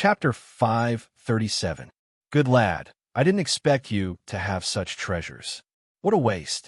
Chapter 537. Good lad, I didn't expect you to have such treasures. What a waste.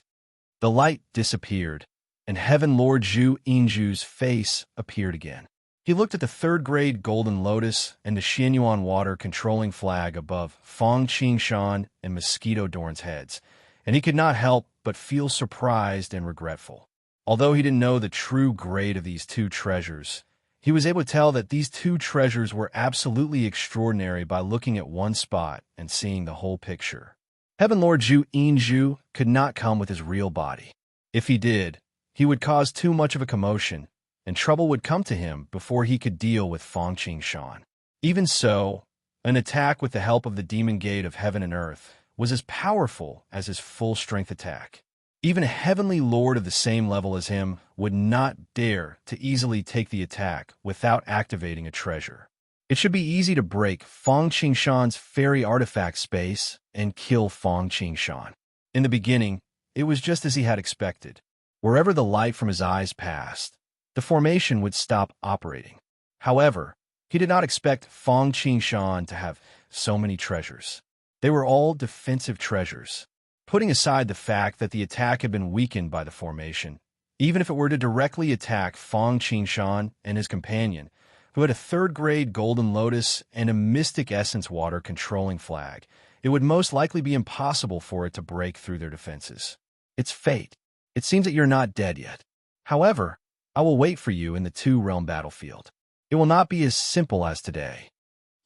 The light disappeared, and Heaven Lord Zhu Yinzhu's face appeared again. He looked at the third-grade golden lotus and the Xianyuan water controlling flag above Fong Qingshan and Mosquito Dorn's heads, and he could not help but feel surprised and regretful. Although he didn't know the true grade of these two treasures, he was able to tell that these two treasures were absolutely extraordinary by looking at one spot and seeing the whole picture. Heaven Lord Zhu Yinzhu could not come with his real body. If he did, he would cause too much of a commotion, and trouble would come to him before he could deal with Fong Qingshan. Even so, an attack with the help of the demon gate of heaven and earth was as powerful as his full-strength attack. Even a heavenly lord of the same level as him would not dare to easily take the attack without activating a treasure. It should be easy to break Fong Qingshan's fairy artifact space and kill Fong Qingshan. In the beginning, it was just as he had expected. Wherever the light from his eyes passed, the formation would stop operating. However, he did not expect Fong Qingshan to have so many treasures. They were all defensive treasures. Putting aside the fact that the attack had been weakened by the formation, even if it were to directly attack Fong Qingshan and his companion, who had a third-grade golden lotus and a mystic essence water controlling flag, it would most likely be impossible for it to break through their defenses. It's fate. It seems that you're not dead yet. However, I will wait for you in the two-realm battlefield. It will not be as simple as today.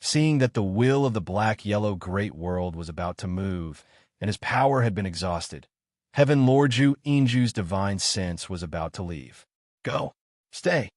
Seeing that the will of the black-yellow great world was about to move, and his power had been exhausted, Heaven Lord Zhu Yinzhu's divine sense was about to leave. Go. Stay.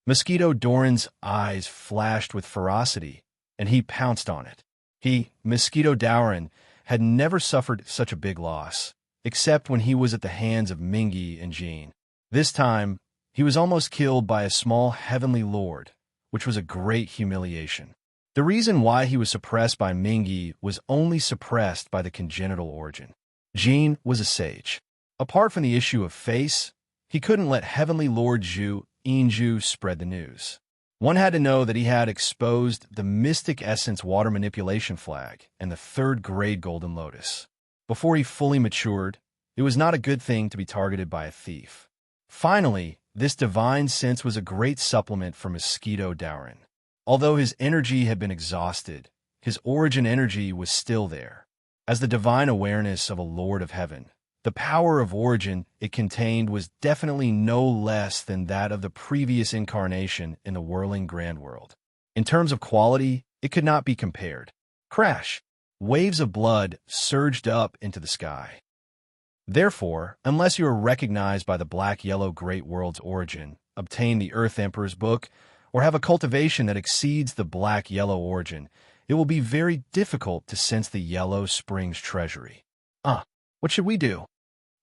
Mosquito Doran's eyes flashed with ferocity, and he pounced on it. He, Mosquito Doran, had never suffered such a big loss, except when he was at the hands of Mingy and Jean. This time, he was almost killed by a small heavenly lord, which was a great humiliation. The reason why he was suppressed by Mingy was only suppressed by the congenital origin. Jean was a sage. Apart from the issue of face, he couldn't let Heavenly Lord Zhu Yinzhu spread the news. One had to know that he had exposed the Mystic Essence Water Manipulation Flag and the third-grade Golden Lotus. Before he fully matured, it was not a good thing to be targeted by a thief. Finally, this divine sense was a great supplement for Mosquito Doran. Although his energy had been exhausted, his origin energy was still there. As the divine awareness of a Lord of Heaven, the power of origin it contained was definitely no less than that of the previous incarnation in the whirling grand world. In terms of quality, it could not be compared. Crash! Waves of blood surged up into the sky. Therefore, unless you are recognized by the black-yellow great world's origin, obtain the Earth Emperor's book, or have a cultivation that exceeds the black-yellow origin, it will be very difficult to sense the Yellow Springs treasury. What should we do?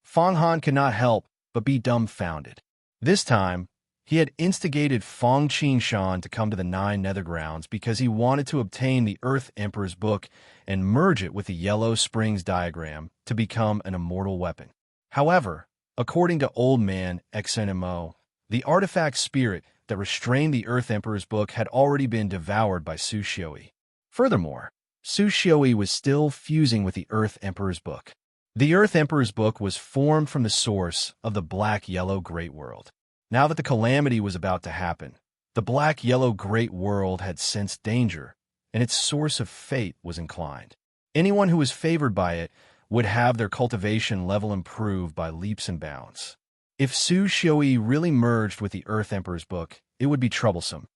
Fong Han could not help but be dumbfounded. This time, he had instigated Fong Qingshan to come to the Nine Nethergrounds because he wanted to obtain the Earth Emperor's book and merge it with the Yellow Springs diagram to become an immortal weapon. However, according to Old Man XNMO, the artifact spirit that restrained the Earth Emperor's book had already been devoured by Su Xiui. Furthermore, Su Xiui was still fusing with the Earth Emperor's book. The Earth Emperor's book was formed from the source of the black-yellow great world. Now that the calamity was about to happen, the black-yellow great world had sensed danger, and its source of fate was inclined. Anyone who was favored by it would have their cultivation level improved by leaps and bounds. If Su Xiui really merged with the Earth Emperor's book, it would be troublesome.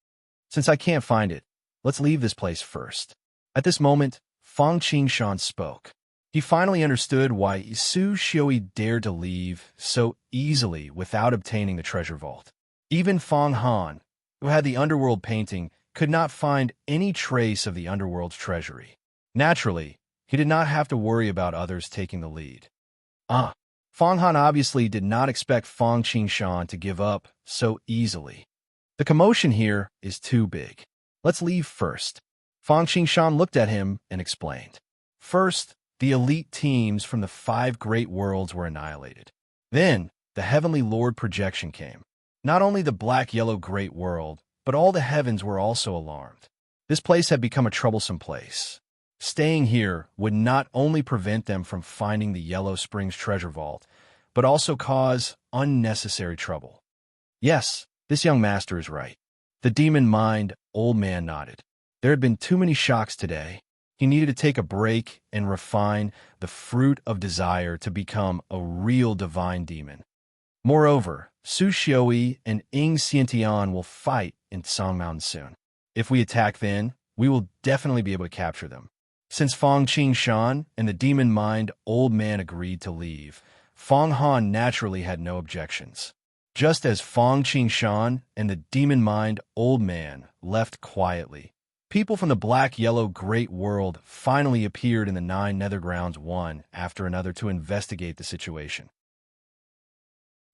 Since I can't find it, let's leave this place first. At this moment, Fong Qingshan spoke. He finally understood why Su Xiui dared to leave so easily without obtaining the treasure vault. Even Fong Han, who had the underworld painting, could not find any trace of the underworld's treasury. Naturally, he did not have to worry about others taking the lead. Fong Han obviously did not expect Fong Qingshan to give up so easily. The commotion here is too big. Let's leave first. Fong Qingshan looked at him and explained. First, the elite teams from the 5 great worlds were annihilated. Then, the Heavenly Lord projection came. Not only the black-yellow great world, but all the heavens were also alarmed. This place had become a troublesome place. Staying here would not only prevent them from finding the Yellow Springs treasure vault, but also cause unnecessary trouble. Yes, this young master is right. The demon-mind old man nodded. There had been too many shocks today. He needed to take a break and refine the fruit of desire to become a real divine demon. Moreover, Su Xiaoyi and Ying Xiantian will fight in Song Mountain soon. If we attack then, we will definitely be able to capture them. Since Fang Qingshan and the demon-mind old man agreed to leave, Fang Han naturally had no objections. Just as Fang Qingshan and the demon-mind old man left quietly, people from the black-yellow great world finally appeared in the 9 Nethergrounds one after another to investigate the situation.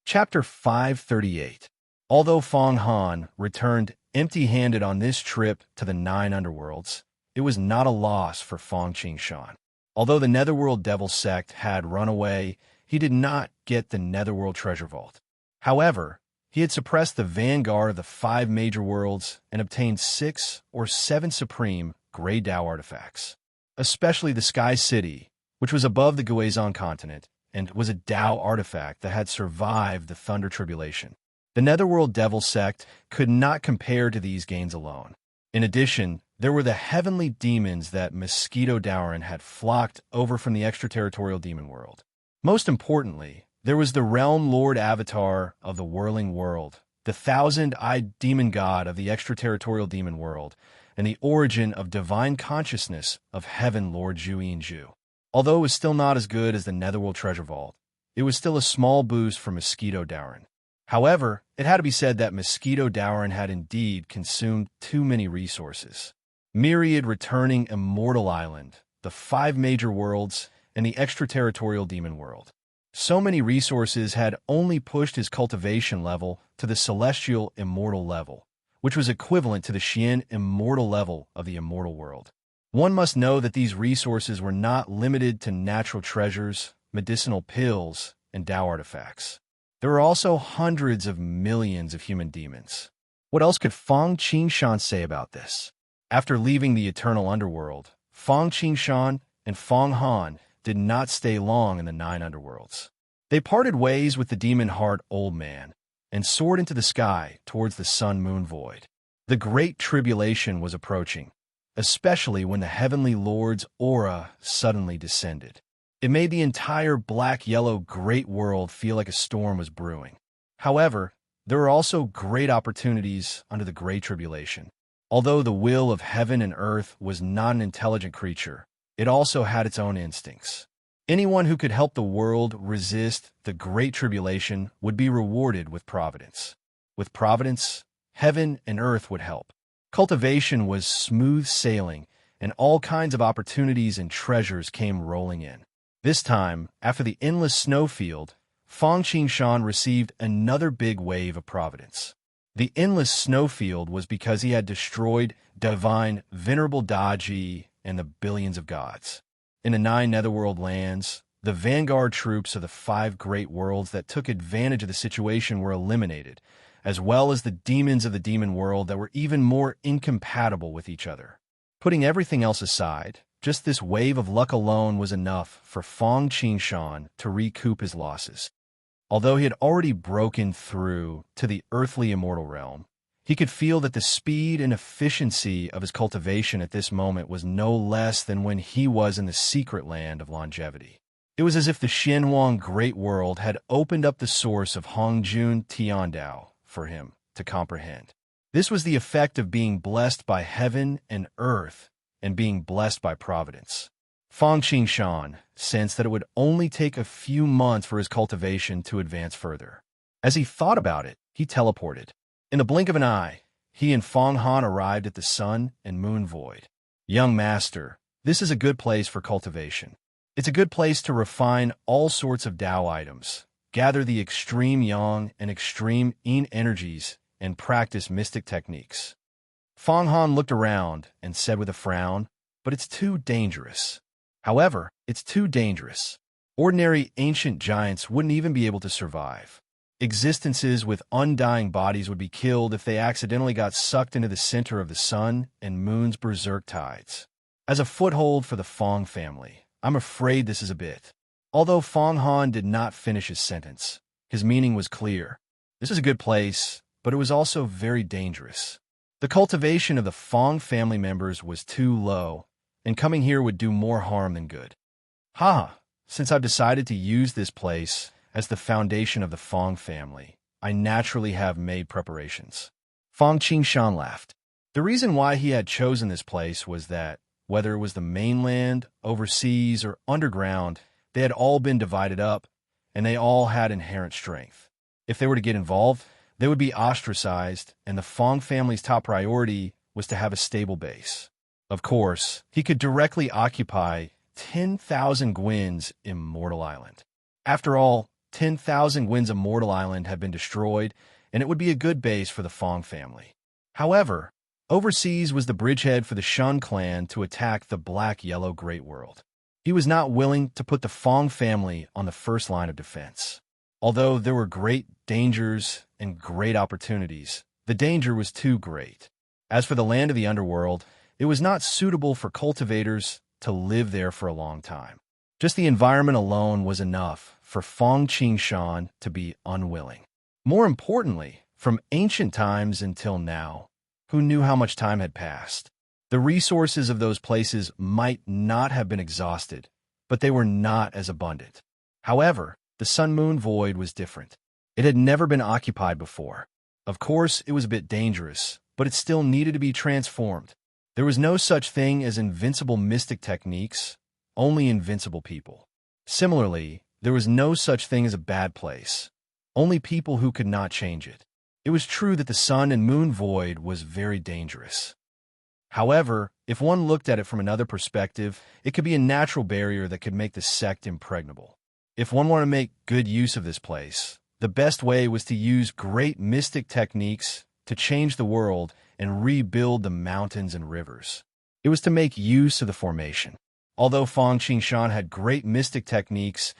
Chapter 538. Although Fang Han returned empty-handed on this trip to the 9 underworlds, it was not a loss for Fang Qingshan. Although the Netherworld Devil Sect had run away, he did not get the Netherworld Treasure Vault. However, he had suppressed the vanguard of the 5 major worlds and obtained 6 or 7 supreme Grey Dao artifacts, especially the Sky City, which was above the Guizhong continent and was a Dao artifact that had survived the Thunder Tribulation. The Netherworld Devil Sect could not compare to these gains alone. In addition, there were the heavenly demons that Mosquito Dowrin had flocked over from the extraterritorial demon world. Most importantly, there was the Realm Lord Avatar of the Whirling World, the 1,000-eyed demon god of the extraterritorial demon world, and the origin of divine consciousness of Heaven Lord Zhu Yinzhu. Although it was still not as good as the Netherworld Treasure Vault, it was still a small boost for Mosquito Dowrin. However, it had to be said that Mosquito Dowrin had indeed consumed too many resources. Myriad returning Immortal Island, the 5 major worlds, and the extraterritorial demon world. So many resources had only pushed his cultivation level to the celestial immortal level, which was equivalent to the Xian immortal level of the immortal world. One must know that these resources were not limited to natural treasures, medicinal pills, and Dao artifacts. There were also hundreds of millions of human demons. What else could Fang Qingshan say about this? After leaving the eternal underworld, Fang Qingshan and Fang Han did not stay long in the 9 underworlds. They parted ways with the demon-heart old man and soared into the sky towards the sun-moon void. The Great Tribulation was approaching, especially when the Heavenly Lord's aura suddenly descended. It made the entire black-yellow great world feel like a storm was brewing. However, there were also great opportunities under the Great Tribulation. Although the will of heaven and earth was not an intelligent creature, it also had its own instincts. Anyone who could help the world resist the Great Tribulation would be rewarded with providence. With providence, heaven and earth would help. Cultivation was smooth sailing, and all kinds of opportunities and treasures came rolling in. This time, after the endless snowfield, Fang Qingshan received another big wave of providence. The endless snowfield was because he had destroyed divine venerable Daji and the billions of gods. In the 9 netherworld lands, the vanguard troops of the 5 great worlds that took advantage of the situation were eliminated, as well as the demons of the demon world that were even more incompatible with each other. Putting everything else aside, just this wave of luck alone was enough for Fang Qingshan to recoup his losses. Although he had already broken through to the earthly immortal realm, he could feel that the speed and efficiency of his cultivation at this moment was no less than when he was in the secret land of longevity. It was as if the Xianhuang Great World had opened up the source of Hongjun Tiandao for him to comprehend. This was the effect of being blessed by heaven and earth and being blessed by providence. Fang Qingshan sensed that it would only take a few months for his cultivation to advance further. As he thought about it, he teleported. In the blink of an eye, he and Fang Han arrived at the sun and moon void. Young master, this is a good place for cultivation. It's a good place to refine all sorts of Dao items, gather the extreme yang and extreme yin energies, and practice mystic techniques. Fang Han looked around and said with a frown, "But it's too dangerous." However, it's too dangerous. Ordinary ancient giants wouldn't even be able to survive. Existences with undying bodies would be killed if they accidentally got sucked into the center of the sun and moon's berserk tides. As a foothold for the Fong family, I'm afraid this is a bit. Although Fong Han did not finish his sentence, his meaning was clear. This is a good place, but it was also very dangerous. The cultivation of the Fong family members was too low, and coming here would do more harm than good. Since I've decided to use this place as the foundation of the Fong family, I naturally have made preparations. Fong Qingshan laughed. The reason why he had chosen this place was that, whether it was the mainland, overseas, or underground, they had all been divided up, and they all had inherent strength. If they were to get involved, they would be ostracized, and the Fong family's top priority was to have a stable base. Of course, he could directly occupy 10,000 Gwyn's Immortal Island. After all, 10,000 Gwyn's Immortal Island had been destroyed, and it would be a good base for the Fong family. However, overseas was the bridgehead for the Shun clan to attack the Black-Yellow Great World. He was not willing to put the Fong family on the first line of defense. Although there were great dangers and great opportunities, the danger was too great. As for the land of the underworld, it was not suitable for cultivators to live there for a long time. Just the environment alone was enough for Fong Qingshan to be unwilling. More importantly, from ancient times until now, who knew how much time had passed? The resources of those places might not have been exhausted, but they were not as abundant. However, the Sun-Moon Void was different. It had never been occupied before. Of course, it was a bit dangerous, but it still needed to be transformed. There was no such thing as invincible mystic techniques, only invincible people. Similarly, there was no such thing as a bad place, only people who could not change it. It was true that the Sun and Moon Void was very dangerous. However, if one looked at it from another perspective, it could be a natural barrier that could make the sect impregnable. If one wanted to make good use of this place, the best way was to use great mystic techniques to change the world and rebuild the mountains and rivers. It was to make use of the formation. Although Fong Qingshan had great mystic techniques,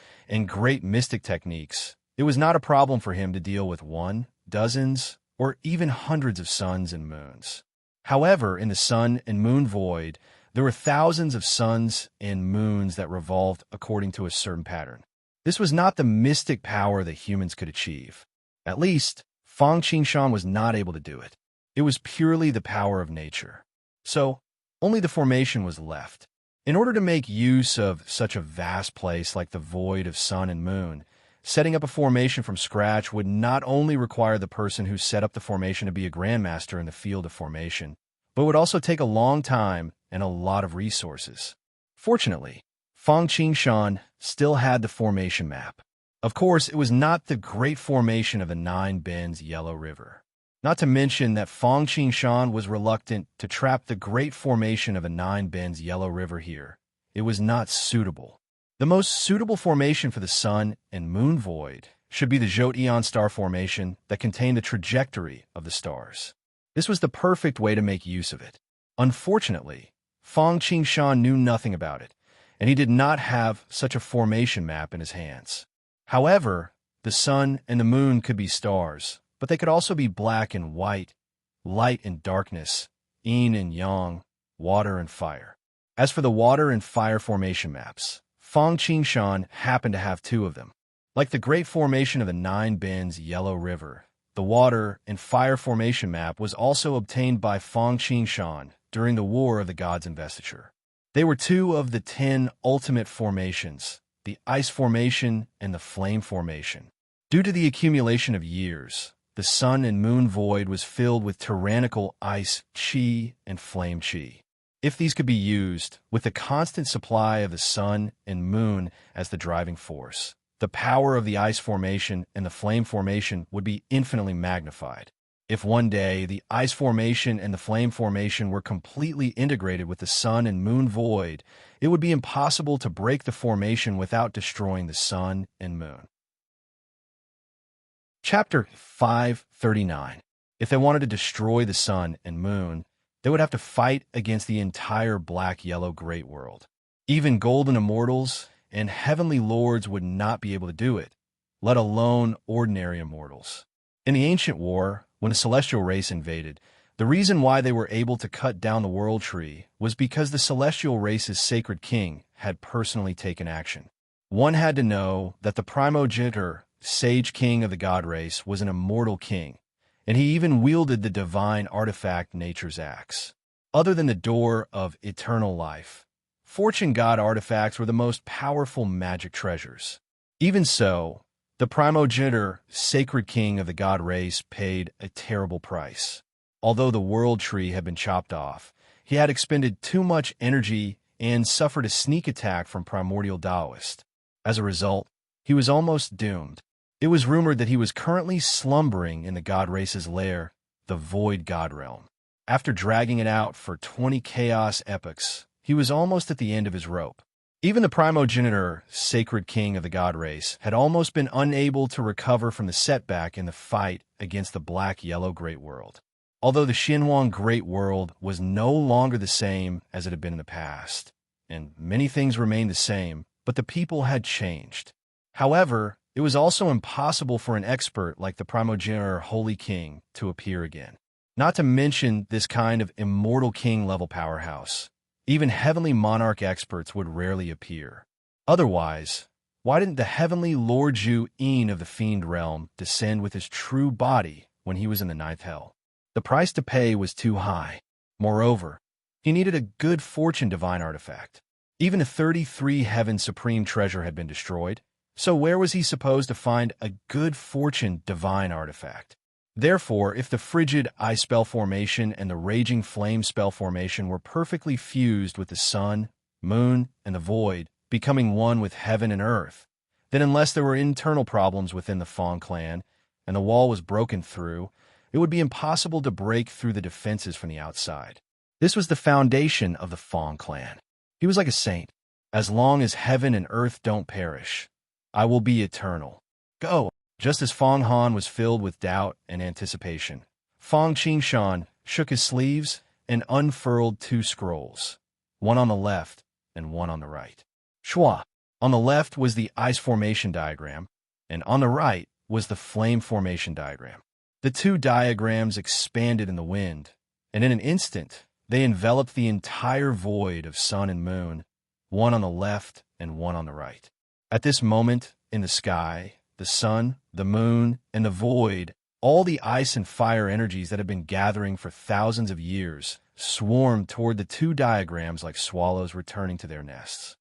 it was not a problem for him to deal with one, dozens, or even hundreds of suns and moons. However, in the Sun and Moon Void, there were thousands of suns and moons that revolved according to a certain pattern. This was not the mystic power that humans could achieve. At least, Fong Qingshan was not able to do it. It was purely the power of nature. So, only the formation was left. In order to make use of such a vast place like the void of sun and moon, setting up a formation from scratch would not only require the person who set up the formation to be a grandmaster in the field of formation, but would also take a long time and a lot of resources. Fortunately, Fong Qingshan still had the formation map. Of course, it was not the great formation of the Nine Bends Yellow River. Not to mention that Fong Qingshan was reluctant to trap the great formation of the Nine Bends Yellow River here. It was not suitable. The most suitable formation for the Sun and Moon Void should be the Jot Eon Star formation that contained the trajectory of the stars. This was the perfect way to make use of it. Unfortunately, Fong Qingshan knew nothing about it, and he did not have such a formation map in his hands. However, the sun and the moon could be stars, but they could also be black and white, light and darkness, yin and yang, water and fire. As for the water and fire formation maps, Fong Qingshan happened to have two of them. Like the great formation of the Nine Bends Yellow River, the water and fire formation map was also obtained by Fong Qingshan during the War of the Gods' Investiture. They were two of the 10 ultimate formations, the ice formation and the flame formation. Due to the accumulation of years, the sun and moon void was filled with tyrannical ice chi and flame chi. If these could be used, with the constant supply of the sun and moon as the driving force, the power of the ice formation and the flame formation would be infinitely magnified. If one day the ice formation and the flame formation were completely integrated with the sun and moon void, it would be impossible to break the formation without destroying the sun and moon. Chapter 539. If they wanted to destroy the sun and moon, they would have to fight against the entire black-yellow great world. Even golden immortals and heavenly lords would not be able to do it, let alone ordinary immortals. In the ancient war, when a celestial race invaded, the reason why they were able to cut down the world tree was because the celestial race's sacred king had personally taken action. One had to know that the primogenitor, sage king of the god race, was an immortal king, and he even wielded the divine artifact nature's axe. Other than the door of eternal life, fortune god artifacts were the most powerful magic treasures. Even so, the primogenitor, sacred king of the god race, paid a terrible price. Although the world tree had been chopped off, he had expended too much energy and suffered a sneak attack from primordial Taoist. As a result, he was almost doomed. It was rumored that he was currently slumbering in the god race's lair, the Void God Realm. After dragging it out for 20 chaos epochs, he was almost at the end of his rope. Even the primogenitor, sacred king of the god race, had almost been unable to recover from the setback in the fight against the black-yellow Great World. Although the Xinhuang Great World was no longer the same as it had been in the past, and many things remained the same, but the people had changed. However, it was also impossible for an expert like the primogenitor Holy King to appear again. Not to mention this kind of immortal king-level powerhouse. Even heavenly monarch experts would rarely appear. Otherwise, why didn't the heavenly Lord Zhu Yin of the Fiend Realm descend with his true body when he was in the ninth hell? The price to pay was too high. Moreover, he needed a good fortune divine artifact. Even a 33 heaven supreme treasure had been destroyed, so where was he supposed to find a good fortune divine artifact? Therefore, if the frigid ice spell formation and the raging flame spell formation were perfectly fused with the sun, moon, and the void, becoming one with heaven and earth, then unless there were internal problems within the Fong clan and the wall was broken through, it would be impossible to break through the defenses from the outside. This was the foundation of the Fong clan. He was like a saint. As long as heaven and earth don't perish, I will be eternal. Go! Just as Fong Han was filled with doubt and anticipation, Fong Qingshan shook his sleeves and unfurled 2 scrolls, one on the left and one on the right. Shua! On the left was the ice formation diagram, and on the right was the flame formation diagram. The 2 diagrams expanded in the wind, and in an instant, they enveloped the entire void of sun and moon, one on the left and one on the right. At this moment, in the sky, the sun, the moon, and the void, all the ice and fire energies that had been gathering for thousands of years, swarmed toward the 2 diagrams like swallows returning to their nests.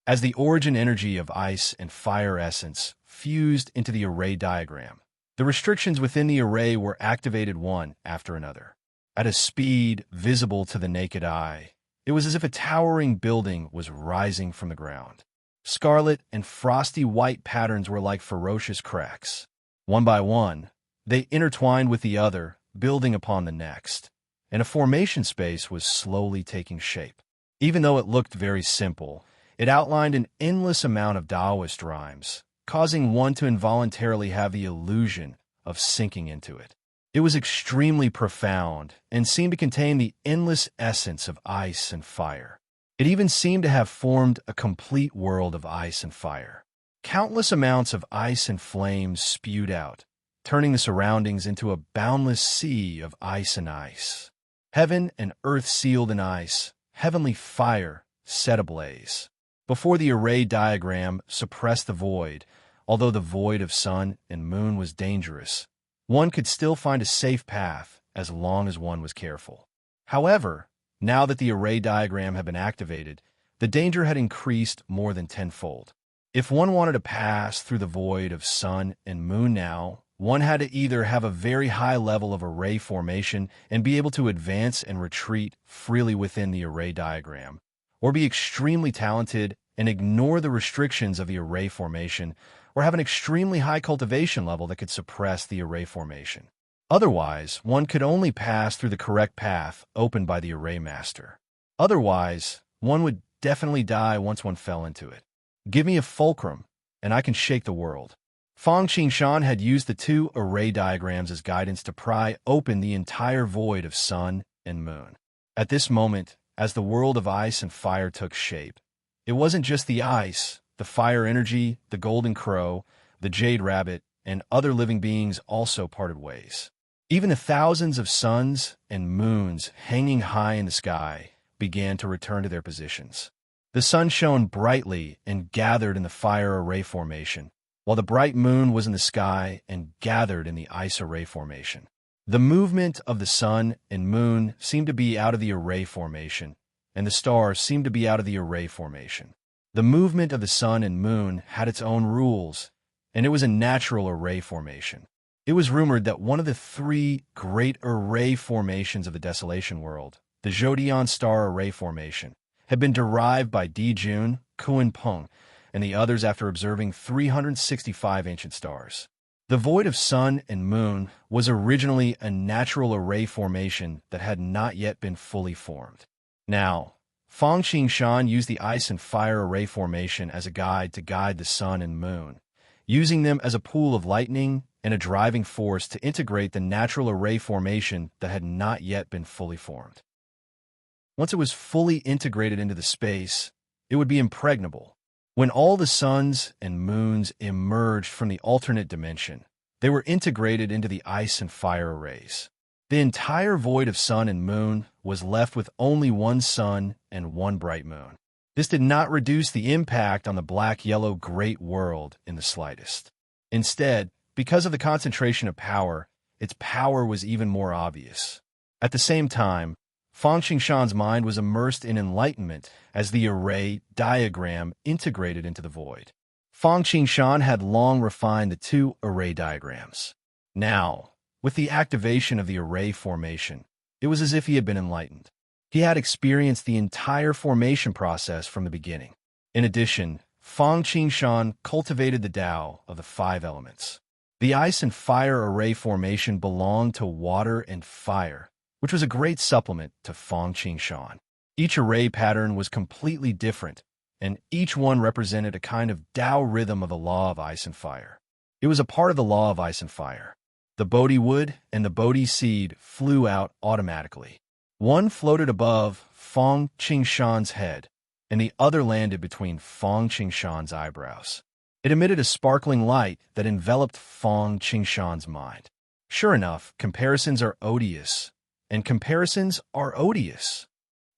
As the origin energy of ice and fire essence fused into the array diagram, the restrictions within the array were activated one after another. At a speed visible to the naked eye, it was as if a towering building was rising from the ground. Scarlet and frosty white patterns were like ferocious cracks. One by one, they intertwined with the other, building upon the next, and a formation space was slowly taking shape. Even though it looked very simple, it outlined an endless amount of Taoist rhymes, causing one to involuntarily have the illusion of sinking into it. It was extremely profound and seemed to contain the endless essence of ice and fire. It even seemed to have formed a complete world of ice and fire. Countless amounts of ice and flames spewed out, turning the surroundings into a boundless sea of ice and ice. Heaven and earth sealed in ice, heavenly fire set ablaze. Before the array diagram suppressed the void, although the void of sun and moon was dangerous, one could still find a safe path as long as one was careful. However, now that the array diagram had been activated, the danger had increased more than tenfold. If one wanted to pass through the void of sun and moon now, one had to either have a very high level of array formation and be able to advance and retreat freely within the array diagram, or be extremely talented and ignore the restrictions of the array formation, or have an extremely high cultivation level that could suppress the array formation. Otherwise, one could only pass through the correct path opened by the array master. Otherwise, one would definitely die once one fell into it. Give me a fulcrum, and I can shake the world. Fong Qingshan had used the 2 array diagrams as guidance to pry open the entire void of sun and moon. At this moment, as the world of ice and fire took shape, it wasn't just the ice, the fire energy, the golden crow, the jade rabbit, and other living beings also parted ways. Even the thousands of suns and moons hanging high in the sky began to return to their positions. The sun shone brightly and gathered in the fire array formation, while the bright moon was in the sky and gathered in the ice array formation. The movement of the sun and moon seemed to be out of the array formation, and the stars seemed to be out of the array formation. The movement of the sun and moon had its own rules, and it was a natural array formation. It was rumored that one of the three great array formations of the Desolation World, the Zodion Star Array Formation, had been derived by Di Jun, Kuan Peng, and the others after observing 365 ancient stars. The void of sun and moon was originally a natural array formation that had not yet been fully formed. Now, Fang Qingshan used the ice and fire array formation as a guide to guide the sun and moon, using them as a pool of lightning and a driving force to integrate the natural array formation that had not yet been fully formed. Once it was fully integrated into the space, it would be impregnable. When all the suns and moons emerged from the alternate dimension, they were integrated into the ice and fire arrays. The entire void of sun and moon was left with only one sun and one bright moon. This did not reduce the impact on the black-yellow great world in the slightest. Instead, because of the concentration of power, its power was even more obvious. At the same time, Fang Qingshan's mind was immersed in enlightenment as the array diagram integrated into the void. Fang Qingshan had long refined the two array diagrams. Now, with the activation of the array formation, it was as if he had been enlightened. He had experienced the entire formation process from the beginning. In addition, Fang Qingshan cultivated the Tao of the five elements. The ice and fire array formation belonged to water and fire, which was a great supplement to Fang Qingshan. Each array pattern was completely different, and each one represented a kind of Tao rhythm of the law of ice and fire. It was a part of the law of ice and fire. The Bodhi wood and the Bodhi seed flew out automatically. One floated above Fang Qingshan's head, and the other landed between Fang Qingshan's eyebrows. It emitted a sparkling light that enveloped Fang Qingshan's mind. Sure enough, comparisons are odious, and comparisons are odious.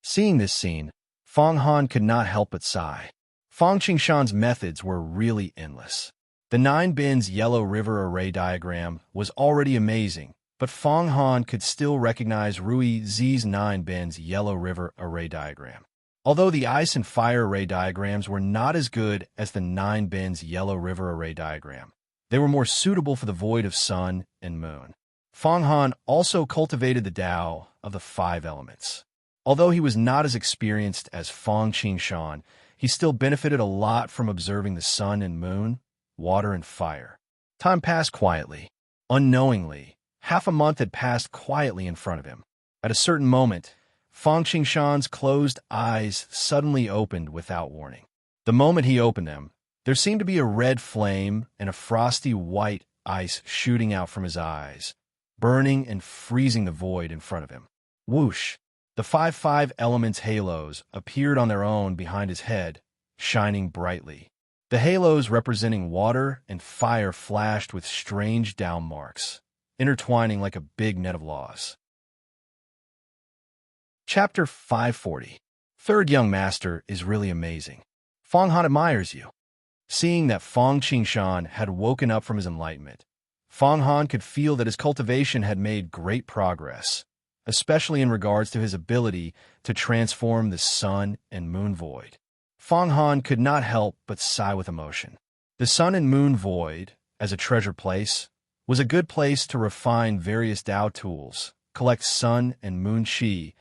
Seeing this scene, Fang Han could not help but sigh. Fang Qingshan's methods were really endless. The 9 bins yellow river array diagram was already amazing, but Fang Han could still recognize Rui Zi's 9 bins yellow river array diagram. Although the ice and fire array diagrams were not as good as the 9 bins yellow river array diagram, they were more suitable for the void of sun and moon. Fang Han also cultivated the Tao of the 5 elements. Although he was not as experienced as Fang Qingshan, he still benefited a lot from observing the sun and moon, water and fire. Time passed quietly. Unknowingly, half a month had passed quietly in front of him. At a certain moment, Fang Qingshan's closed eyes suddenly opened without warning. The moment he opened them, there seemed to be a red flame and a frosty white ice shooting out from his eyes, burning and freezing the void in front of him. Whoosh! The 5 elements halos appeared on their own behind his head, shining brightly. The halos representing water and fire flashed with strange down marks, intertwining like a big net of laws. Chapter 540. Third young master is really amazing. Fang Han admires you. Seeing that Fang Qingshan had woken up from his enlightenment, Fang Han could feel that his cultivation had made great progress, especially in regards to his ability to transform the sun and moon void. Fang Han could not help but sigh with emotion. The sun and moon void, as a treasure place, was a good place to refine various Tao tools, collect sun and moon qi,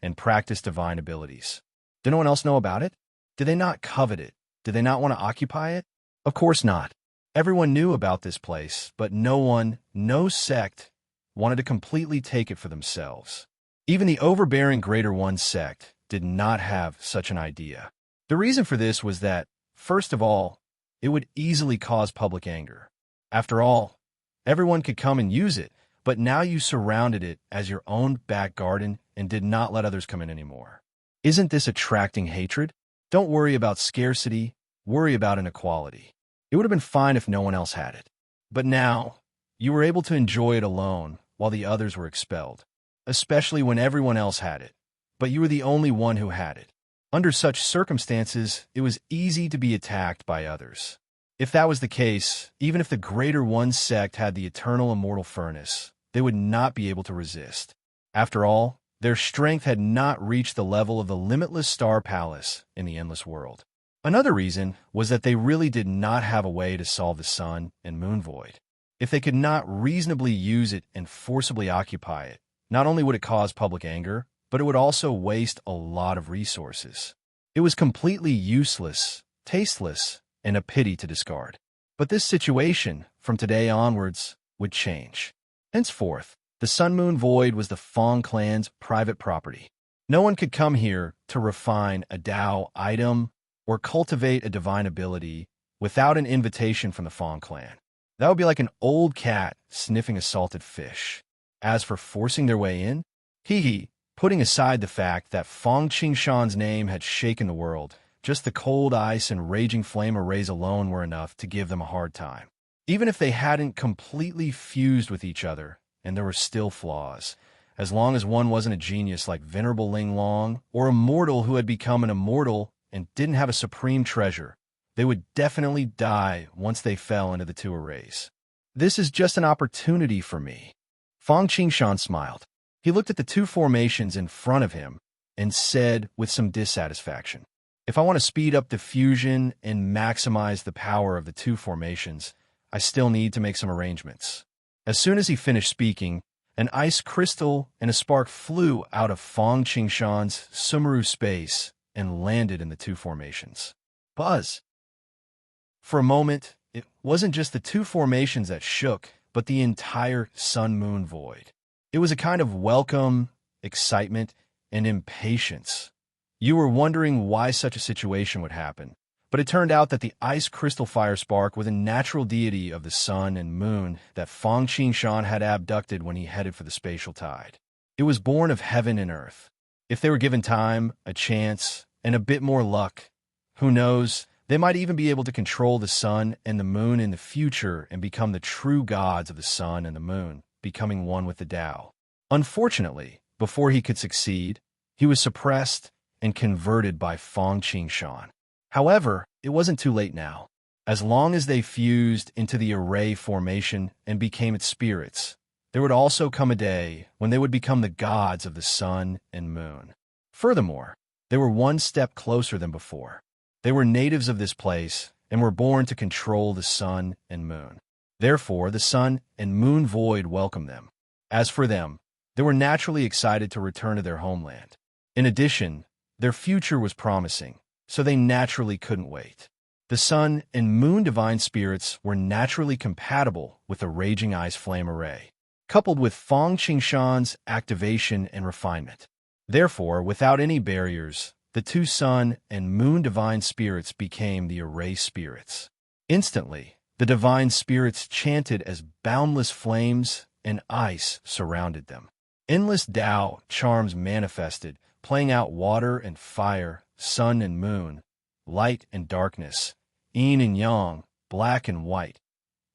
and practice divine abilities. Did no one else know about it? Did they not covet it? Did they not want to occupy it? Of course not. Everyone knew about this place, but no one, no sect, wanted to completely take it for themselves. Even the overbearing Greater One sect did not have such an idea. The reason for this was that, first of all, it would easily cause public anger. After all, everyone could come and use it, but now you surrounded it as your own back garden and did not let others come in anymore. Isn't this attracting hatred? Don't worry about scarcity, worry about inequality. It would have been fine if no one else had it. But now, you were able to enjoy it alone while the others were expelled, especially when everyone else had it, but you were the only one who had it. Under such circumstances, it was easy to be attacked by others. If that was the case, even if the Greater One sect had the eternal immortal furnace, they would not be able to resist. After all, their strength had not reached the level of the limitless star palace in the endless world. Another reason was that they really did not have a way to solve the sun and moon void. If they could not reasonably use it and forcibly occupy it, not only would it cause public anger, but it would also waste a lot of resources. It was completely useless, tasteless, and a pity to discard. But this situation, from today onwards, would change. Henceforth, the Sun-Moon Void was the Fong clan's private property. No one could come here to refine a Tao item or cultivate a divine ability without an invitation from the Fong clan. That would be like an old cat sniffing a salted fish. As for forcing their way in, putting aside the fact that Fong Qingshan's name had shaken the world, just the cold ice and raging flame arrays alone were enough to give them a hard time. Even if they hadn't completely fused with each other, and there were still flaws, as long as one wasn't a genius like Venerable Ling Long, or a mortal who had become an immortal and didn't have a supreme treasure, they would definitely die once they fell into the two arrays. This is just an opportunity for me. Fong Qingshan smiled. He looked at the two formations in front of him and said with some dissatisfaction, "If I want to speed up the fusion and maximize the power of the two formations, I still need to make some arrangements." As soon as he finished speaking, an ice crystal and a spark flew out of Fong Qingshan's Sumeru space and landed in the two formations. Buzz! For a moment, it wasn't just the two formations that shook, but the entire Sun-Moon Void. It was a kind of welcome, excitement, and impatience. You were wondering why such a situation would happen, but it turned out that the ice crystal fire spark was a natural deity of the sun and moon that Fong Qingshan had abducted when he headed for the spatial tide. It was born of heaven and earth. If they were given time, a chance, and a bit more luck, who knows, they might even be able to control the sun and the moon in the future and become the true gods of the sun and the moon, becoming one with the Tao. Unfortunately, before he could succeed, he was suppressed and converted by Fong Qingshan. However, it wasn't too late now. As long as they fused into the array formation and became its spirits, there would also come a day when they would become the gods of the sun and moon. Furthermore, they were one step closer than before. They were natives of this place and were born to control the sun and moon. Therefore, the sun and moon void welcomed them. As for them, they were naturally excited to return to their homeland. In addition, their future was promising, so they naturally couldn't wait. The sun and moon divine spirits were naturally compatible with the raging ice flame array, coupled with Fong Qingshan's activation and refinement. Therefore, without any barriers, the two sun and moon divine spirits became the array spirits. Instantly, the divine spirits chanted as boundless flames and ice surrounded them. Endless Tao charms manifested, playing out water and fire, sun and moon, light and darkness, yin and yang, black and white.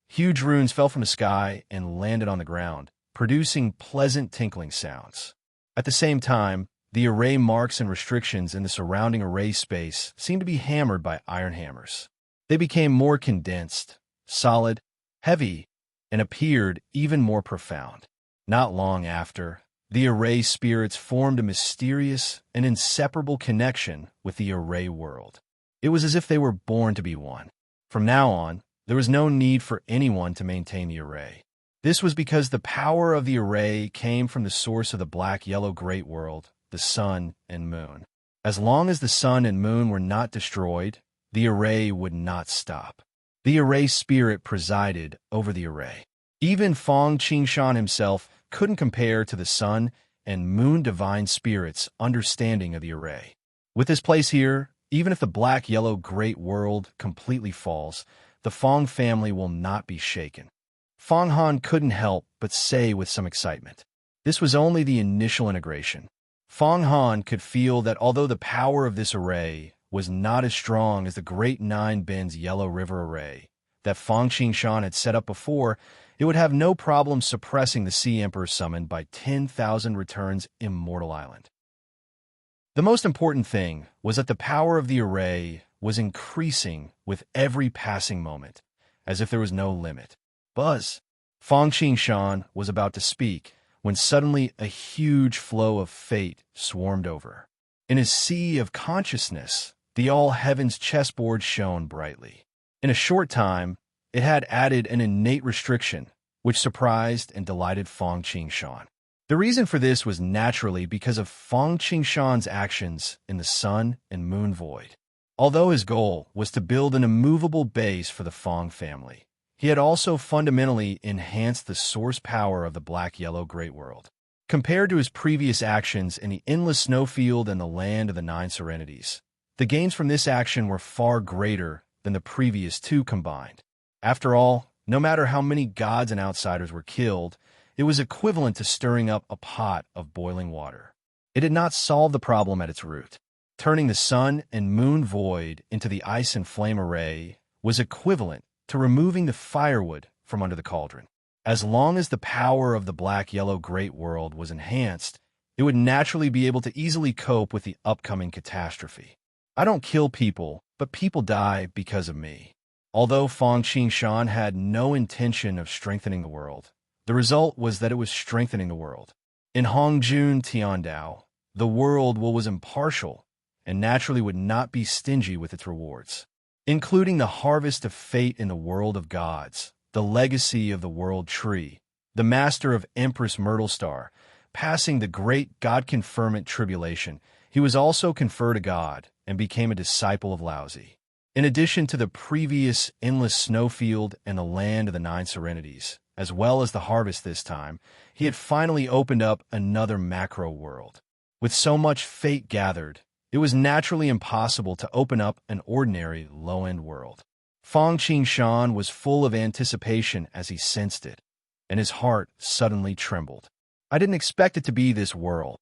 Huge runes fell from the sky and landed on the ground, producing pleasant tinkling sounds. At the same time, the array marks and restrictions in the surrounding array space seemed to be hammered by iron hammers. They became more condensed, solid, heavy, and appeared even more profound. Not long after, the array spirits formed a mysterious and inseparable connection with the array world. It was as if they were born to be one. From now on, there was no need for anyone to maintain the array. This was because the power of the array came from the source of the black-yellow great world, the sun and moon. As long as the sun and moon were not destroyed, the array would not stop. The array spirit presided over the array. Even Fong Qingshan himself couldn't compare to the sun and moon divine spirits' understanding of the array. With his place here, even if the black-yellow great world completely falls, the Fong family will not be shaken. Fong Han couldn't help but say with some excitement. This was only the initial integration. Fong Han could feel that although the power of this array was not as strong as the Great Nine Bends Yellow River Array, that Fang Qingshan had set up before, it would have no problem suppressing the Sea Emperor summoned by 10,000 returns Immortal Island. The most important thing was that the power of the array was increasing with every passing moment, as if there was no limit. Buzz! Fang Qingshan was about to speak, when suddenly a huge flow of fate swarmed over her. In his sea of consciousness, the all-heavens chessboard shone brightly. In a short time, it had added an innate restriction, which surprised and delighted Fang Qingshan. The reason for this was naturally because of Fang Qingshan's actions in the Sun and Moon Void. Although his goal was to build an immovable base for the Fang family, he had also fundamentally enhanced the source power of the Black-Yellow Great World. Compared to his previous actions in the Endless Snowfield and the Land of the Nine Serenities, the gains from this action were far greater than the previous two combined. After all, no matter how many gods and outsiders were killed, it was equivalent to stirring up a pot of boiling water. It did not solve the problem at its root. Turning the Sun and Moon Void into the Ice and Flame array was equivalent to removing the firewood from under the cauldron. As long as the power of the Black-Yellow Great World was enhanced, it would naturally be able to easily cope with the upcoming catastrophe. I don't kill people, but people die because of me. Although Fang Qingshan had no intention of strengthening the world, the result was that it was strengthening the world. In Hongjun Tiandao, the world was impartial and naturally would not be stingy with its rewards, including the harvest of fate in the world of gods, the legacy of the world tree, the master of Empress Myrtlestar, passing the great God-conferment tribulation. He was also conferred a god and became a disciple of Laozi. In addition to the previous Endless Snowfield and the Land of the Nine Serenities, as well as the harvest this time, he had finally opened up another macro world. With so much fate gathered, it was naturally impossible to open up an ordinary low-end world. Fang Qingshan was full of anticipation as he sensed it, and his heart suddenly trembled. I didn't expect it to be this world.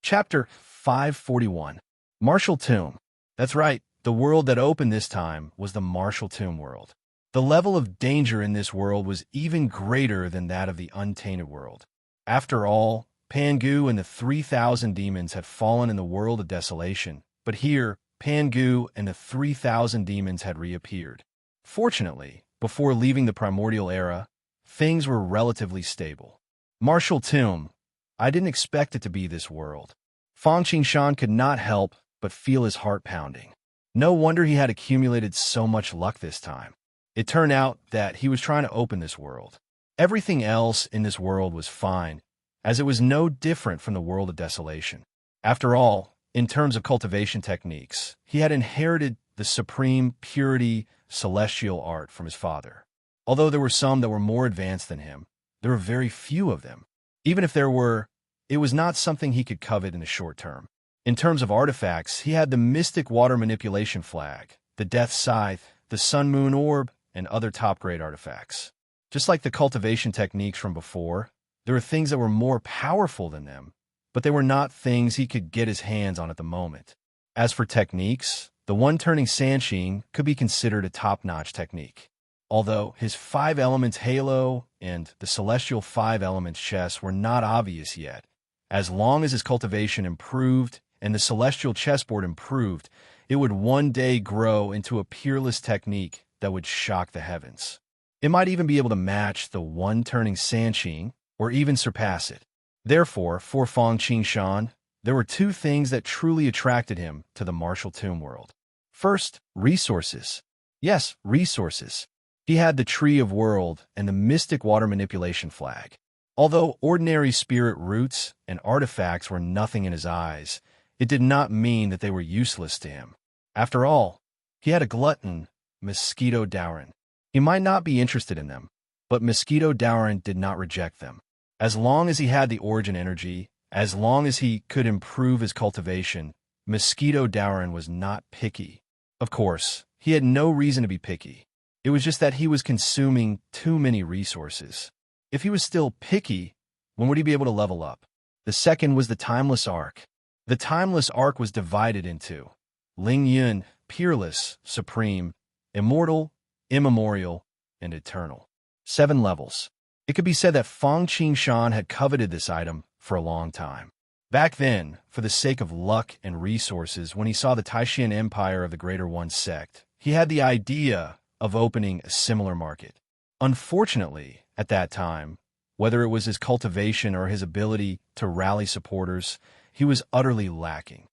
Chapter 541. Martial Tomb. That's right, the world that opened this time was the Martial Tomb world. The level of danger in this world was even greater than that of the Untainted world. After all, Pangu and the 3,000 demons had fallen in the world of desolation, but here, Pangu and the 3,000 demons had reappeared. Fortunately, before leaving the primordial era, things were relatively stable. Martial Tomb. I didn't expect it to be this world. Fang Qingshan could not help but feel his heart pounding. No wonder he had accumulated so much luck this time. It turned out that he was trying to open this world. Everything else in this world was fine, as it was no different from the world of desolation. After all, in terms of cultivation techniques, he had inherited the supreme purity celestial art from his father. Although there were some that were more advanced than him, there were very few of them. Even if there were, it was not something he could covet in the short term. In terms of artifacts, he had the mystic water manipulation flag, the death scythe, the sun-moon orb, and other top-grade artifacts. Just like the cultivation techniques from before, there were things that were more powerful than them, but they were not things he could get his hands on at the moment. As for techniques, the one-turning Sanshine could be considered a top-notch technique. Although his 5 elements halo and the celestial 5 elements chess were not obvious yet, as long as his cultivation improved and the celestial chessboard improved, it would one day grow into a peerless technique that would shock the heavens. It might even be able to match the one-turning Sanshine, or even surpass it. Therefore, for Fang Qingshan, there were 2 things that truly attracted him to the Martial Tomb world. First, resources. Yes, resources. He had the Tree of World and the mystic water manipulation flag. Although ordinary spirit roots and artifacts were nothing in his eyes, it did not mean that they were useless to him. After all, he had a glutton, Mosquito Dauren. He might not be interested in them, but Mosquito Dauren did not reject them. As long as he had the origin energy, as long as he could improve his cultivation, Mosquito Dauren was not picky. Of course, he had no reason to be picky. It was just that he was consuming too many resources. If he was still picky, when would he be able to level up? The second was the Timeless Arc. The Timeless Arc was divided into Ling Yun, Peerless, Supreme, immortal, immemorial, and eternal. 7 levels. It could be said that Fang Qingshan had coveted this item for a long time. Back then, for the sake of luck and resources, when he saw the Taishan Empire of the Greater One sect, he had the idea of opening a similar market. Unfortunately, at that time, whether it was his cultivation or his ability to rally supporters, he was utterly lacking.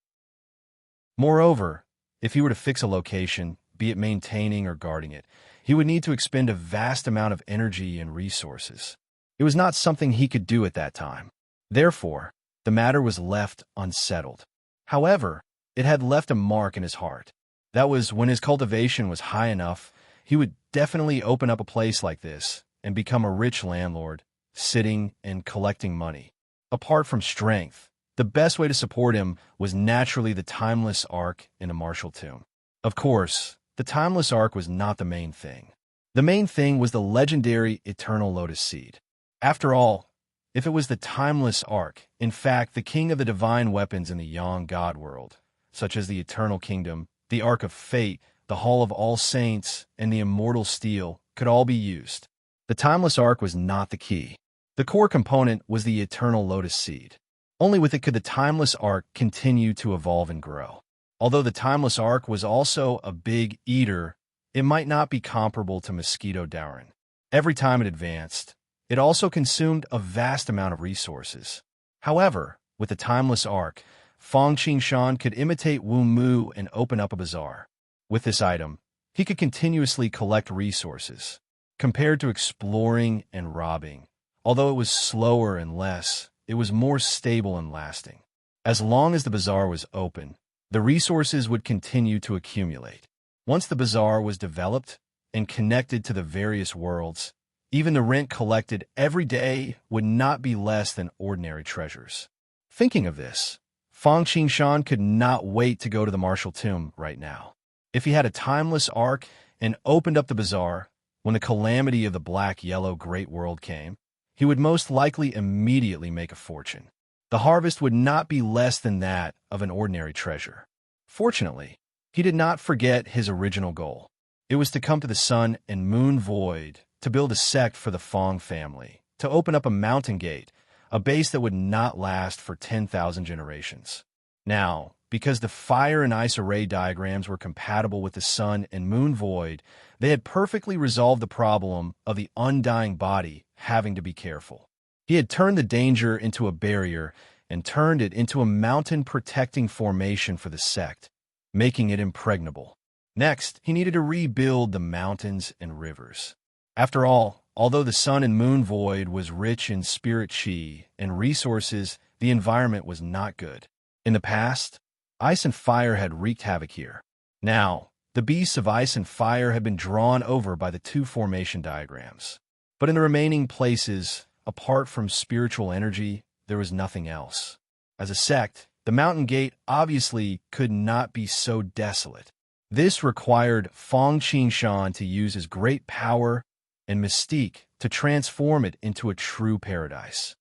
Moreover, if he were to fix a location, be it maintaining or guarding it, he would need to expend a vast amount of energy and resources. It was not something he could do at that time. Therefore, the matter was left unsettled. However, it had left a mark in his heart. That was when his cultivation was high enough, he would definitely open up a place like this and become a rich landlord, sitting and collecting money. Apart from strength, the best way to support him was naturally the timeless ark in a martial tomb. Of course, the timeless ark was not the main thing. The main thing was the legendary eternal lotus seed. After all, if it was the timeless ark, in fact, the king of the divine weapons in the Yang God world, such as the eternal kingdom, the ark of fate, the hall of all saints, and the immortal steel, could all be used. The timeless ark was not the key. The core component was the eternal lotus seed. Only with it could the timeless ark continue to evolve and grow. Although the timeless ark was also a big eater, it might not be comparable to Mosquito Dauren. Every time it advanced, it also consumed a vast amount of resources. However, with the timeless ark, Fang Qingshan could imitate Wu Mu and open up a bazaar. With this item, he could continuously collect resources. Compared to exploring and robbing, although it was slower and less, it was more stable and lasting. As long as the bazaar was open, the resources would continue to accumulate. Once the bazaar was developed and connected to the various worlds, even the rent collected every day would not be less than ordinary treasures. Thinking of this, Fang Qingshan could not wait to go to the martial tomb right now. If he had a timeless ark and opened up the bazaar, when the calamity of the black-yellow great world came, he would most likely immediately make a fortune. The harvest would not be less than that of an ordinary treasure. Fortunately, he did not forget his original goal. It was to come to the Sun and Moon Void, to build a sect for the Fang family, to open up a mountain gate, a base that would not last for 10,000 generations. Now, because the fire and ice array diagrams were compatible with the Sun and Moon Void, they had perfectly resolved the problem of the undying body having to be careful. He had turned the danger into a barrier and turned it into a mountain-protecting formation for the sect, making it impregnable. Next, he needed to rebuild the mountains and rivers. After all, although the Sun and Moon Void was rich in spirit chi and resources, the environment was not good. In the past, ice and fire had wreaked havoc here. Now, the beasts of ice and fire had been drawn over by the two formation diagrams. But in the remaining places, apart from spiritual energy, there was nothing else. As a sect, the mountain gate obviously could not be so desolate. This required Fang Qingshan to use his great power and mystique to transform it into a true paradise.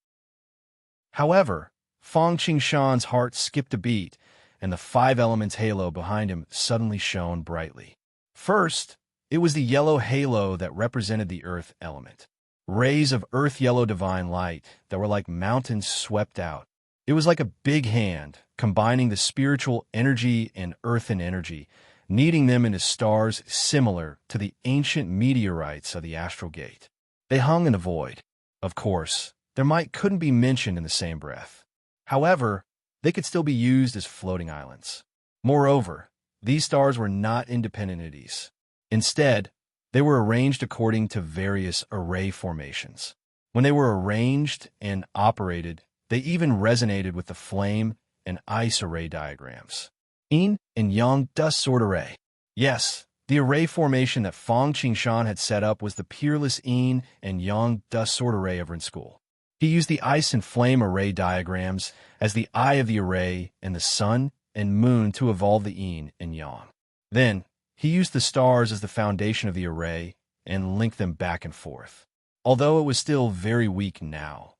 However, Fang Qingshan's heart skipped a beat, and the five elements halo behind him suddenly shone brightly. First, it was the yellow halo that represented the earth element. Rays of earth-yellow divine light that were like mountains swept out. It was like a big hand, combining the spiritual energy and earthen energy, kneading them into stars similar to the ancient meteorites of the astral gate. They hung in the void. Of course, their might couldn't be mentioned in the same breath. However, they could still be used as floating islands. Moreover, these stars were not independent entities. Instead, they were arranged according to various array formations. When they were arranged and operated, they even resonated with the flame and ice array diagrams. Yin and Yang dust sword array. Yes, the array formation that Fang Qingshan had set up was the peerless Yin and Yang dust sword array over in school. He used the ice and flame array diagrams as the eye of the array and the sun and moon to evolve the Yin and Yang. Then, he used the stars as the foundation of the array and linked them back and forth. Although it was still very weak now,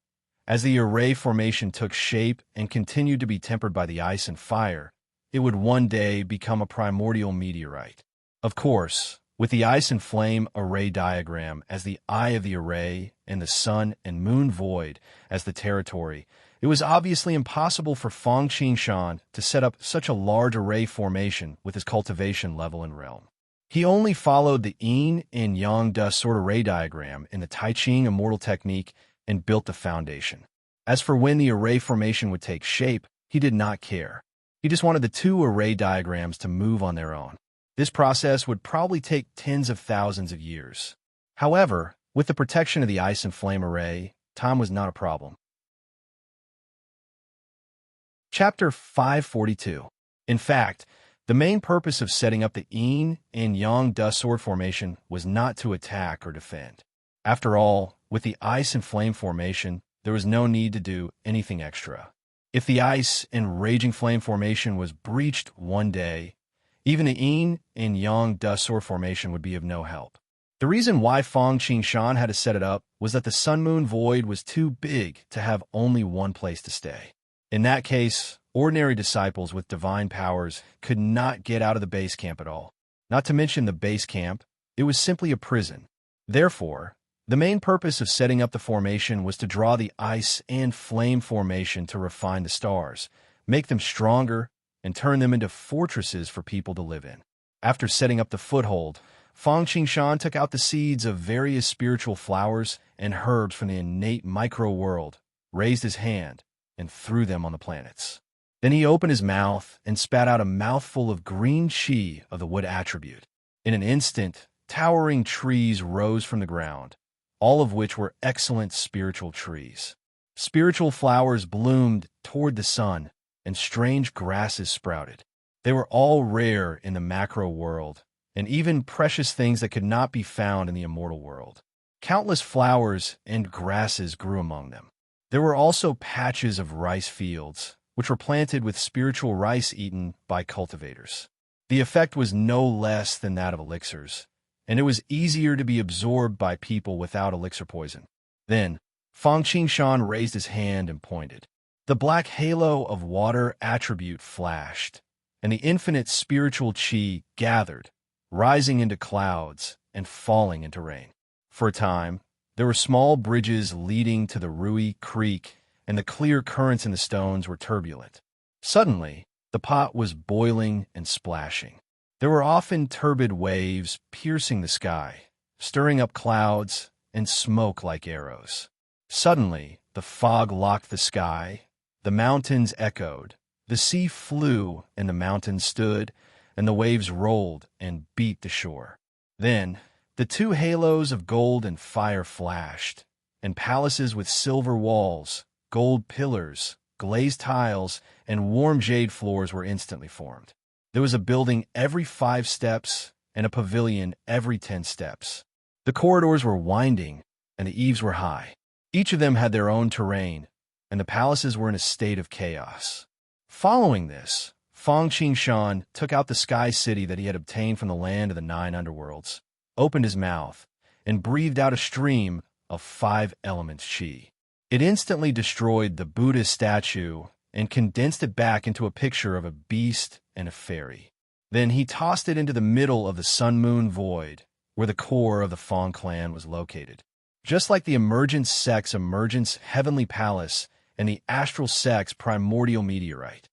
as the array formation took shape and continued to be tempered by the ice and fire, it would one day become a primordial meteorite. Of course, With the ice and flame array diagram as the eye of the array and the sun and moon void as the territory, it was obviously impossible for Feng Qingshan to set up such a large array formation with his cultivation level and realm. He only followed the yin and yang dust sort array diagram in the Tai Ching immortal technique and built the foundation. As for when the array formation would take shape, he did not care. He just wanted the two array diagrams to move on their own. This process would probably take tens of thousands of years. However, with the protection of the ice and flame array, time was not a problem. Chapter 542. In fact, the main purpose of setting up the yin and yang dust sword formation was not to attack or defend. After all, with the ice and flame formation, there was no need to do anything extra. If the ice and raging flame formation was breached one day, even the yin and yang dust sword formation would be of no help. The reason why Feng Qingshan had to set it up was that the sun-moon void was too big to have only one place to stay. In that case, ordinary disciples with divine powers could not get out of the base camp at all. Not to mention the base camp, it was simply a prison. Therefore, the main purpose of setting up the formation was to draw the ice and flame formation to refine the stars, make them stronger, and turn them into fortresses for people to live in. After setting up the foothold, Feng Qingshan took out the seeds of various spiritual flowers and herbs from the innate micro-world, raised his hand, and threw them on the planets. Then he opened his mouth and spat out a mouthful of green qi of the wood attribute. In an instant, towering trees rose from the ground, all of which were excellent spiritual trees. Spiritual flowers bloomed toward the sun, and strange grasses sprouted. They were all rare in the macro world, and even precious things that could not be found in the immortal world. Countless flowers and grasses grew among them. There were also patches of rice fields, which were planted with spiritual rice eaten by cultivators. The effect was no less than that of elixirs, and it was easier to be absorbed by people without elixir poison. Then, Feng Qingshan raised his hand and pointed. The black halo of water attribute flashed, and the infinite spiritual qi gathered, rising into clouds and falling into rain. For a time, there were small bridges leading to the Rui Creek, and the clear currents in the stones were turbulent. Suddenly, the pot was boiling and splashing. There were often turbid waves piercing the sky, stirring up clouds and smoke like arrows. Suddenly, the fog locked the sky, the mountains echoed, the sea flew and the mountains stood, and the waves rolled and beat the shore. Then, the two halos of gold and fire flashed, and palaces with silver walls, gold pillars, glazed tiles, and warm jade floors were instantly formed. There was a building every 5 steps and a pavilion every 10 steps. The corridors were winding, and the eaves were high. Each of them had their own terrain, and the palaces were in a state of chaos. Following this, Feng Qingshan took out the sky city that he had obtained from the land of the 9 underworlds, opened his mouth, and breathed out a stream of 5 elements qi. It instantly destroyed the Buddhist statue and condensed it back into a picture of a beast and a fairy. Then he tossed it into the middle of the sun-moon void, where the core of the Feng clan was located. Just like the emergent sex emergence heavenly palace and the astral sex primordial meteorite.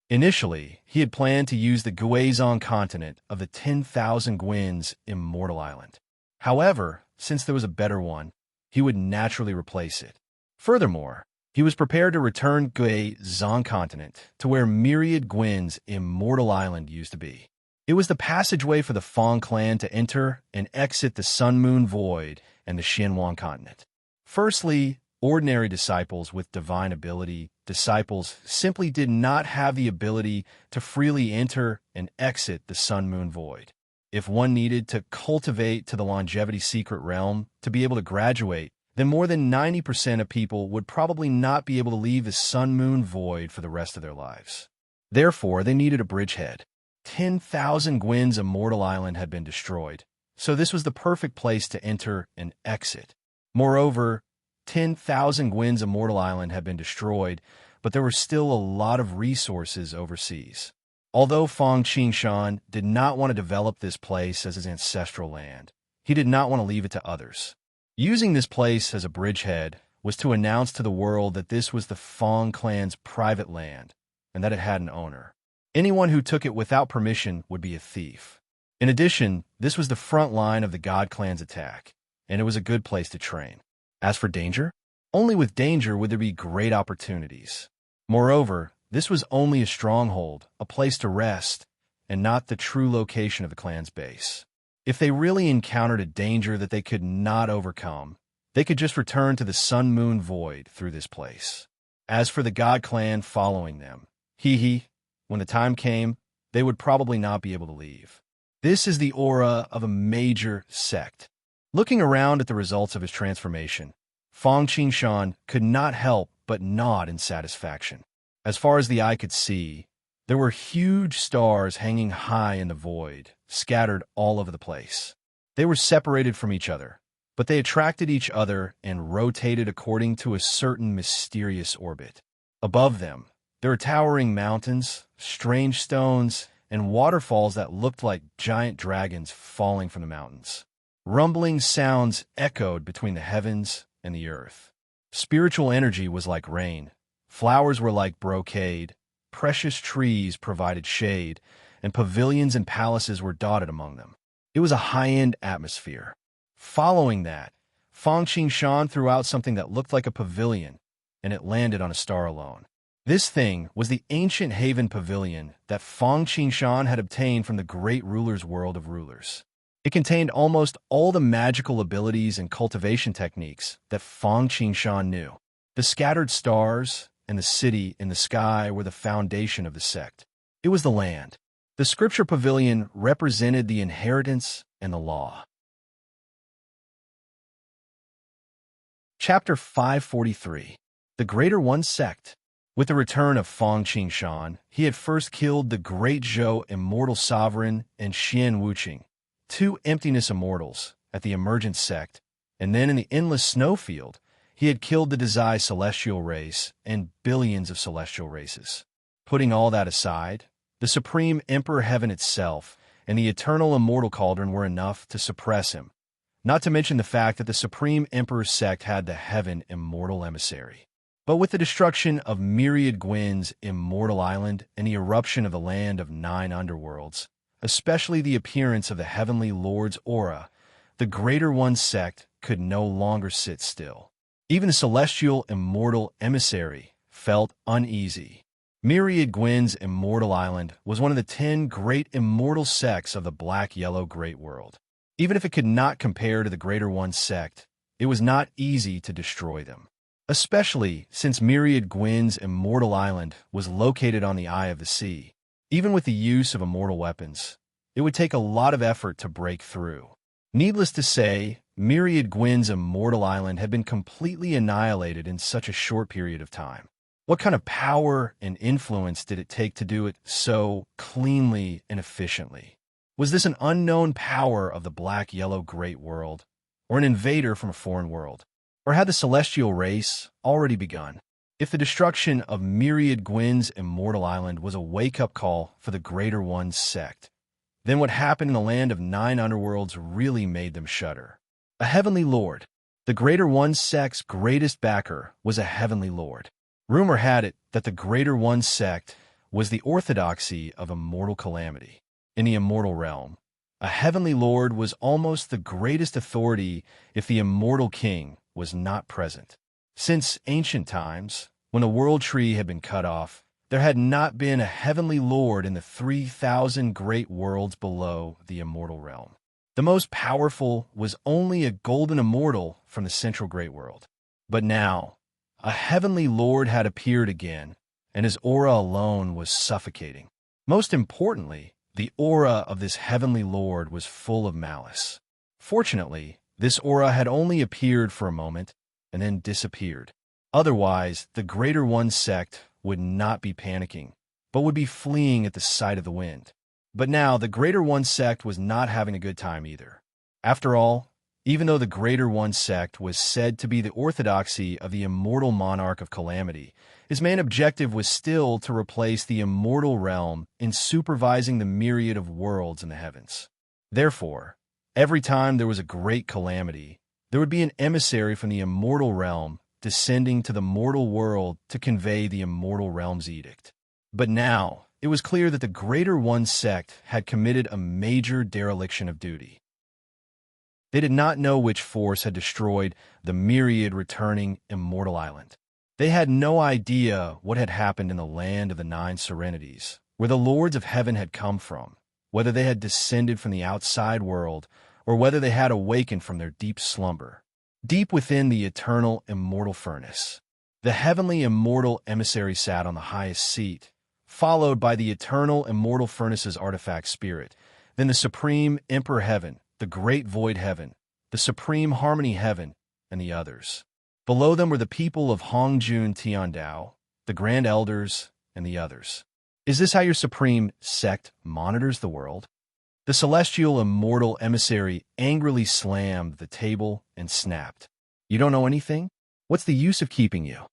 Initially, he had planned to use the Guizhong continent of the 10,000 Gwyn's immortal island. However, since there was a better one, he would naturally replace it. Furthermore, he was prepared to return Guizhong continent to where myriad Gwyn's immortal island used to be. It was the passageway for the Feng clan to enter and exit the sun-moon void and the Xianwang continent. Firstly, ordinary disciples with divine ability, disciples simply did not have the ability to freely enter and exit the sun-moon void. If one needed to cultivate to the longevity secret realm to be able to graduate, then more than 90% of people would probably not be able to leave the sun-moon void for the rest of their lives. Therefore, they needed a bridgehead. 10,000 Gwyn's immortal island had been destroyed, so this was the perfect place to enter and exit. Moreover, 10,000 Gwyn's immortal island had been destroyed, but there were still a lot of resources overseas. Although Fang Qingshan did not want to develop this place as his ancestral land, he did not want to leave it to others. Using this place as a bridgehead was to announce to the world that this was the Fang clan's private land and that it had an owner. Anyone who took it without permission would be a thief. In addition, this was the front line of the God clan's attack, and it was a good place to train. As for danger, only with danger would there be great opportunities. Moreover, this was only a stronghold, a place to rest, and not the true location of the clan's base. If they really encountered a danger that they could not overcome, they could just return to the sun-moon void through this place. As for the God clan following them, when the time came, they would probably not be able to leave. This is the aura of a major sect. Looking around at the results of his transformation, Fang Qingshan could not help but nod in satisfaction. As far as the eye could see, there were huge stars hanging high in the void, scattered all over the place. They were separated from each other, but they attracted each other and rotated according to a certain mysterious orbit. Above them, there were towering mountains, strange stones, and waterfalls that looked like giant dragons falling from the mountains. Rumbling sounds echoed between the heavens and the earth. Spiritual energy was like rain. Flowers were like brocade. Precious trees provided shade, and pavilions and palaces were dotted among them. It was a high-end atmosphere. Following that, Fang Qingshan threw out something that looked like a pavilion, and it landed on a star alone. This thing was the ancient Haven Pavilion that Fang Qingshan had obtained from the great ruler's world of rulers. It contained almost all the magical abilities and cultivation techniques that Fang Qingshan knew. The scattered stars and the city in the sky were the foundation of the sect. It was the land. The scripture pavilion represented the inheritance and the law. Chapter 543. The Greater One Sect. With the return of Fang Qingshan, he had first killed the Great Zhou Immortal Sovereign and Xian Wuqing, two emptiness immortals, at the Emergent Sect, and then in the Endless Snowfield, he had killed the Desai Celestial Race and billions of celestial races. Putting all that aside, the Supreme Emperor Heaven itself and the Eternal Immortal Cauldron were enough to suppress him, not to mention the fact that the Supreme Emperor's sect had the Heaven Immortal Emissary. But with the destruction of Myriad Gwyn's Immortal Island and the eruption of the land of 9 underworlds, especially the appearance of the Heavenly Lord's aura, the Greater One sect could no longer sit still. Even the Celestial Immortal Emissary felt uneasy. Myriad Gwyn's Immortal Island was one of the 10 great immortal sects of the Black-Yellow Great World. Even if it could not compare to the Greater One sect, it was not easy to destroy them. Especially since Myriad Gwyn's Immortal Island was located on the eye of the sea. Even with the use of immortal weapons, it would take a lot of effort to break through. Needless to say, Myriad Gwyn's Immortal Island had been completely annihilated in such a short period of time. What kind of power and influence did it take to do it so cleanly and efficiently? Was this an unknown power of the Black-Yellow Great World, or an invader from a foreign world? Or had the celestial race already begun? If the destruction of Myriad Gwyn's Immortal Island was a wake-up call for the Greater One sect, then what happened in the land of 9 underworlds really made them shudder. A heavenly lord. The Greater One sect's greatest backer was a heavenly lord. Rumor had it that the Greater One sect was the orthodoxy of immortal calamity. In the immortal realm, a heavenly lord was almost the greatest authority if the immortal king was not present. Since ancient times, when the world tree had been cut off, there had not been a heavenly lord in the 3,000 great worlds below the immortal realm. The most powerful was only a golden immortal from the central great world. But now, a heavenly lord had appeared again, and his aura alone was suffocating. Most importantly, the aura of this heavenly lord was full of malice. Fortunately, this aura had only appeared for a moment and then disappeared. Otherwise, the Greater One sect would not be panicking, but would be fleeing at the sight of the wind. But now, the Greater One sect was not having a good time either. After all, even though the Greater One sect was said to be the orthodoxy of the immortal monarch of calamity, His main objective was still to replace the immortal realm in supervising the myriad of worlds in the heavens. Therefore, every time there was a great calamity, there would be an emissary from the immortal realm descending to the mortal world to convey the immortal realm's edict. But now, it was clear that the Greater One sect had committed a major dereliction of duty. They did not know which force had destroyed the myriad returning immortal island. They had no idea what had happened in the land of the Nine Serenities, where the lords of heaven had come from, whether they had descended from the outside world, or whether they had awakened from their deep slumber. Deep within the eternal immortal furnace, the heavenly immortal emissary sat on the highest seat, followed by the eternal immortal furnace's artifact spirit, then the supreme emperor heaven, the great void heaven, the supreme harmony heaven, and the others. Below them were the people of Hongjun Tiandao, the grand elders, and the others. Is this how your supreme sect monitors the world? The celestial immortal emissary angrily slammed the table and snapped. You don't know anything? What's the use of keeping you?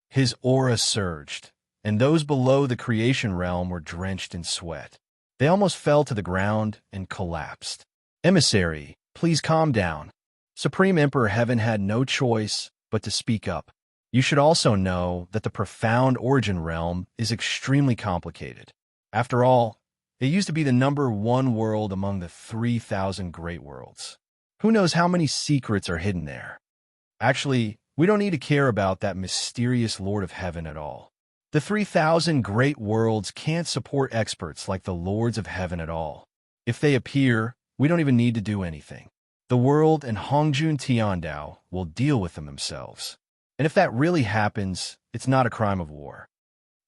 His aura surged, and those below the creation realm were drenched in sweat. They almost fell to the ground and collapsed. Emissary, please calm down. Supreme Emperor Heaven had no choice but to speak up. You should also know that the profound origin realm is extremely complicated. After all, it used to be the #1 world among the 3,000 great worlds. Who knows how many secrets are hidden there? Actually, we don't need to care about that mysterious Lord of Heaven at all. The 3,000 great worlds can't support experts like the Lords of Heaven at all. If they appear, we don't even need to do anything. The world and Hongjun Tiandao will deal with them themselves. And if that really happens, it's not a crime of war.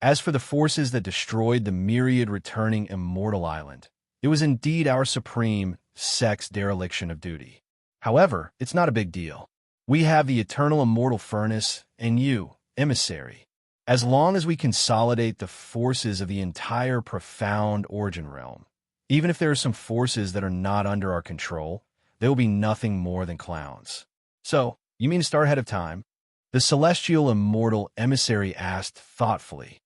As for the forces that destroyed the myriad returning immortal island, it was indeed our supreme sect's dereliction of duty. However, it's not a big deal. We have the eternal immortal furnace and you, emissary. As long as we consolidate the forces of the entire profound origin realm, even if there are some forces that are not under our control, they will be nothing more than clowns. So, you mean to start ahead of time? The celestial immortal emissary asked thoughtfully.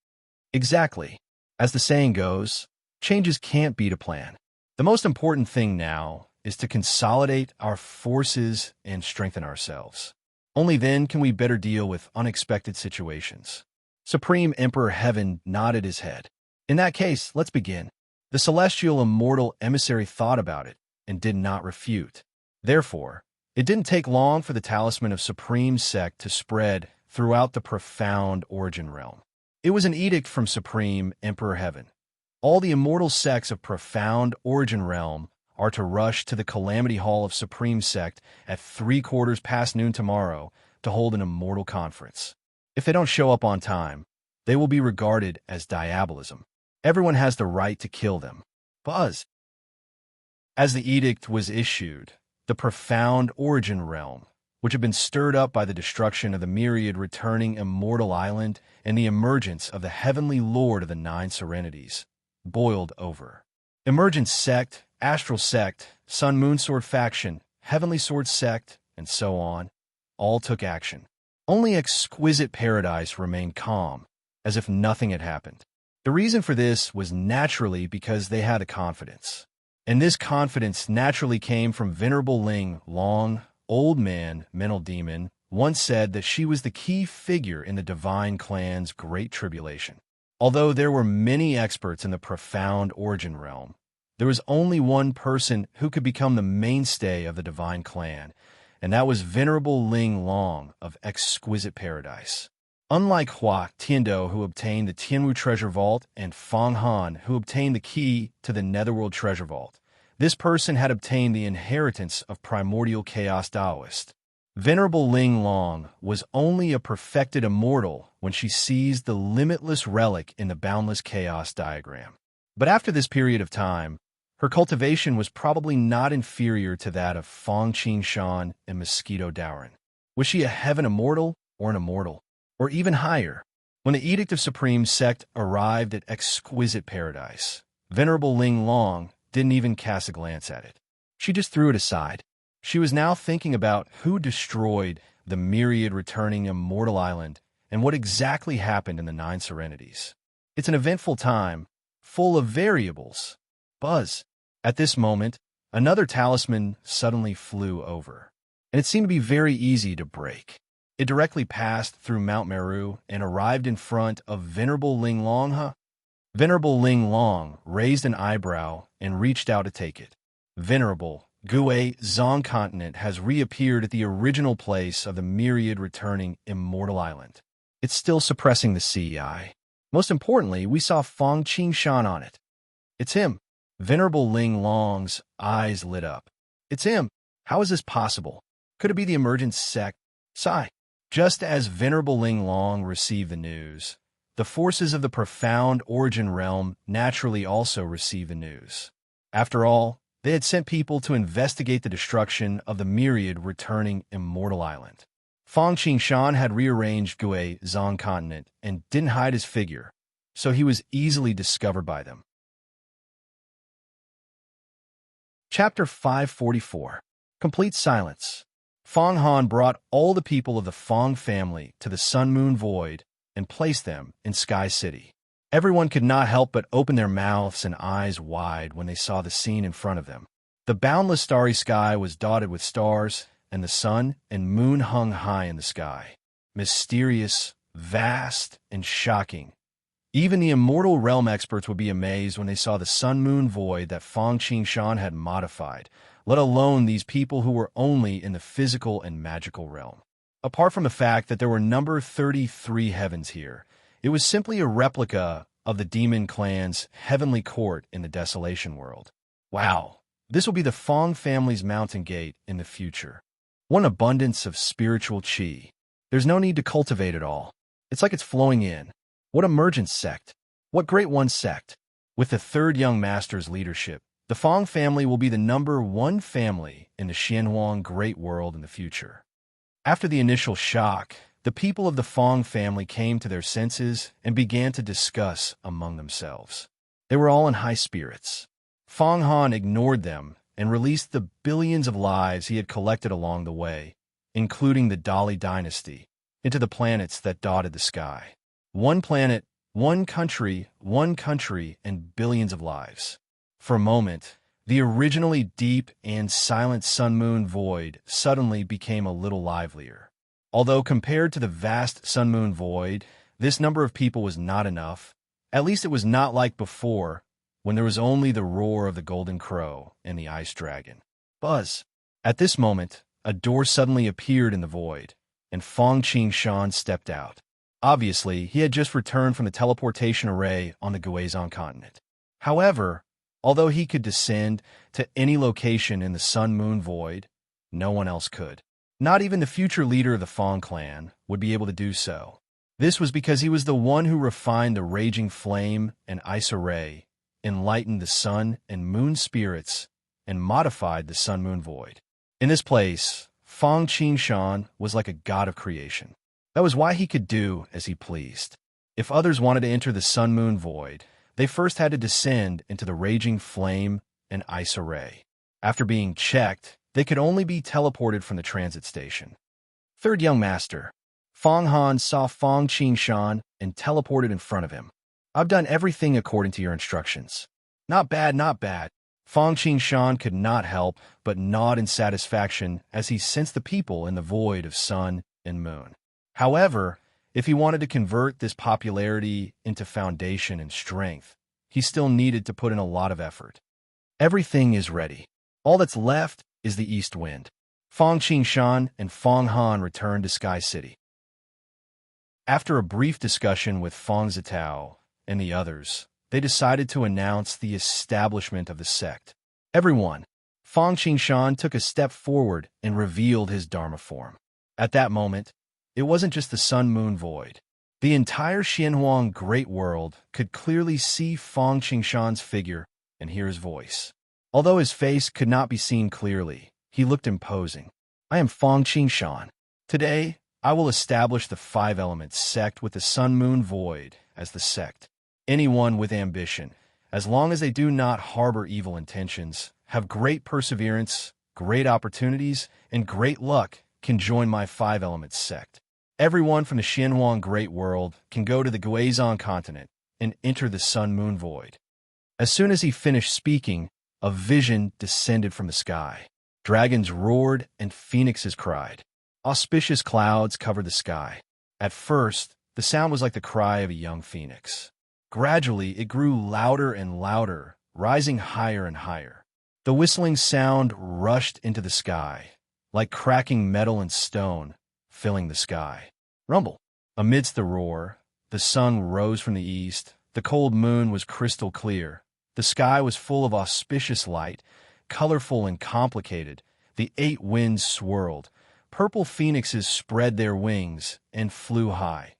Exactly. As the saying goes, changes can't beat a plan. The most important thing now is to consolidate our forces and strengthen ourselves. Only then can we better deal with unexpected situations. Supreme Emperor Heaven nodded his head. In that case, let's begin. The celestial immortal emissary thought about it and did not refute. Therefore, it didn't take long for the talisman of Supreme Sect to spread throughout the profound origin realm. It was an edict from Supreme Emperor Heaven. All the immortal sects of profound origin realm are to rush to the Calamity Hall of Supreme Sect at noon tomorrow to hold an immortal conference. If they don't show up on time, they will be regarded as diabolism. Everyone has the right to kill them. Buzz. As the edict was issued, the profound origin realm, which had been stirred up by the destruction of the myriad returning immortal island and the emergence of the heavenly lord of the Nine Serenities, boiled over. Emergent sect, astral sect, sun-moon sword faction, heavenly sword sect, and so on, all took action. Only exquisite paradise remained calm, as if nothing had happened. The reason for this was naturally because they had a confidence. And this confidence naturally came from Venerable Ling Long, old man, mental demon, once said that she was the key figure in the divine clan's great tribulation. Although there were many experts in the profound origin realm, there was only one person who could become the mainstay of the divine clan, and that was Venerable Ling Long of Exquisite Paradise. Unlike Hua Tiando, who obtained the Tianwu Treasure Vault, and Fang Han, who obtained the key to the Netherworld Treasure Vault, this person had obtained the inheritance of primordial chaos Taoist. Venerable Ling Long was only a perfected immortal when she seized the limitless relic in the boundless chaos diagram. But after this period of time, her cultivation was probably not inferior to that of Fang Qingshan and Mosquito Dowren. Was she a heaven immortal or an immortal? Or even higher? When the Edict of Supreme Sect arrived at Exquisite Paradise, Venerable Ling Long didn't even cast a glance at it. She just threw it aside. She was now thinking about who destroyed the myriad returning immortal island and what exactly happened in the Nine Serenities. It's an eventful time, full of variables. Buzz. At this moment, another talisman suddenly flew over, and it seemed to be very easy to break. It directly passed through Mount Meru and arrived in front of Venerable Ling Long. Venerable Ling Long raised an eyebrow and reached out to take it. Venerable Gue Zong continent has reappeared at the original place of the myriad returning immortal island. It's still suppressing the CEI. Most importantly, we saw Fong Qingshan on it. It's him. Venerable Ling Long's eyes lit up. It's him. How is this possible? Could it be the emergent sect? Sigh. Just as Venerable Ling Long received the news, the forces of the profound origin realm naturally also received the news. After all, they had sent people to investigate the destruction of the myriad returning immortal island. Fong Qingshan had rearranged Gue Zong continent and didn't hide his figure, so he was easily discovered by them. Chapter 544. Complete Silence. Fong Han brought all the people of the Fong family to the Sun Moon Void and placed them in Sky City. Everyone could not help but open their mouths and eyes wide when they saw the scene in front of them. The boundless starry sky was dotted with stars, and the sun and moon hung high in the sky. Mysterious, vast, and shocking. Even the immortal realm experts would be amazed when they saw the sun-moon void that Fong Qingshan had modified, let alone these people who were only in the physical and magical realm. Apart from the fact that there were number 33 heavens here, it was simply a replica of the demon clan's heavenly court in the desolation world. Wow, this will be the Fong family's mountain gate in the future. What an abundance of spiritual qi. There's no need to cultivate it all. It's like it's flowing in. What emergent sect? What great one sect? With the third young master's leadership, the Fong family will be the number one family in the Xianhuang Great World in the future. After the initial shock, the people of the Fong family came to their senses and began to discuss among themselves. They were all in high spirits. Fong Han ignored them and released the billions of lives he had collected along the way, including the Dali dynasty, into the planets that dotted the sky. One planet, one country, and billions of lives. For a moment, the originally deep and silent sun-moon void suddenly became a little livelier. Although compared to the vast sun-moon void, this number of people was not enough. At least it was not like before, when there was only the roar of the golden crow and the ice dragon. Buzz. At this moment, a door suddenly appeared in the void, and Fong Qingshan stepped out. Obviously, he had just returned from the teleportation array on the Guizhong continent. However, although he could descend to any location in the sun-moon void, no one else could. Not even the future leader of the Fong clan would be able to do so. This was because he was the one who refined the raging flame and ice array, enlightened the sun and moon spirits, and modified the sun-moon void. In this place, Fong Qingshan was like a god of creation. That was why he could do as he pleased. If others wanted to enter the sun-moon void, they first had to descend into the raging flame and ice array. After being checked, they could only be teleported from the transit station. Third young master. Fong Han saw Fong Qingshan and teleported in front of him. I've done everything according to your instructions. Not bad, not bad. Fong Qingshan could not help but nod in satisfaction as he sensed the people in the void of sun and moon. However, if he wanted to convert this popularity into foundation and strength, he still needed to put in a lot of effort. Everything is ready. All that's left is the east wind. Fong Qingshan and Fong Han returned to Sky City. After a brief discussion with Fong Zitao and the others, they decided to announce the establishment of the sect. Everyone, Fong Qingshan took a step forward and revealed his Dharma form. At that moment, it wasn't just the sun-moon void. The entire Xianhuang Great World could clearly see Fong Qingshan's figure and hear his voice. Although his face could not be seen clearly, he looked imposing. I am Fong Qingshan. Today, I will establish the five-element sect with the sun-moon void as the sect. Anyone with ambition, as long as they do not harbor evil intentions, have great perseverance, great opportunities, and great luck, can join my five-element sect. Everyone from the Xianhuang Great World can go to the Guizhong continent and enter the sun-moon void. As soon as he finished speaking, a vision descended from the sky. Dragons roared and phoenixes cried. Auspicious clouds covered the sky. At first, the sound was like the cry of a young phoenix. Gradually, it grew louder and louder, rising higher and higher. The whistling sound rushed into the sky, like cracking metal and stone, filling the sky. Rumble. Amidst the roar, the sun rose from the east. The cold moon was crystal clear. The sky was full of auspicious light, colorful and complicated. The 8 winds swirled. Purple phoenixes spread their wings and flew high.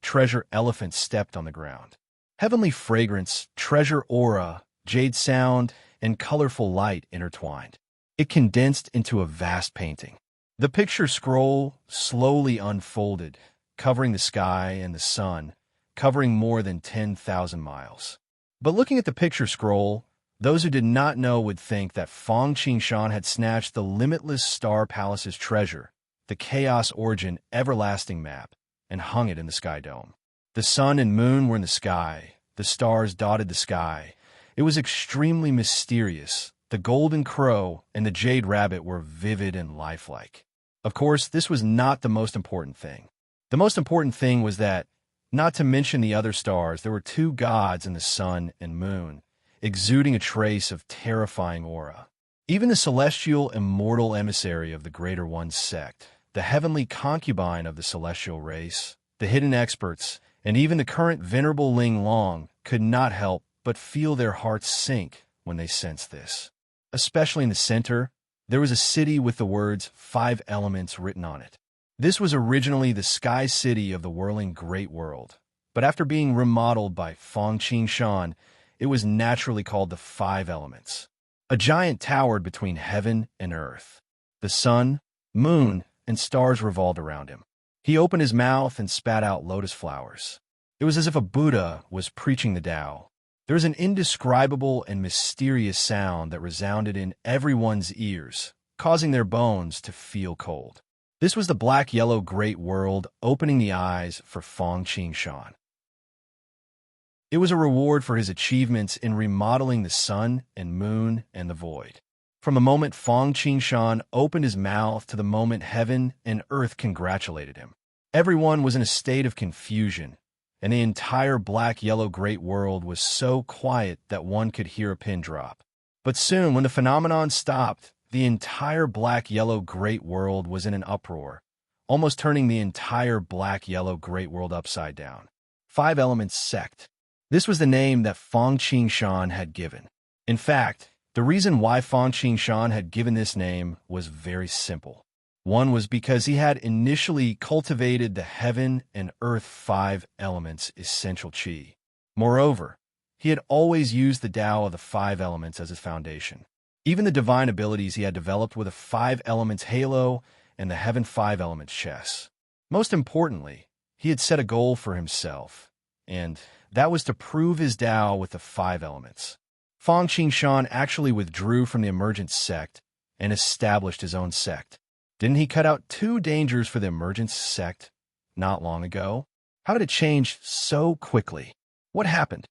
Treasure elephants stepped on the ground. Heavenly fragrance, treasure aura, jade sound, and colorful light intertwined. It condensed into a vast painting. The picture scroll slowly unfolded, covering the sky and the sun, covering more than 10,000 miles. But looking at the picture scroll, those who did not know would think that Feng Qingshan had snatched the limitless Star Palace's treasure, the Chaos Origin Everlasting Map, and hung it in the sky dome. The sun and moon were in the sky. The stars dotted the sky. It was extremely mysterious. The golden crow and the jade rabbit were vivid and lifelike. Of course, this was not the most important thing. The most important thing was that, not to mention the other stars, there were 2 gods in the sun and moon, exuding a trace of terrifying aura. Even the celestial immortal emissary of the Greater One sect, the heavenly concubine of the celestial race, the hidden experts, and even the current venerable Ling Long could not help but feel their hearts sink when they sensed this. Especially in the center, there was a city with the words 5 elements written on it. This was originally the sky city of the whirling Great World, but after being remodeled by Feng Qingshan, it was naturally called the 5 elements. A giant towered between heaven and earth. The sun, moon, and stars revolved around him. He opened his mouth and spat out lotus flowers. It was as if a Buddha was preaching the Tao. There was an indescribable and mysterious sound that resounded in everyone's ears, causing their bones to feel cold. This was the black-yellow Great World opening the eyes for Feng Qingshan. It was a reward for his achievements in remodeling the sun and moon and the void. From the moment Feng Qingshan opened his mouth to the moment heaven and earth congratulated him, everyone was in a state of confusion, and the entire black-yellow Great World was so quiet that one could hear a pin drop. But soon, when the phenomenon stopped, the entire black-yellow Great World was in an uproar, almost turning the entire black-yellow Great World upside down. 5 Elements Sect. This was the name that Feng Qingshan had given. In fact, the reason why Feng Qingshan had given this name was very simple. One was because he had initially cultivated the heaven and earth 5 elements essential qi. Moreover, he had always used the Tao of the 5 elements as his foundation. Even the divine abilities he had developed with a 5 elements halo and the heaven 5 elements chess. Most importantly, he had set a goal for himself, and that was to prove his Tao with the 5 elements. Feng Qingshan actually withdrew from the emergent sect and established his own sect. Didn't he cut out 2 dangers for the emergent sect not long ago? How did it change so quickly? What happened?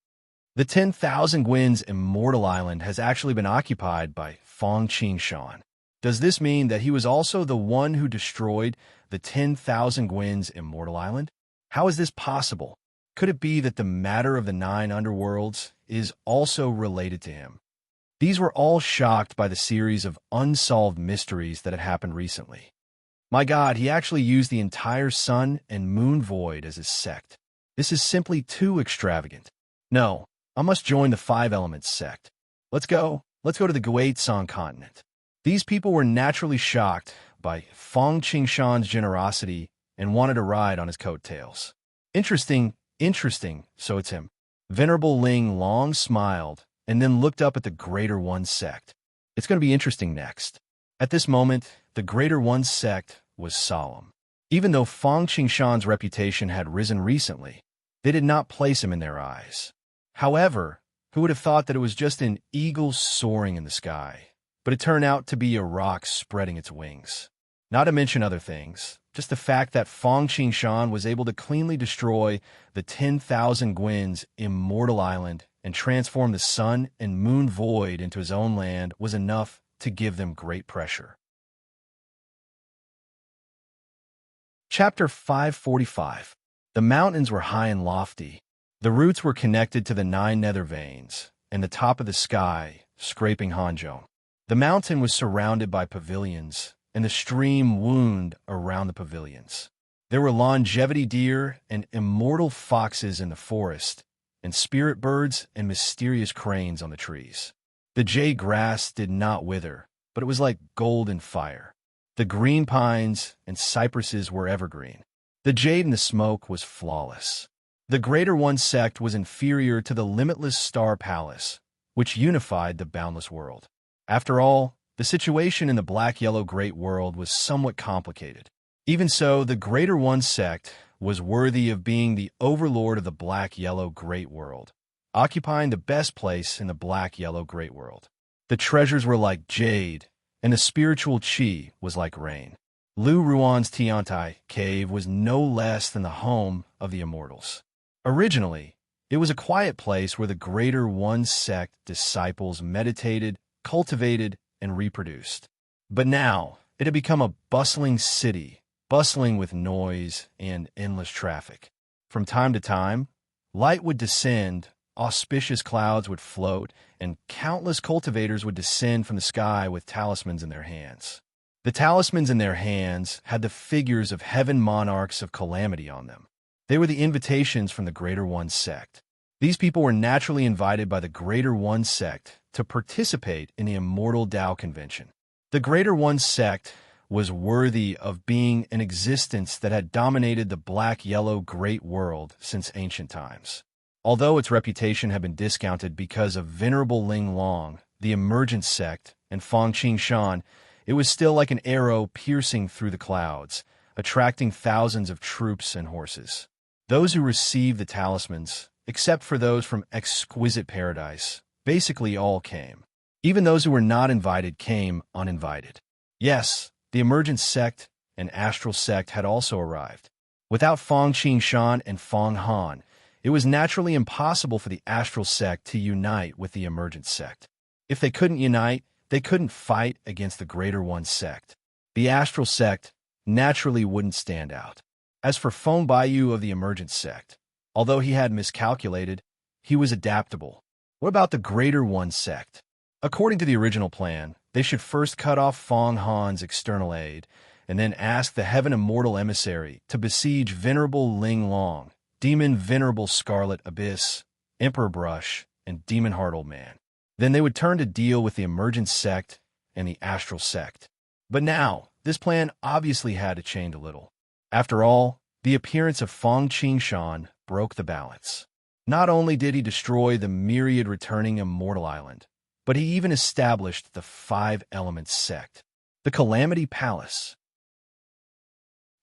The 10,000 Gwyn's immortal island has actually been occupied by Feng Qingshan. Does this mean that he was also the one who destroyed the 10,000 Gwyn's immortal island? How is this possible? Could it be that the matter of the 9 underworlds is also related to him? These were all shocked by the series of unsolved mysteries that had happened recently. My God, he actually used the entire sun and moon void as his sect. This is simply too extravagant. No, I must join the 5 Elements sect. Let's go to the Guizhong continent. These people were naturally shocked by Feng Qingshan's generosity and wanted to ride on his coattails. Interesting, so it's him. Venerable Ling Long smiled and then looked up at the Greater One sect. It's going to be interesting next. At this moment, the Greater One sect was solemn. Even though Feng Qingshan's reputation had risen recently, they did not place him in their eyes. However, who would have thought that it was just an eagle soaring in the sky? But it turned out to be a rock spreading its wings. Not to mention other things, Just the fact that Fong Qingshan was able to cleanly destroy the 10,000 Gwyn's immortal island and transform the sun and moon void into his own land was enough to give them great pressure. Chapter 545. The mountains were high and lofty. The roots were connected to the 9 nether veins, and the top of the sky, scraping Hanzhong. The mountain was surrounded by pavilions, and the stream wound around the pavilions. There were longevity deer and immortal foxes in the forest, and spirit birds and mysterious cranes on the trees. The jade grass did not wither, but it was like golden fire. The green pines and cypresses were evergreen. The jade in the smoke was flawless. The Greater One sect was inferior to the limitless Star Palace, which unified the boundless world. After all, the situation in the black-yellow Great World was somewhat complicated. Even so, the Greater One sect was worthy of being the overlord of the black-yellow Great World, occupying the best place in the black-yellow Great World. The treasures were like jade, and the spiritual qi was like rain. Lu Ruan's Tiantai cave was no less than the home of the immortals. Originally, it was a quiet place where the Greater One sect disciples meditated, cultivated, and reproduced. But now, it had become a bustling city, bustling with noise and endless traffic. From time to time, light would descend, auspicious clouds would float, and countless cultivators would descend from the sky with talismans in their hands. The talismans in their hands had the figures of heaven monarchs of calamity on them. They were the invitations from the Greater One sect. These people were naturally invited by the Greater One sect to participate in the Immortal Tao Convention. The Greater One sect was worthy of being an existence that had dominated the black-yellow Great World since ancient times. Although its reputation had been discounted because of Venerable Ling Long, the Emergent sect, and Fong Qingshan, it was still like an arrow piercing through the clouds, attracting thousands of troops and horses. Those who received the talismans, except for those from Exquisite Paradise, basically all came. Even those who were not invited came uninvited. Yes, the Emergent sect and Astral sect had also arrived. Without Fong Qingshan and Fong Han, it was naturally impossible for the Astral sect to unite with the Emergent sect. If they couldn't unite, they couldn't fight against the Greater One sect. The Astral sect naturally wouldn't stand out. As for Feng Baiyu of the Emergent sect, although he had miscalculated, he was adaptable. What about the Greater One sect? According to the original plan, they should first cut off Fong Han's external aid, and then ask the Heaven Immortal Emissary to besiege Venerable Ling Long, Demon Venerable Scarlet Abyss, Emperor Brush, and Demon Heart Old Man. Then they would turn to deal with the Emergent sect and the Astral sect. But now, this plan obviously had to change a little. After all, the appearance of Fong Qingshan broke the balance. Not only did he destroy the myriad returning Immortal Island, but he even established the 5 Elements sect, the Calamity Palace.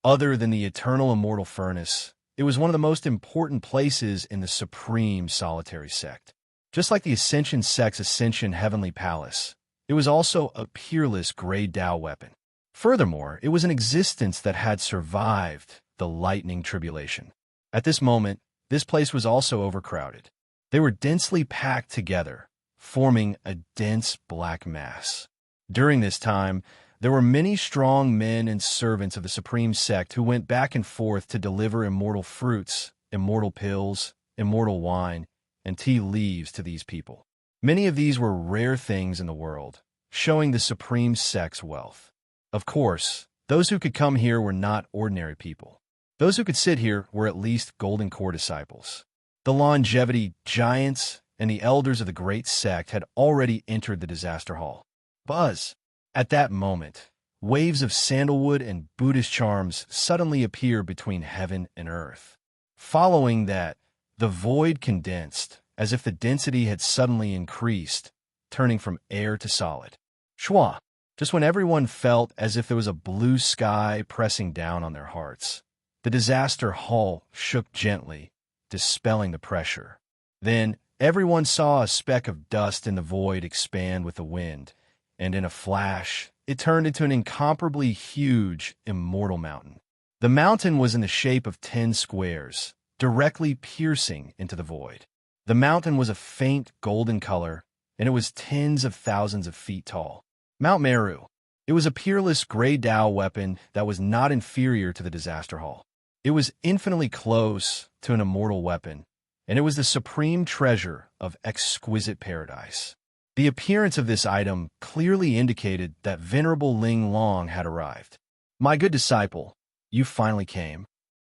Other than the Eternal Immortal Furnace, it was one of the most important places in the Supreme Solitary sect. Just like the Ascension sect's Ascension Heavenly Palace, it was also a peerless Grade Tao weapon. Furthermore, it was an existence that had survived the lightning tribulation. At this moment, this place was also overcrowded. They were densely packed together, forming a dense black mass. During this time, there were many strong men and servants of the Supreme Sect who went back and forth to deliver immortal fruits, immortal pills, immortal wine, and tea leaves to these people. Many of these were rare things in the world, showing the Supreme Sect's wealth. Of course, those who could come here were not ordinary people. Those who could sit here were at least Golden Core disciples. The longevity giants and the elders of the great sect had already entered the disaster hall. Buzz! At that moment, waves of sandalwood and Buddhist charms suddenly appeared between heaven and earth. Following that, the void condensed, as if the density had suddenly increased, turning from air to solid. Shwa! Just when everyone felt as if there was a blue sky pressing down on their hearts, the disaster hall shook gently, dispelling the pressure. Then, everyone saw a speck of dust in the void expand with the wind, and in a flash, it turned into an incomparably huge, immortal mountain. The mountain was in the shape of 10 squares, directly piercing into the void. The mountain was a faint golden color, and it was tens of thousands of feet tall. Mount Meru. It was a peerless gray Tao weapon that was not inferior to the Disaster Hall. It was infinitely close to an immortal weapon, and it was the supreme treasure of exquisite paradise. The appearance of this item clearly indicated that Venerable Ling Long had arrived. My good disciple, you finally came.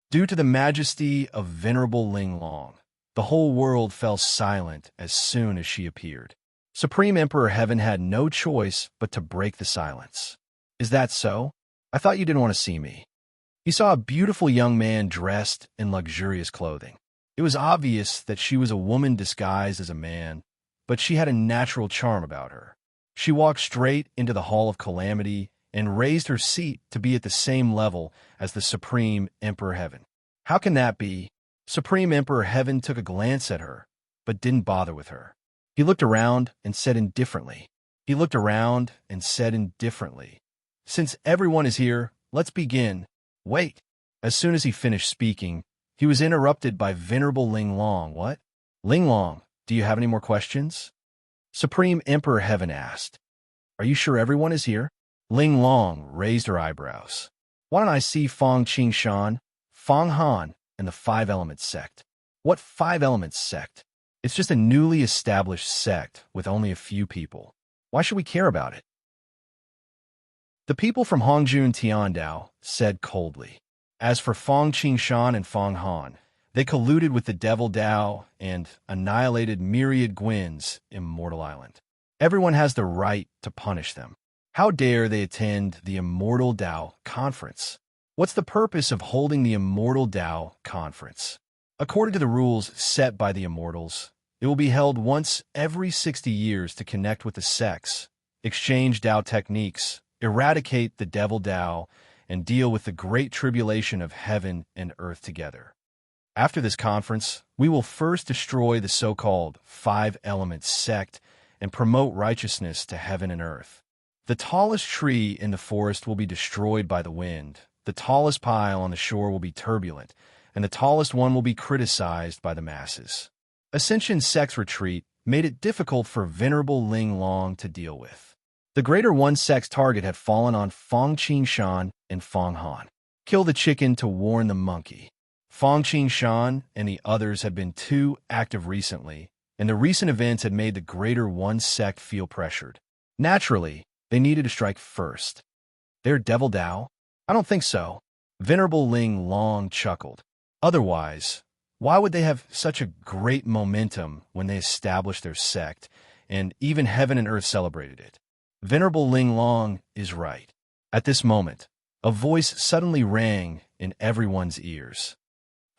Due to the majesty of Venerable Ling Long, the whole world fell silent as soon as she appeared. Supreme Emperor Heaven had no choice but to break the silence. Is that so? I thought you didn't want to see me. He saw a beautiful young man dressed in luxurious clothing. It was obvious that she was a woman disguised as a man, but she had a natural charm about her. She walked straight into the Hall of Calamity and raised her seat to be at the same level as the Supreme Emperor Heaven. How can that be? Supreme Emperor Heaven took a glance at her, but didn't bother with her. He looked around and said indifferently. Since everyone is here, let's begin. Wait. As soon as he finished speaking, he was interrupted by Venerable Ling Long. What? Ling Long, do you have any more questions? Supreme Emperor Heaven asked. Are you sure everyone is here? Ling Long raised her eyebrows. Why don't I see Fong Qingshan, Fong Han, and the Five Elements sect? What Five Elements sect? It's just a newly established sect with only a few people. Why should we care about it? The people from Hongjun Tiandao said coldly. As for Fong Qingshan and Fong Han, they colluded with the Devil Dao and annihilated myriad Gwyn's Immortal Island. Everyone has the right to punish them. How dare they attend the Immortal Dao Conference? What's the purpose of holding the Immortal Dao Conference? According to the rules set by the Immortals, it will be held once every 60 years to connect with the sects, exchange Dao techniques, eradicate the Devil Dao, and deal with the great tribulation of heaven and earth together. After this conference, we will first destroy the so-called Five Elements sect and promote righteousness to heaven and earth. The tallest tree in the forest will be destroyed by the wind, the tallest pile on the shore will be turbulent, and the tallest one will be criticized by the masses. Ascension Sect's retreat made it difficult for Venerable Ling Long to deal with. The Greater One sect's target had fallen on Fong Qingshan and Fong Han. Kill the chicken to warn the monkey. Fong Qingshan and the others had been too active recently, and the recent events had made the Greater One sect feel pressured. Naturally, they needed to strike first. They're Devil Dao? I don't think so. Venerable Ling Long chuckled. Otherwise, why would they have such a great momentum when they established their sect, and even heaven and earth celebrated it? Venerable Ling Long is right. At this moment, a voice suddenly rang in everyone's ears.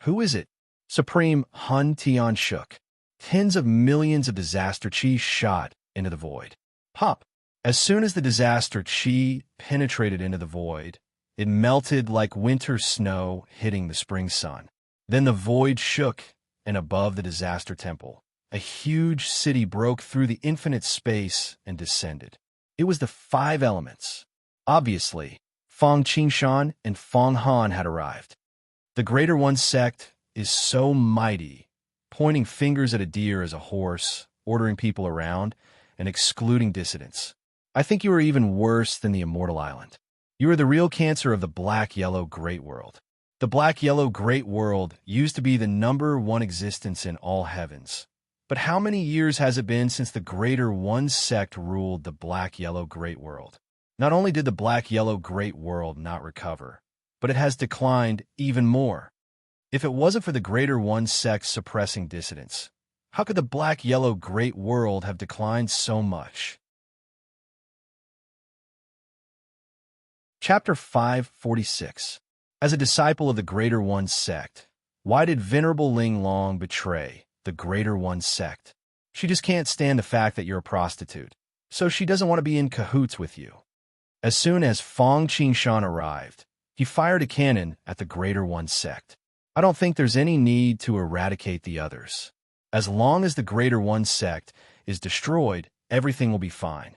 Who is it? Supreme Hun Tian shook. Tens of millions of disaster chi shot into the void. Pop! As soon as the disaster chi penetrated into the void, it melted like winter snow hitting the spring sun. Then the void shook, and above the disaster temple, a huge city broke through the infinite space and descended. It was the Five Elements. Obviously, Fong Qingshan and Fong Han had arrived. The Greater One sect is so mighty, pointing fingers at a deer as a horse, ordering people around, and excluding dissidents. I think you are even worse than the Immortal Island. You are the real cancer of the Black-Yellow Great World. The Black-Yellow Great World used to be the #1 existence in all heavens. But how many years has it been since the Greater One sect ruled the Black-Yellow Great World? Not only did the Black-Yellow Great World not recover, but it has declined even more. If it wasn't for the Greater One sect suppressing dissidents, how could the Black-Yellow Great World have declined so much? Chapter 546. As a disciple of the Greater One sect, why did Venerable Ling Long betray the Greater One sect? She just can't stand the fact that you're a prostitute, so she doesn't want to be in cahoots with you. As soon as Fong Qingshan arrived, he fired a cannon at the Greater One sect. I don't think there's any need to eradicate the others. As long as the Greater One sect is destroyed, everything will be fine.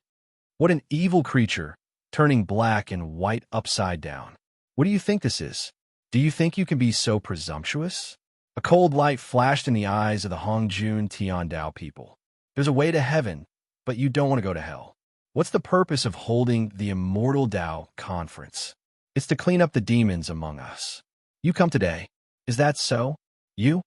What an evil creature, turning black and white upside down. What do you think this is? Do you think you can be so presumptuous? A cold light flashed in the eyes of the Hongjun Tiandao people. There's a way to heaven, but you don't want to go to hell. What's the purpose of holding the Immortal Tao Conference? It's to clean up the demons among us. You come today. Is that so? You?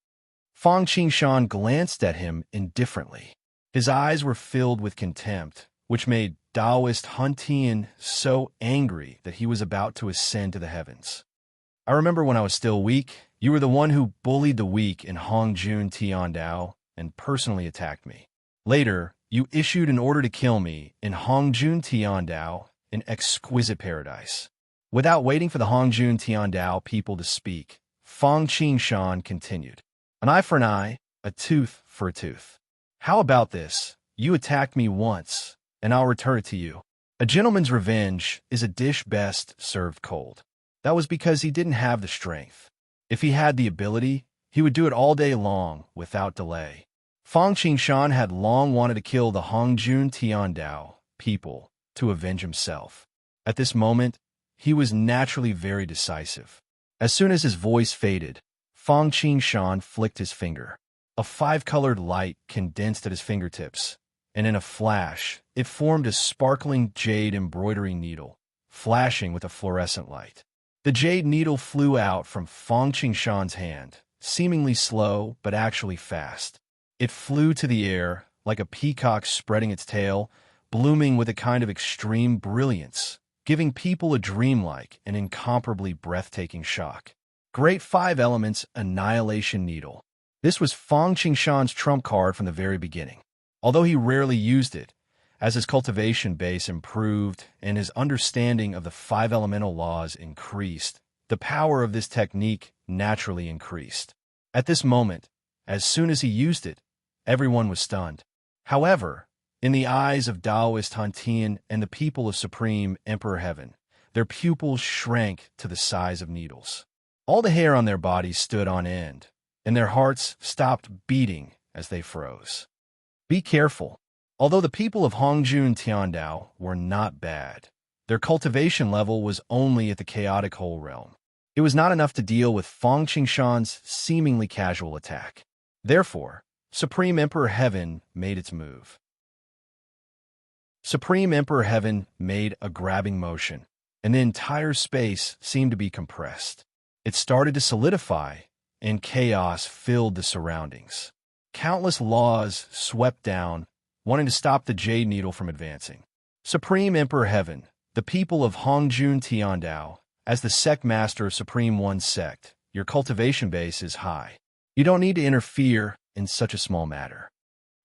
Fang Qingshan glanced at him indifferently. His eyes were filled with contempt, which made Taoist Hun Tian so angry that he was about to ascend to the heavens. I remember when I was still weak, you were the one who bullied the weak in Hongjun Tiandao and personally attacked me. Later, you issued an order to kill me in Hongjun Tiandao, an exquisite paradise. Without waiting for the Hongjun Tiandao people to speak, Fang Qingshan continued. An eye for an eye, a tooth for a tooth. How about this? You attacked me once, and I'll return it to you. A gentleman's revenge is a dish best served cold. That was because he didn't have the strength. If he had the ability, he would do it all day long without delay. Fang Qingshan had long wanted to kill the Hongjun Tiandao people to avenge himself. At this moment, he was naturally very decisive. As soon as his voice faded, Fang Qingshan flicked his finger. A five-colored light condensed at his fingertips, and in a flash, it formed a sparkling jade embroidery needle, flashing with a fluorescent light. The jade needle flew out from Fang Qingshan's hand, seemingly slow but actually fast. It flew to the air like a peacock spreading its tail, blooming with a kind of extreme brilliance, giving people a dreamlike and incomparably breathtaking shock. Great Five Elements Annihilation Needle. This was Fang Qingshan's trump card from the very beginning. Although he rarely used it, as his cultivation base improved and his understanding of the five elemental laws increased, the power of this technique naturally increased. At this moment, as soon as he used it, everyone was stunned. However, in the eyes of Taoist Han Tian and the people of Supreme Emperor Heaven, their pupils shrank to the size of needles. All the hair on their bodies stood on end, and their hearts stopped beating as they froze. Be careful. Although the people of Hongjun Tiandao were not bad, their cultivation level was only at the chaotic whole realm. It was not enough to deal with Fang Qingshan's seemingly casual attack. Therefore, Supreme Emperor Heaven made its move. Supreme Emperor Heaven made a grabbing motion, and the entire space seemed to be compressed. It started to solidify, and chaos filled the surroundings. Countless laws swept down, wanting to stop the jade needle from advancing. Supreme Emperor Heaven, the people of Hongjun Tiandao, as the sect master of Supreme One sect, your cultivation base is high. You don't need to interfere in such a small matter.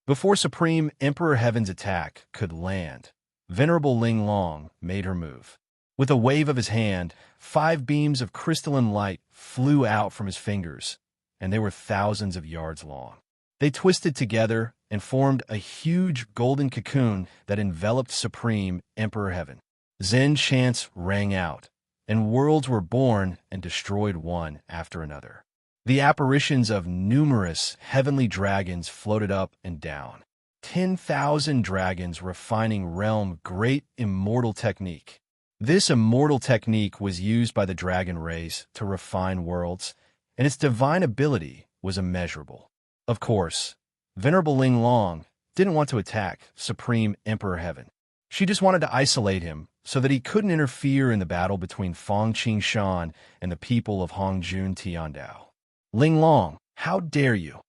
Before Supreme Emperor Heaven's attack could land, Venerable Ling Long made her move. With a wave of his hand, 5 beams of crystalline light flew out from his fingers, and they were thousands of yards long. They twisted together and formed a huge golden cocoon that enveloped Supreme Emperor Heaven. Zen chants rang out, and worlds were born and destroyed one after another. The apparitions of numerous heavenly dragons floated up and down. 10,000 dragons refining realm great immortal technique. This immortal technique was used by the dragon race to refine worlds, and its divine ability was immeasurable. Of course, Venerable Ling Long didn't want to attack Supreme Emperor Heaven. She just wanted to isolate him so that he couldn't interfere in the battle between Fang Qingshan and the people of Hongjun Tiandao. Ling Long, how dare you?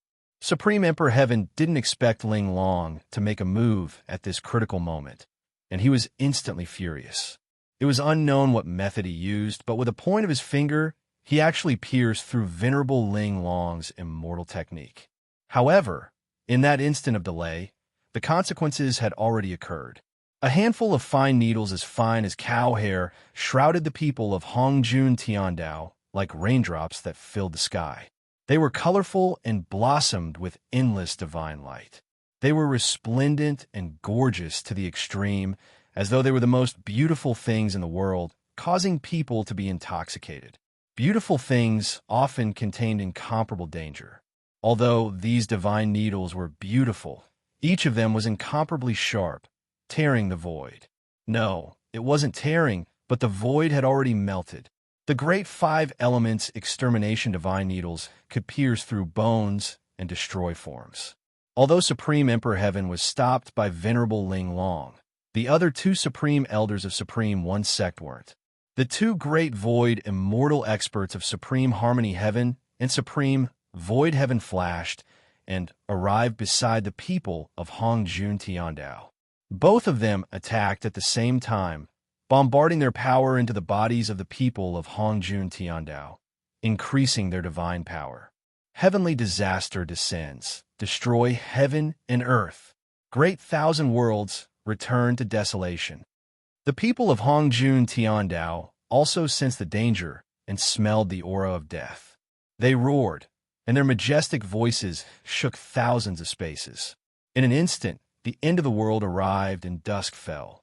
Supreme Emperor Heaven didn't expect Ling Long to make a move at this critical moment, and he was instantly furious. It was unknown what method he used, but with a point of his finger, he actually pierced through Venerable Ling Long's immortal technique. However, in that instant of delay, the consequences had already occurred. A handful of fine needles as fine as cow hair shrouded the people of Hongjun Tiandao like raindrops that filled the sky. They were colorful and blossomed with endless divine light. They were resplendent and gorgeous to the extreme, as though they were the most beautiful things in the world, causing people to be intoxicated. Beautiful things often contained incomparable danger. Although these divine needles were beautiful, each of them was incomparably sharp, tearing the void. No, it wasn't tearing, but the void had already melted. The great five elements extermination divine needles could pierce through bones and destroy forms. Although Supreme Emperor Heaven was stopped by Venerable Ling Long, the other two Supreme Elders of Supreme One Sect weren't. The two great Void Immortal experts of Supreme Harmony Heaven and Supreme Void Heaven flashed and arrived beside the people of Hongjun Tiandao. Both of them attacked at the same time, bombarding their power into the bodies of the people of Hongjun Tiandao, increasing their divine power. Heavenly disaster descends, destroy heaven and earth. Great thousand worlds return to desolation. The people of Hongjun Tiandao also sensed the danger and smelled the aura of death. They roared, and their majestic voices shook thousands of spaces. In an instant, the end of the world arrived and dusk fell.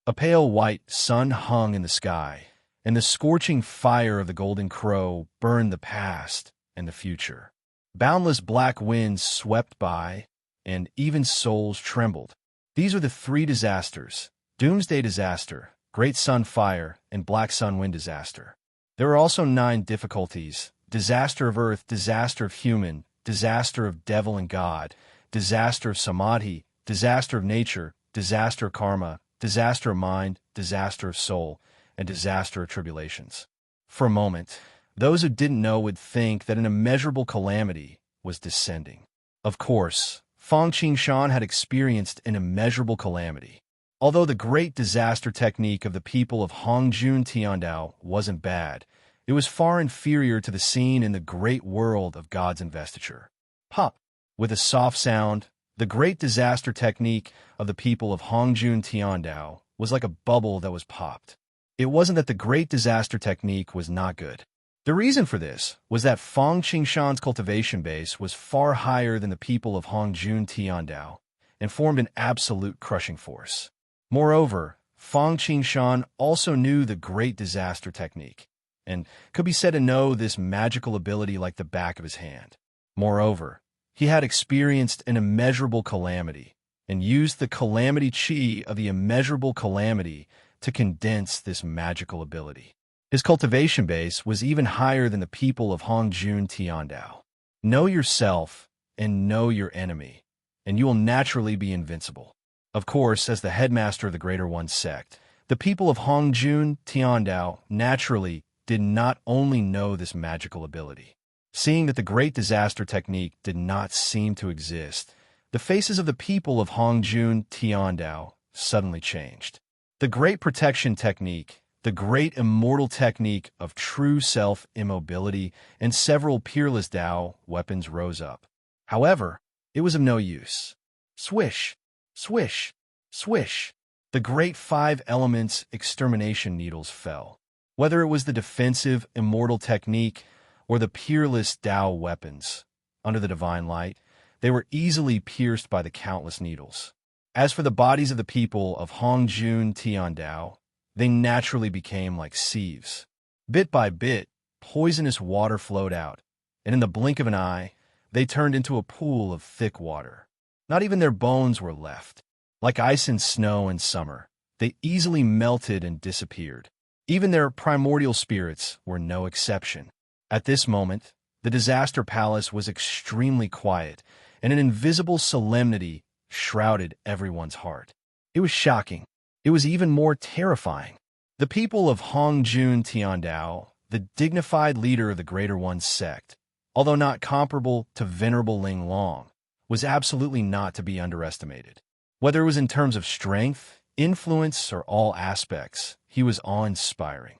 A pale white sun hung in the sky, and the scorching fire of the golden crow burned the past and the future. Boundless black winds swept by, and even souls trembled. These are the three disasters: Doomsday Disaster, Great Sun Fire, and Black Sun Wind Disaster. There are also 9 difficulties: Disaster of Earth, Disaster of Human, Disaster of Devil and God, Disaster of Samadhi, Disaster of Nature, Disaster of Karma, Disaster of Mind, Disaster of Soul, and Disaster of Tribulations. For a moment, those who didn't know would think that an immeasurable calamity was descending. Of course, Fang Qingshan had experienced an immeasurable calamity. Although the great disaster technique of the people of Hongjun Tiandao wasn't bad, it was far inferior to the scene in the great world of God's investiture. Pop! With a soft sound, the great disaster technique of the people of Hongjun Tiandao was like a bubble that was popped. It wasn't that the great disaster technique was not good. The reason for this was that Fang Qingshan's cultivation base was far higher than the people of Hongjun Tiandao and formed an absolute crushing force. Moreover, Fang Qingshan also knew the great disaster technique and could be said to know this magical ability like the back of his hand. Moreover, he had experienced an immeasurable calamity and used the calamity chi of the immeasurable calamity to condense this magical ability. His cultivation base was even higher than the people of Hongjun Tiandao. Know yourself and know your enemy, and you will naturally be invincible. Of course, as the headmaster of the Greater One Sect, the people of Hongjun Tiandao naturally did not only know this magical ability. Seeing that the great disaster technique did not seem to exist, the faces of the people of Hongjun Tiandao suddenly changed. The great protection technique, the great immortal technique of true self-immobility, and several peerless Dao weapons rose up. However, it was of no use. Swish, swish, swish. The great 5 elements extermination needles fell. Whether it was the defensive immortal technique or the peerless Dao weapons, under the divine light, they were easily pierced by the countless needles. As for the bodies of the people of Hongjun Tiandao, they naturally became like sieves. Bit by bit, poisonous water flowed out, and in the blink of an eye, they turned into a pool of thick water. Not even their bones were left. Like ice and snow in summer, they easily melted and disappeared. Even their primordial spirits were no exception. At this moment, the disaster palace was extremely quiet, and an invisible solemnity shrouded everyone's heart. It was shocking. It was even more terrifying. The people of Hongjun Tiandao, the dignified leader of the Greater One Sect, although not comparable to Venerable Ling Long, was absolutely not to be underestimated. Whether it was in terms of strength, influence, or all aspects, he was awe-inspiring.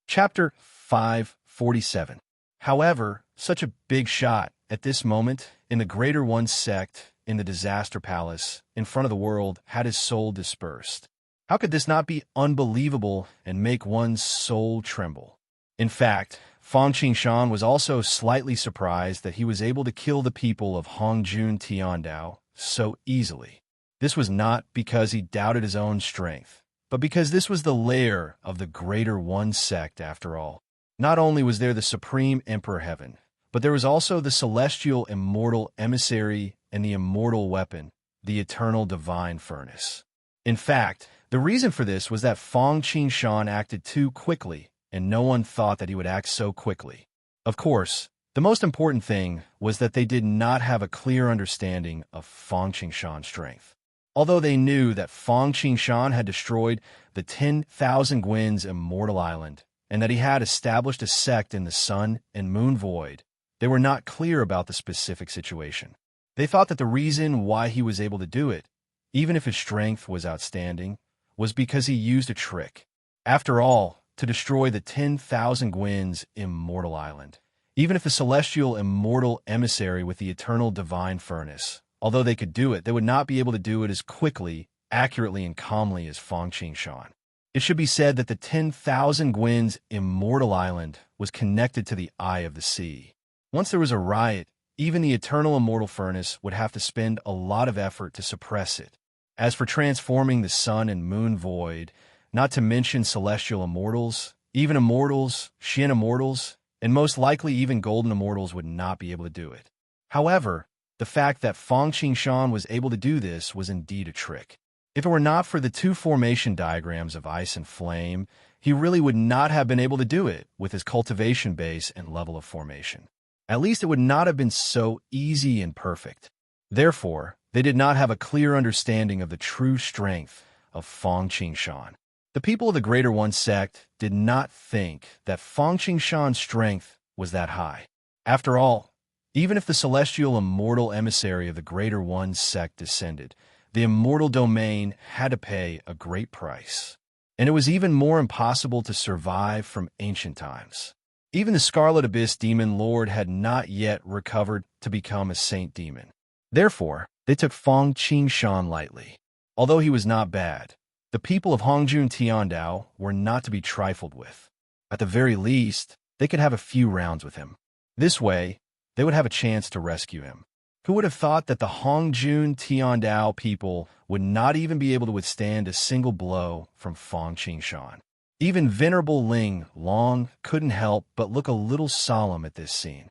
Chapter 547. However, such a big shot at this moment in the Greater One Sect, in the Disaster Palace, in front of the world, had his soul dispersed. How could this not be unbelievable and make one's soul tremble? In fact, Fang Qingshan was also slightly surprised that he was able to kill the people of Hongjun Tiandao so easily. This was not because he doubted his own strength, but because this was the lair of the Greater One Sect after all. Not only was there the Supreme Emperor Heaven, but there was also the celestial immortal emissary and the immortal weapon, the eternal divine furnace. In fact, The reason for this was that Fong Qingshan acted too quickly, and no one thought that he would act so quickly. Of course, the most important thing was that they did not have a clear understanding of Fong Qingshan's strength. Although they knew that Fong Qingshan had destroyed the 10,000 Gwyn's immortal island, and that he had established a sect in the Sun and Moon Void, they were not clear about the specific situation. They thought that the reason why he was able to do it, even if his strength was outstanding, was because he used a trick. After all, to destroy the 10,000 Gwyn's immortal island, even if the celestial immortal emissary with the eternal divine furnace, although they could do it, they would not be able to do it as quickly, accurately, and calmly as Fong Qingshan. It should be said that the 10,000 Gwyn's immortal island was connected to the eye of the sea. Once there was a riot, even the eternal immortal furnace would have to spend a lot of effort to suppress it. As for transforming the sun and moon void, not to mention celestial immortals, even immortals, Shin immortals, and most likely even golden immortals would not be able to do it. However, the fact that Fong Qingshan was able to do this was indeed a trick. If it were not for the two formation diagrams of ice and flame, he really would not have been able to do it with his cultivation base and level of formation. At least it would not have been so easy and perfect. Therefore, they did not have a clear understanding of the true strength of Fong Qingshan. The people of the Greater One sect did not think that Fong Qingshan's strength was that high. After all, even if the celestial immortal emissary of the Greater One sect descended, the immortal domain had to pay a great price. And it was even more impossible to survive from ancient times. Even the Scarlet Abyss Demon Lord had not yet recovered to become a Saint Demon. Therefore, they took Fong Qingshan lightly. Although he was not bad, the people of Hongjun Tiandao were not to be trifled with. At the very least, they could have a few rounds with him. This way, they would have a chance to rescue him. Who would have thought that the Hongjun Tiandao people would not even be able to withstand a single blow from Fong Qingshan? Even Venerable Ling Long couldn't help but look a little solemn at this scene.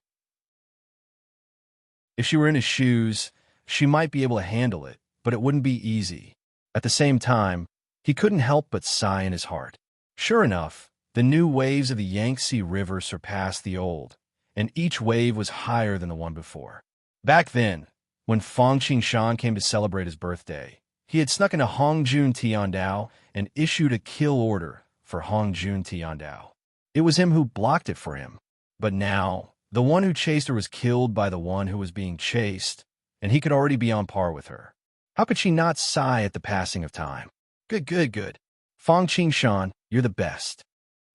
If she were in his shoes, she might be able to handle it, but it wouldn't be easy. At the same time, he couldn't help but sigh in his heart. Sure enough, the new waves of the Yangtze River surpassed the old, and each wave was higher than the one before. Back then, when Fong Qingshan came to celebrate his birthday, he had snuck into Hongjun Tiandao and issued a kill order for Hongjun Tiandao. It was him who blocked it for him. But now, the one who chased her was killed by the one who was being chased, and he could already be on par with her. How could she not sigh at the passing of time? Good. Fong Qingshan, you're the best.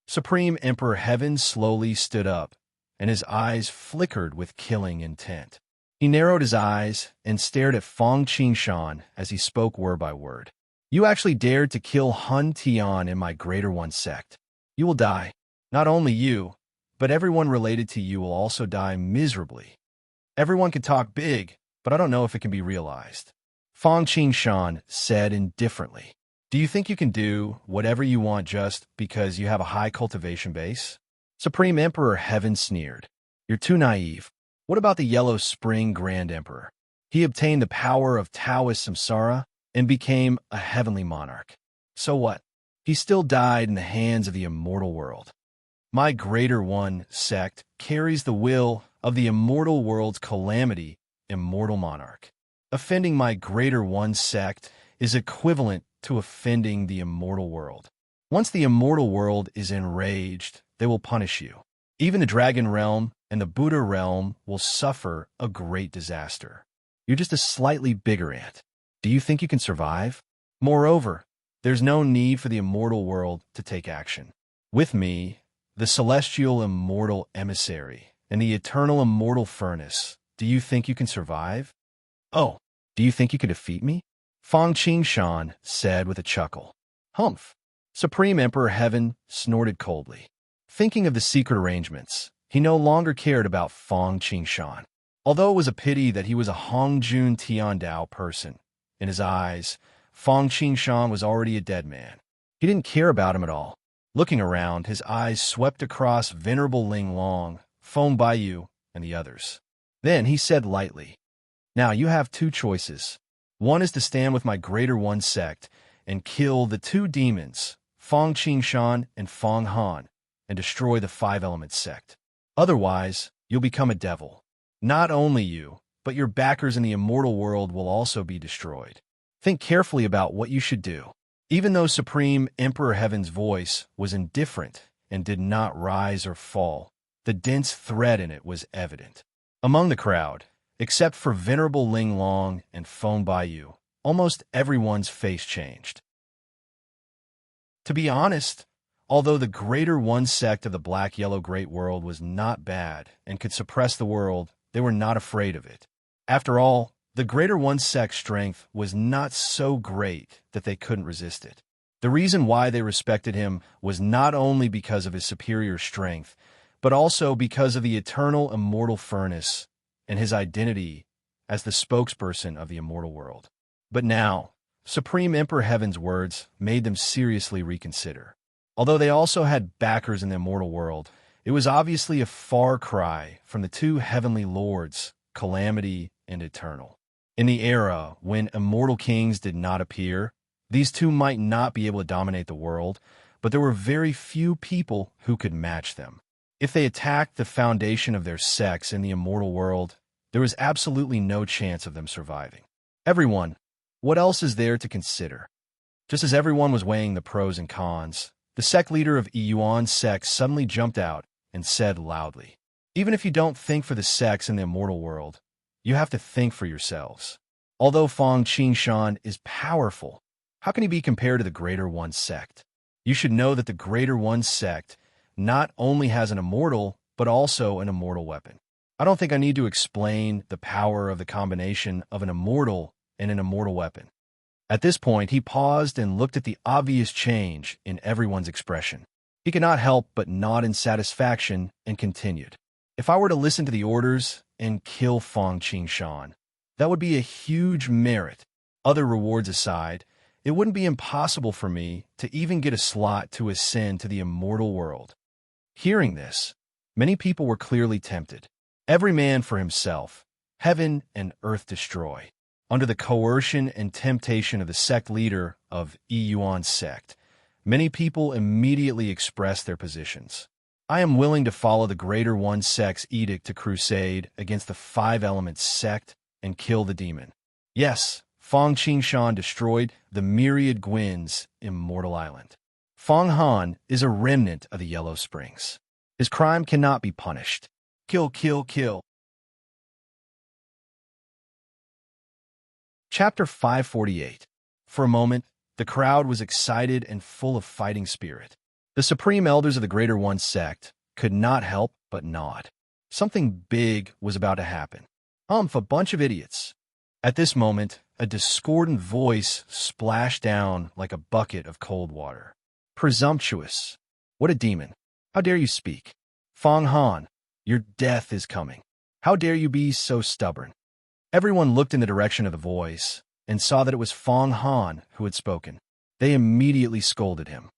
Supreme Emperor Heaven slowly stood up, and his eyes flickered with killing intent. He narrowed his eyes and stared at Fong Qingshan as he spoke word by word. You actually dared to kill Hun Tian in my Greater One sect. You will die. Not only you, but everyone related to you will also die miserably. Everyone can talk big, but I don't know if it can be realized. Fong Qingshan said indifferently. Do you think you can do whatever you want just because you have a high cultivation base? Supreme Emperor Heaven sneered. You're too naive. What about the Yellow Spring Grand Emperor? He obtained the power of Taoist samsara and became a heavenly monarch. So what? He still died in the hands of the immortal world. My Greater One sect carries the will of the immortal world's calamity, immortal monarch. Offending my Greater One sect is equivalent to offending the immortal world. Once the immortal world is enraged, they will punish you. Even the Dragon Realm and the Buddha Realm will suffer a great disaster. You're just a slightly bigger ant. Do you think you can survive? Moreover, there's no need for the immortal world to take action. With me, the celestial immortal emissary, and the eternal immortal furnace, do you think you can survive? Oh, do you think you can defeat me? Fong Qingshan said with a chuckle. Humph. Supreme Emperor Heaven snorted coldly. Thinking of the secret arrangements, he no longer cared about Fong Qingshan. Although it was a pity that he was a Hongjun Tiandao person, in his eyes, Fong Qingshan was already a dead man. He didn't care about him at all. Looking around, his eyes swept across Venerable Ling Long, Feng Baiyu, and the others. Then he said lightly, Now you have two choices. One is to stand with my Greater One sect and kill the two demons, Fang Qingshan and Fang Han, and destroy the five-element sect. Otherwise, you'll become a devil. Not only you, but your backers in the immortal world will also be destroyed. Think carefully about what you should do. Even though Supreme Emperor Heaven's voice was indifferent and did not rise or fall, the dense threat in it was evident. Among the crowd, except for Venerable Ling Long and Feng Baiyu, almost everyone's face changed. To be honest, although the Greater One sect of the Black-Yellow Great World was not bad and could suppress the world, they were not afraid of it. After all, the Greater One sect's strength was not so great that they couldn't resist it. The reason why they respected him was not only because of his superior strength, but also because of the eternal immortal furnace and his identity as the spokesperson of the immortal world. But now, Supreme Emperor Heaven's words made them seriously reconsider. Although they also had backers in the immortal world, it was obviously a far cry from the two heavenly lords, Calamity and Eternal. In the era when immortal kings did not appear, these two might not be able to dominate the world, but there were very few people who could match them. If they attacked the foundation of their sects in the immortal world, there was absolutely no chance of them surviving. Everyone, what else is there to consider? Just as everyone was weighing the pros and cons, the sect leader of Yuan's sect suddenly jumped out and said loudly, "Even if you don't think for the sects in the immortal world, you have to think for yourselves. Although Fang Qingshan is powerful, how can he be compared to the Greater One sect? You should know that the Greater One sect not only has an immortal, but also an immortal weapon. I don't think I need to explain the power of the combination of an immortal and an immortal weapon." At this point, he paused and looked at the obvious change in everyone's expression. He could not help but nod in satisfaction and continued. "If I were to listen to the orders and kill Fang Qingshan, that would be a huge merit. Other rewards aside, it wouldn't be impossible for me to even get a slot to ascend to the immortal world." Hearing this, many people were clearly tempted. Every man for himself, heaven and earth destroy. Under the coercion and temptation of the sect leader of Yuan's sect, many people immediately expressed their positions. "I am willing to follow the Greater One sect's edict to crusade against the five-element sect and kill the demon." Yes, Fang Qingshan destroyed the myriad Gwyn's immortal island. Fang Han is a remnant of the Yellow Springs. His crime cannot be punished. Kill, kill, kill. Chapter 548. For a moment, the crowd was excited and full of fighting spirit. The supreme elders of the Greater One sect could not help but nod. Something big was about to happen. A bunch of idiots. At this moment, a discordant voice splashed down like a bucket of cold water. "Presumptuous! What a demon! How dare you speak? Fang Han, your death is coming. How dare you be so stubborn?" Everyone looked in the direction of the voice and saw that it was Fang Han who had spoken. They immediately scolded him.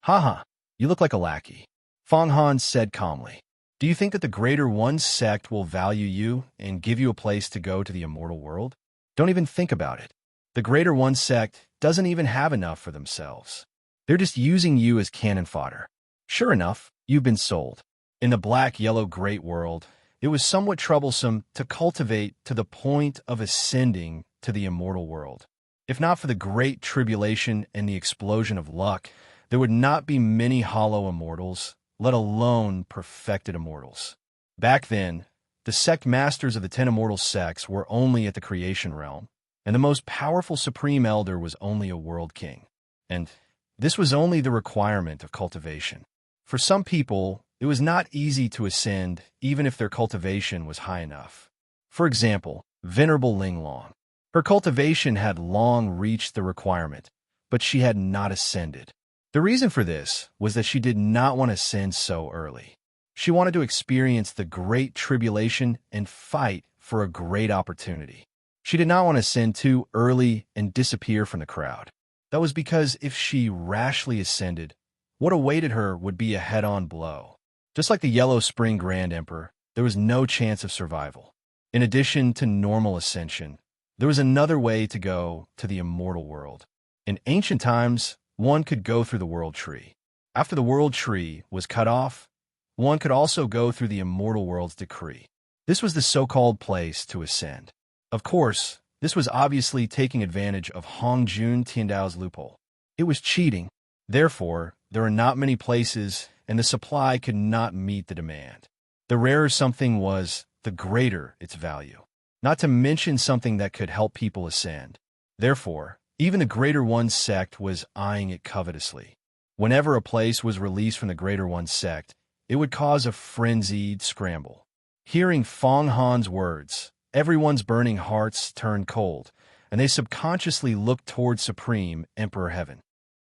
"Haha, you look like a lackey," Fang Han said calmly. "Do you think that the Greater One sect will value you and give you a place to go to the immortal world? Don't even think about it. The Greater One sect doesn't even have enough for themselves. They're just using you as cannon fodder. Sure enough, you've been sold. In the Black-Yellow Great World, it was somewhat troublesome to cultivate to the point of ascending to the immortal world. If not for the Great Tribulation and the explosion of luck, there would not be many hollow immortals, let alone perfected immortals. Back then, the sect masters of the 10 immortal sects were only at the creation realm, and the most powerful supreme elder was only a world king. And this was only the requirement of cultivation. For some people, it was not easy to ascend even if their cultivation was high enough. For example, Venerable Ling Long. Her cultivation had long reached the requirement, but she had not ascended. The reason for this was that she did not want to ascend so early. She wanted to experience the Great Tribulation and fight for a great opportunity. She did not want to ascend too early and disappear from the crowd. That was because if she rashly ascended, what awaited her would be a head-on blow. Just like the Yellow Spring Grand Emperor, there was no chance of survival. In addition to normal ascension, there was another way to go to the immortal world. In ancient times, one could go through the world tree. After the world tree was cut off, one could also go through the immortal world's decree. This was the so-called place to ascend. Of course, this was obviously taking advantage of Hongjun Tiandao's loophole. It was cheating. Therefore, there are not many places, and the supply could not meet the demand. The rarer something was, the greater its value. Not to mention something that could help people ascend. Therefore, even the Greater One sect was eyeing it covetously. Whenever a place was released from the Greater One sect, it would cause a frenzied scramble. Hearing Fong Han's words, everyone's burning hearts turned cold, and they subconsciously looked toward Supreme Emperor Heaven.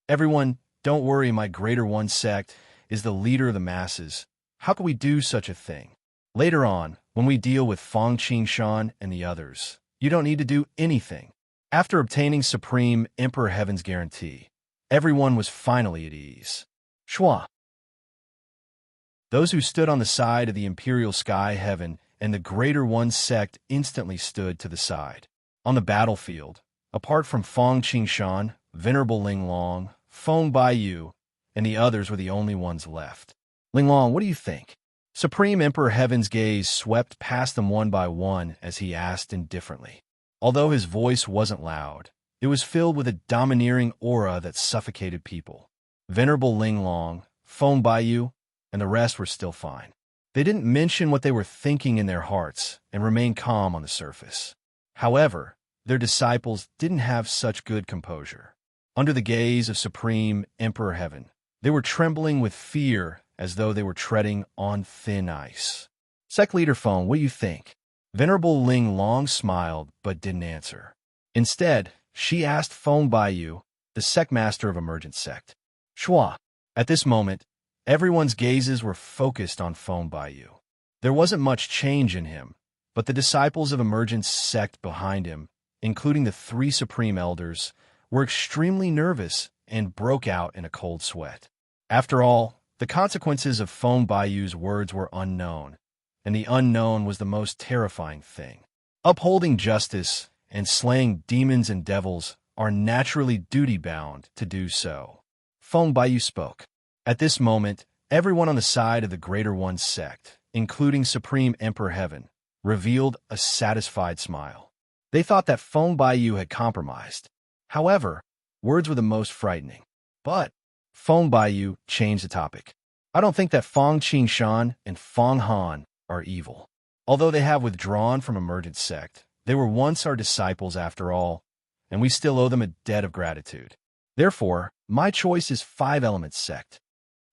Everyone, don't worry, my Greater One sect is the leader of the masses. How could we do such a thing? Later on, when we deal with Fong Qingshan and the others, you don't need to do anything. After obtaining Supreme Emperor Heaven's guarantee, everyone was finally at ease. Shua. Those who stood on the side of the Imperial Sky Heaven and the Greater One sect instantly stood to the side. On the battlefield, apart from Fong Qingshan, Venerable Linglong, Feng Baiyu, and the others were the only ones left. Linglong, what do you think? Supreme Emperor Heaven's gaze swept past them one by one as he asked indifferently. Although his voice wasn't loud, it was filled with a domineering aura that suffocated people. Venerable Linglong, Feng Baiyu, and the rest were still fine. They didn't mention what they were thinking in their hearts and remained calm on the surface. However, their disciples didn't have such good composure. Under the gaze of Supreme Emperor Heaven, they were trembling with fear as though they were treading on thin ice. Sect Leader Feng, what do you think? Venerable Linglong smiled but didn't answer. Instead, she asked Feng Baiyu, the sect master of Emergent Sect. Shua. At this moment, everyone's gazes were focused on Feng Baiyu. There wasn't much change in him, but the disciples of Emergent Sect behind him, including the 3 Supreme Elders, were extremely nervous and broke out in a cold sweat. After all, the consequences of Feng Baiyu's words were unknown, and the unknown was the most terrifying thing. Upholding justice and slaying demons and devils are naturally duty-bound to do so. Feng Baiyu spoke. At this moment, everyone on the side of the Greater One sect, including Supreme Emperor Heaven, revealed a satisfied smile. They thought that Feng Baiyu had compromised. However, words were the most frightening. But Feng Baiyu changed the topic. I don't think that Fong Qingshan and Fong Han are evil. Although they have withdrawn from Emergent Sect, they were once our disciples after all, and we still owe them a debt of gratitude. Therefore, my choice is 5 Elements Sect.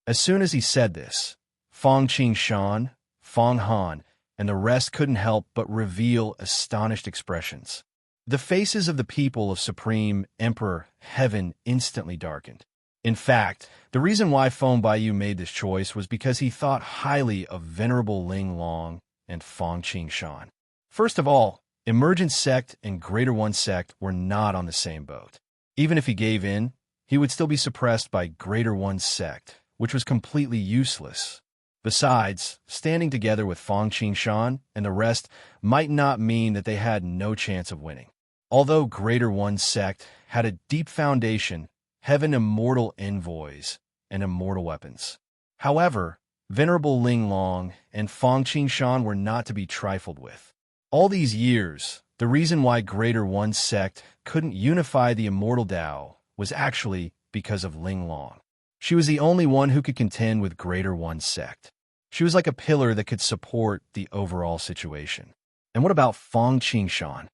As soon as he said this, Fong Qingshan, Fong Han, and the rest couldn't help but reveal astonished expressions. The faces of the people of Supreme Emperor Heaven instantly darkened. In fact, the reason why Feng Baiyu made this choice was because he thought highly of Venerable Linglong and Fong Qingshan. First of all, Emergent Sect and Greater One Sect were not on the same boat. Even if he gave in, he would still be suppressed by Greater One Sect, which was completely useless. Besides, standing together with Fong Qingshan and the rest might not mean that they had no chance of winning. Although Greater One Sect had a deep foundation, Heaven immortal envoys, and immortal weapons. However, Venerable Linglong and Fong Qingshan were not to be trifled with. All these years, the reason why Greater One Sect couldn't unify the immortal Tao was actually because of Linglong. She was the only one who could contend with Greater One Sect. She was like a pillar that could support the overall situation. And what about Fong Qingshan?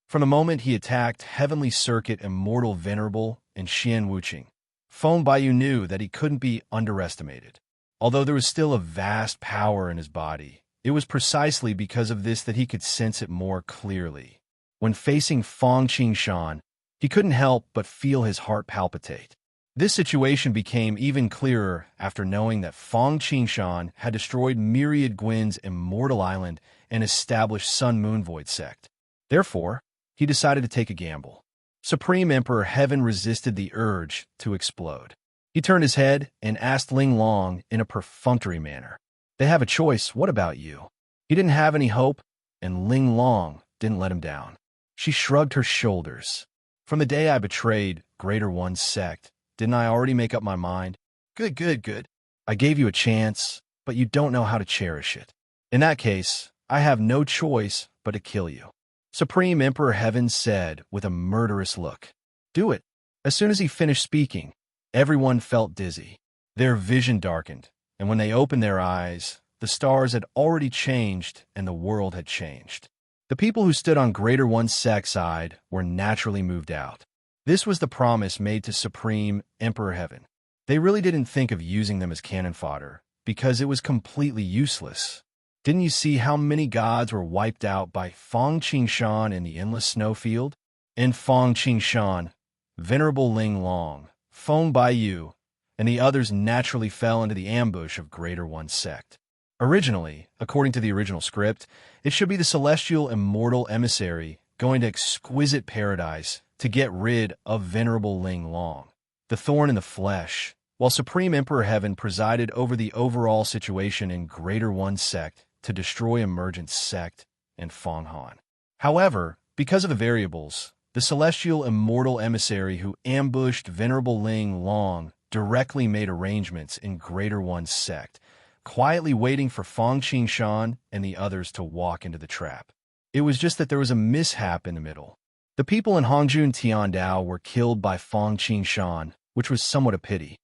From the moment he attacked Heavenly Circuit Immortal Venerable and Xian Wuqing, Feng Baiyu knew that he couldn't be underestimated. Although there was still a vast power in his body, it was precisely because of this that he could sense it more clearly. When facing Fong Qingshan, he couldn't help but feel his heart palpitate. This situation became even clearer after knowing that Fong Qingshan had destroyed Myriad Gwyn's Immortal Island and established Sun Moon Void Sect. Therefore, he decided to take a gamble. Supreme Emperor Heaven resisted the urge to explode. He turned his head and asked Linglong in a perfunctory manner, "They have a choice, what about you?" He didn't have any hope, and Linglong didn't let him down. She shrugged her shoulders. From the day I betrayed Greater One's sect, didn't I already make up my mind? Good, good, good. I gave you a chance, but you don't know how to cherish it. In that case, I have no choice but to kill you. Supreme Emperor Heaven said with a murderous look. Do it. As soon as he finished speaking, everyone felt dizzy. Their vision darkened, and when they opened their eyes, the stars had already changed and the world had changed. The people who stood on Greater One's sect side were naturally moved out. This was the promise made to Supreme Emperor Heaven. They really didn't think of using them as cannon fodder, because it was completely useless. Didn't you see how many gods were wiped out by Feng Qingshan in the endless snowfield? In Feng Qingshan, Venerable Ling Long, Feng Baiyu, and the others naturally fell into the ambush of Greater One's sect. Originally, according to the original script, it should be the celestial immortal emissary going to exquisite paradise to get rid of Venerable Ling Long, the thorn in the flesh, while Supreme Emperor Heaven presided over the overall situation in Greater One's sect to destroy Emergent's sect and Feng Han. However, because of the variables, the celestial immortal emissary who ambushed Venerable Ling Long directly made arrangements in Greater One's sect, quietly waiting for Feng Qingshan and the others to walk into the trap. It was just that there was a mishap in the middle. The people in Hongjun Tiandao were killed by Feng Qingshan, which was somewhat a pity.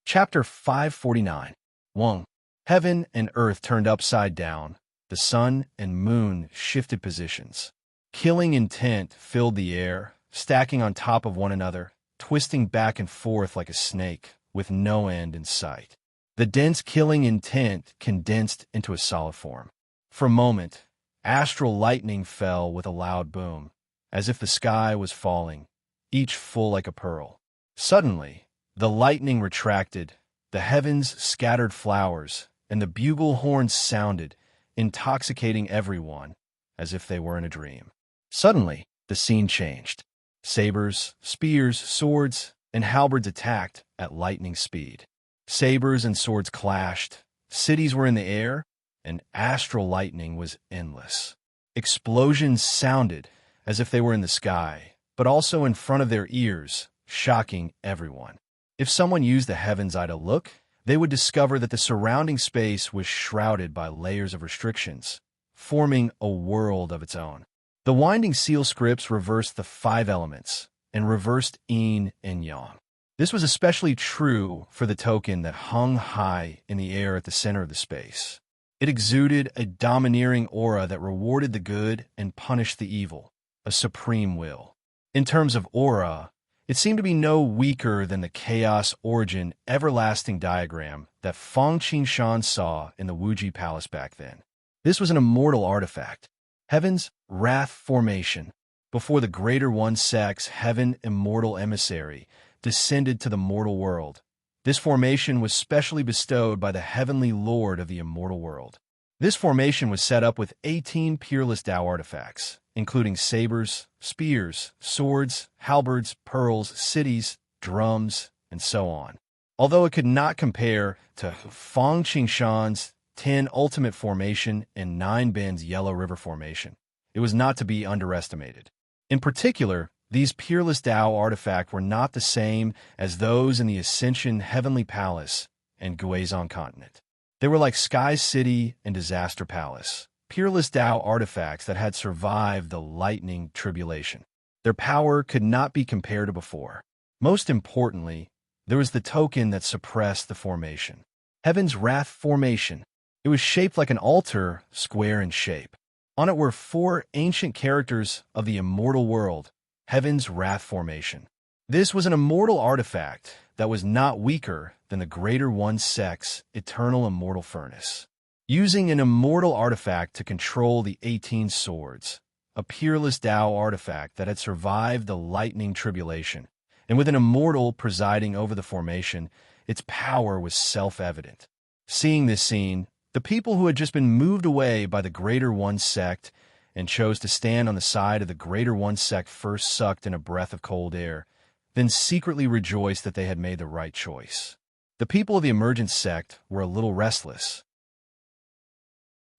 Chapter 549. Weng. Heaven and earth turned upside down. The sun and moon shifted positions. Killing intent filled the air, stacking on top of one another, twisting back and forth like a snake, with no end in sight. The dense killing intent condensed into a solid form. For a moment, astral lightning fell with a loud boom, as if the sky was falling, each full like a pearl. Suddenly, the lightning retracted, the heavens scattered flowers, and the bugle horns sounded, intoxicating everyone, as if they were in a dream. Suddenly, the scene changed. Sabers, spears, swords, and halberds attacked at lightning speed. Sabers and swords clashed, cities were in the air, and astral lightning was endless. Explosions sounded as if they were in the sky, but also in front of their ears, shocking everyone. If someone used the heaven's eye to look, they would discover that the surrounding space was shrouded by layers of restrictions, forming a world of its own. The Winding Seal scripts reversed the 5 elements and reversed yin and yang. This was especially true for the token that hung high in the air at the center of the space. It exuded a domineering aura that rewarded the good and punished the evil, a supreme will. In terms of aura, it seemed to be no weaker than the chaos origin everlasting diagram that Feng Qingshan saw in the Wuji Palace back then. This was an immortal artifact, Heaven's Wrath Formation, before the Greater One sect's Heaven Immortal Emissary descended to the mortal world. This formation was specially bestowed by the Heavenly Lord of the immortal world. This formation was set up with 18 Peerless Tao artifacts, including sabers, spears, swords, halberds, pearls, cities, drums, and so on. Although it could not compare to Feng Qingshan's 10 Ultimate Formation and 9 Ben's Yellow River Formation, it was not to be underestimated. In particular, these Peerless Tao artifacts were not the same as those in the Ascension Heavenly Palace and Guizhong Continent. They were like Sky City and Disaster Palace, Peerless Tao artifacts that had survived the lightning tribulation. Their power could not be compared to before. Most importantly, there was the token that suppressed the formation. Heaven's Wrath Formation. It was shaped like an altar, square in shape. On it were 4 ancient characters of the immortal world, Heaven's Wrath Formation. This was an immortal artifact that was not weaker than the Greater One sect's eternal immortal furnace. Using an immortal artifact to control the 18 swords, a Peerless Tao artifact that had survived the lightning tribulation, and with an immortal presiding over the formation, its power was self-evident. Seeing this scene, the people who had just been moved away by the Greater One sect and chose to stand on the side of the Greater One sect first sucked in a breath of cold air, then secretly rejoiced that they had made the right choice. The people of the Emergent sect were a little restless.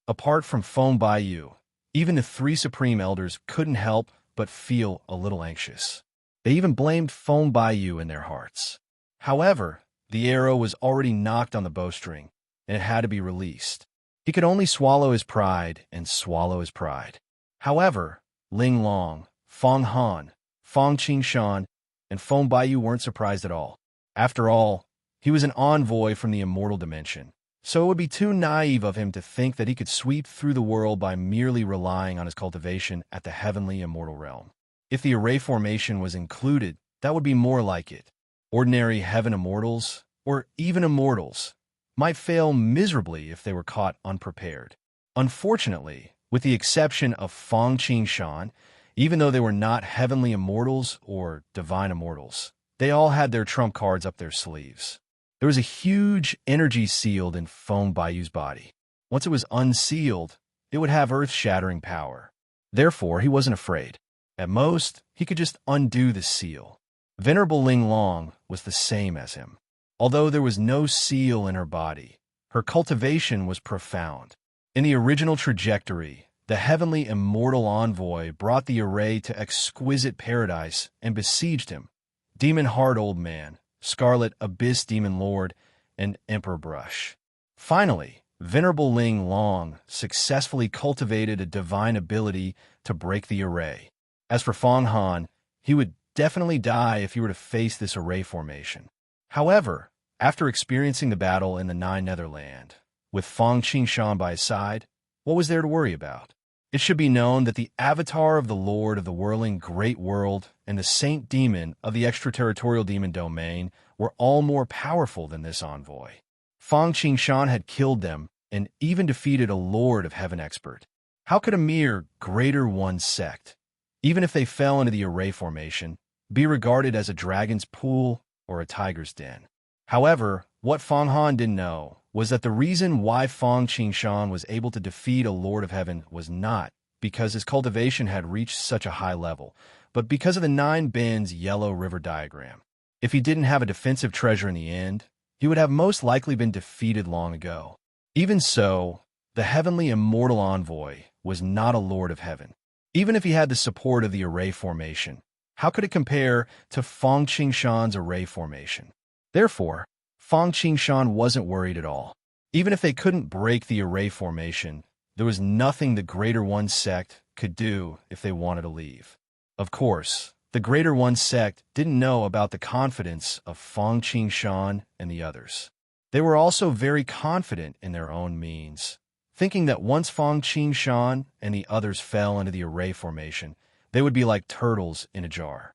Apart from Feng Baiyu, Even the three supreme elders couldn't help but feel a little anxious. They even blamed Feng Baiyu in their hearts. However, the arrow was already knocked on the bowstring, and it had to be released. He could only swallow his pride and swallow his pride. However, Ling Long, Feng Han, Feng Qingshan, and Feng Baiyu weren't surprised at all. After all, he was an envoy from the immortal dimension, so it would be too naive of him to think that he could sweep through the world by merely relying on his cultivation at the heavenly immortal realm. If the array formation was included, that would be more like it. Ordinary heaven immortals, or even immortals, might fail miserably if they were caught unprepared. Unfortunately, with the exception of Feng Qingshan, even though they were not heavenly immortals or divine immortals, they all had their trump cards up their sleeves. There was a huge energy sealed in Feng Baiyu's body. Once it was unsealed, it would have earth-shattering power. Therefore, he wasn't afraid. At most, he could just undo the seal. Venerable Ling Long was the same as him. Although there was no seal in her body, her cultivation was profound. In the original trajectory, the heavenly immortal envoy brought the array to exquisite paradise and besieged him. Demon Heart Old Man, Scarlet Abyss Demon Lord, and Emperor Brush. Finally, Venerable Ling Long successfully cultivated a divine ability to break the array. As for Feng Han, he would definitely die if he were to face this array formation. However, after experiencing the battle in the Nine Netherland, with Feng Qingshan by his side, what was there to worry about? It should be known that the avatar of the Lord of the whirling great world and the Saint Demon of the extraterritorial demon domain were all more powerful than this envoy. Feng Qingshan had killed them and even defeated a Lord of Heaven expert. How could a mere Greater One sect, even if they fell into the array formation, be regarded as a dragon's pool or a tiger's den? However, what Feng Han didn't know was that the reason why Feng Qingshan was able to defeat a Lord of Heaven was not because his cultivation had reached such a high level, but because of the Nine Bends Yellow River diagram. If he didn't have a defensive treasure in the end, he would have most likely been defeated long ago. Even so, the heavenly immortal envoy was not a Lord of Heaven. Even if he had the support of the array formation, how could it compare to Feng Qingshan's array formation? Therefore, Feng Qingshan wasn't worried at all. Even if they couldn't break the array formation, there was nothing the Greater One sect could do if they wanted to leave. Of course, the Greater One sect didn't know about the confidence of Feng Qingshan and the others. They were also very confident in their own means, thinking that once Feng Qingshan and the others fell into the array formation, they would be like turtles in a jar.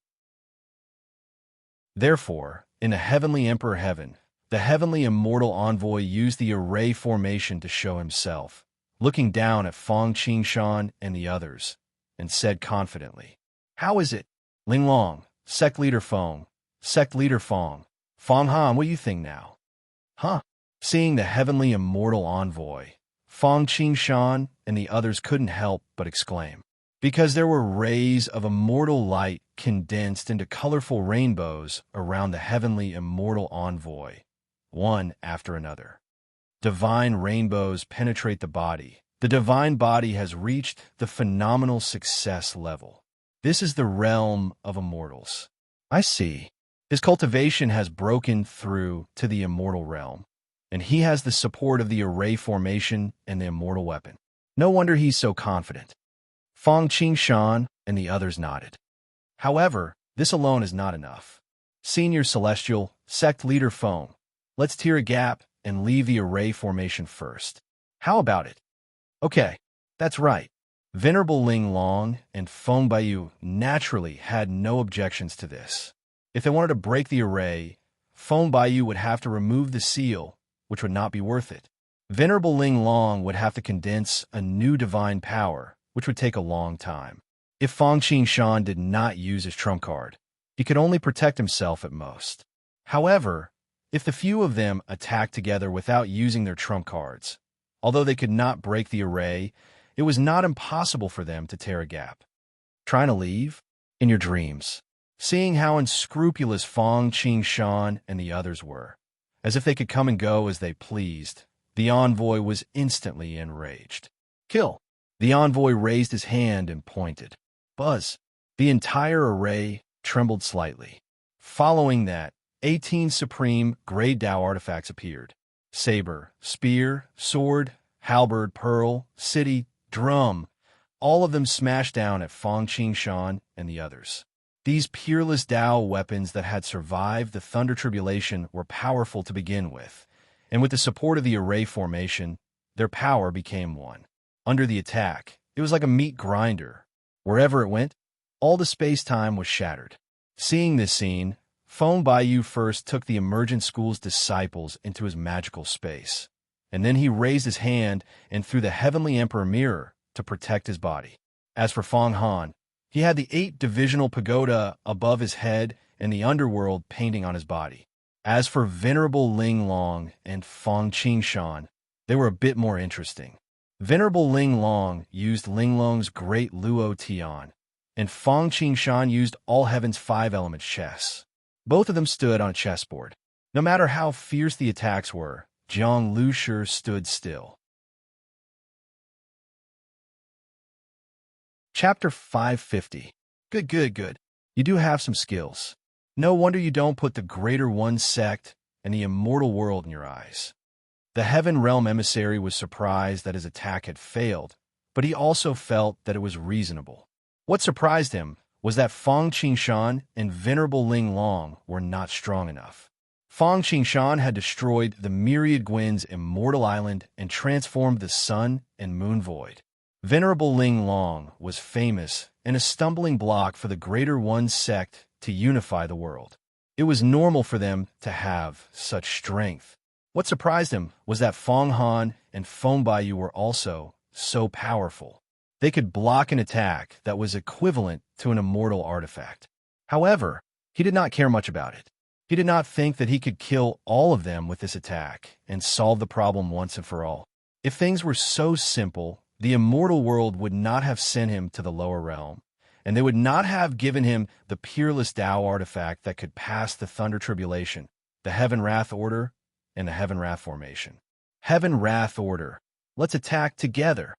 Therefore, in the Heavenly Emperor Heaven, the heavenly immortal envoy used the array formation to show himself, looking down at Feng Qingshan and the others, and said confidently, "How is it? Ling Long, Sect Leader Feng, Sect Leader Feng, Feng Han, what do you think now?" Huh? Seeing the heavenly immortal envoy, Feng Qingshan and the others couldn't help but exclaim, because there were rays of immortal light condensed into colorful rainbows around the heavenly immortal envoy, one after another. Divine rainbows penetrate the body. The divine body has reached the phenomenal success level. This is the realm of immortals. I see. His cultivation has broken through to the immortal realm, and he has the support of the array formation and the immortal weapon. No wonder he's so confident. Feng Qingshan and the others nodded. However, this alone is not enough. Senior Celestial, Sect Leader Feng, let's tear a gap and leave the array formation first. How about it? Okay, that's right. Venerable Ling Long and Feng Baiyu naturally had no objections to this. If they wanted to break the array, Feng Baiyu would have to remove the seal, which would not be worth it. Venerable Ling Long would have to condense a new divine power, which would take a long time. If Feng Qingshan did not use his trump card, he could only protect himself at most. However, if the few of them attacked together without using their trump cards, although they could not break the array, it was not impossible for them to tear a gap. Trying to leave? In your dreams. Seeing how unscrupulous Feng Qingshan and the others were, as if they could come and go as they pleased, the envoy was instantly enraged. Kill! The envoy raised his hand and pointed. Buzz. The entire array trembled slightly. Following that, 18 supreme Grey Tao artifacts appeared. Saber, spear, sword, halberd, pearl, city, drum, all of them smashed down at Fong Qingshan and the others. These peerless Tao weapons that had survived the Thunder Tribulation were powerful to begin with, and with the support of the array formation, their power became one. Under the attack, it was like a meat grinder. Wherever it went, all the space-time was shattered. Seeing this scene, Feng Baiyu first took the emergent school's disciples into his magical space, and then he raised his hand and threw the Heavenly Emperor mirror to protect his body. As for Feng Han, he had the 8-divisional pagoda above his head and the underworld painting on his body. As for Venerable Ling Long and Fong Qingshan, they were a bit more interesting. Venerable Ling Long used Ling Long's Great Luo Tian, and Fong Qingshan used All Heaven's 5-element chess. Both of them stood on a chessboard. No matter how fierce the attacks were, Jiang Lushi stood still. Chapter 550. Good. You do have some skills. No wonder you don't put the Greater One sect and the immortal world in your eyes. The Heaven Realm emissary was surprised that his attack had failed, but he also felt that it was reasonable. What surprised him was that Fong Qingshan and Venerable Ling Long were not strong enough. Fong Qingshan had destroyed the Myriad Gwyn's immortal island and transformed the sun and moon void. Venerable Ling Long was famous and a stumbling block for the Greater One sect to unify the world. It was normal for them to have such strength. What surprised him was that Feng Han and Feng Baiyu were also so powerful. They could block an attack that was equivalent to an immortal artifact. However, he did not care much about it. He did not think that he could kill all of them with this attack and solve the problem once and for all. If things were so simple, the immortal world would not have sent him to the lower realm, and they would not have given him the peerless Tao artifact that could pass the Thunder Tribulation, the Heaven Wrath Order, and the Heaven Wrath Formation. Heaven Wrath Order. Let's attack together.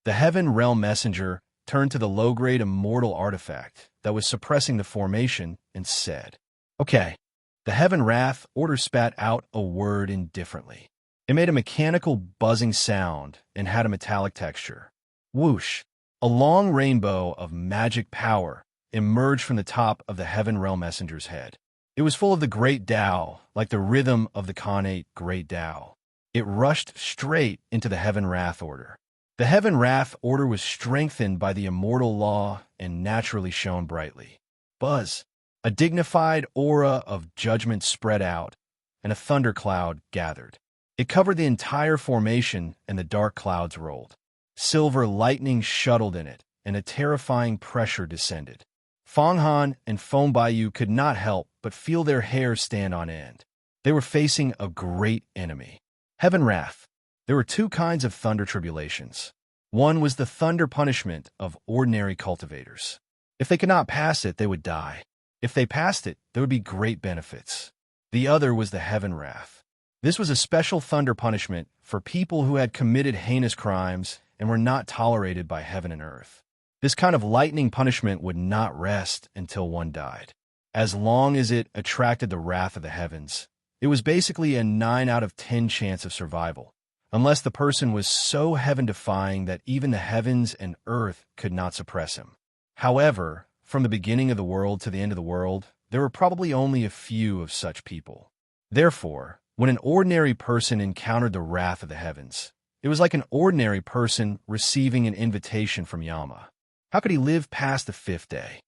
The Heaven Realm Messenger turned to the low-grade immortal artifact that was suppressing the formation and said, "Okay." The Heaven Wrath Order spat out a word indifferently. It made a mechanical buzzing sound and had a metallic texture. Whoosh! A long rainbow of magic power emerged from the top of the Heaven Realm Messenger's head. It was full of the Great Tao, like the rhythm of the Khanate Great Tao. It rushed straight into the Heaven Wrath Order. The Heaven Wrath Order was strengthened by the immortal law and naturally shone brightly. Buzz! A dignified aura of judgment spread out, and a thundercloud gathered. It covered the entire formation, and the dark clouds rolled. Silver lightning shuttled in it, and a terrifying pressure descended. Feng Han and Feng Baiyu could not help but feel their hair stand on end. They were facing a great enemy. Heaven Wrath. There were two kinds of thunder tribulations. One was the thunder punishment of ordinary cultivators. If they could not pass it, they would die. If they passed it, there would be great benefits. The other was the Heaven Wrath. This was a special thunder punishment for people who had committed heinous crimes and were not tolerated by heaven and earth. This kind of lightning punishment would not rest until one died. As long as it attracted the wrath of the heavens, it was basically a 9 out of 10 chance of survival, unless the person was so heaven-defying that even the heavens and earth could not suppress him. However, from the beginning of the world to the end of the world, there were probably only a few of such people. Therefore, when an ordinary person encountered the wrath of the heavens, it was like an ordinary person receiving an invitation from Yama. How could he live past the 5th day?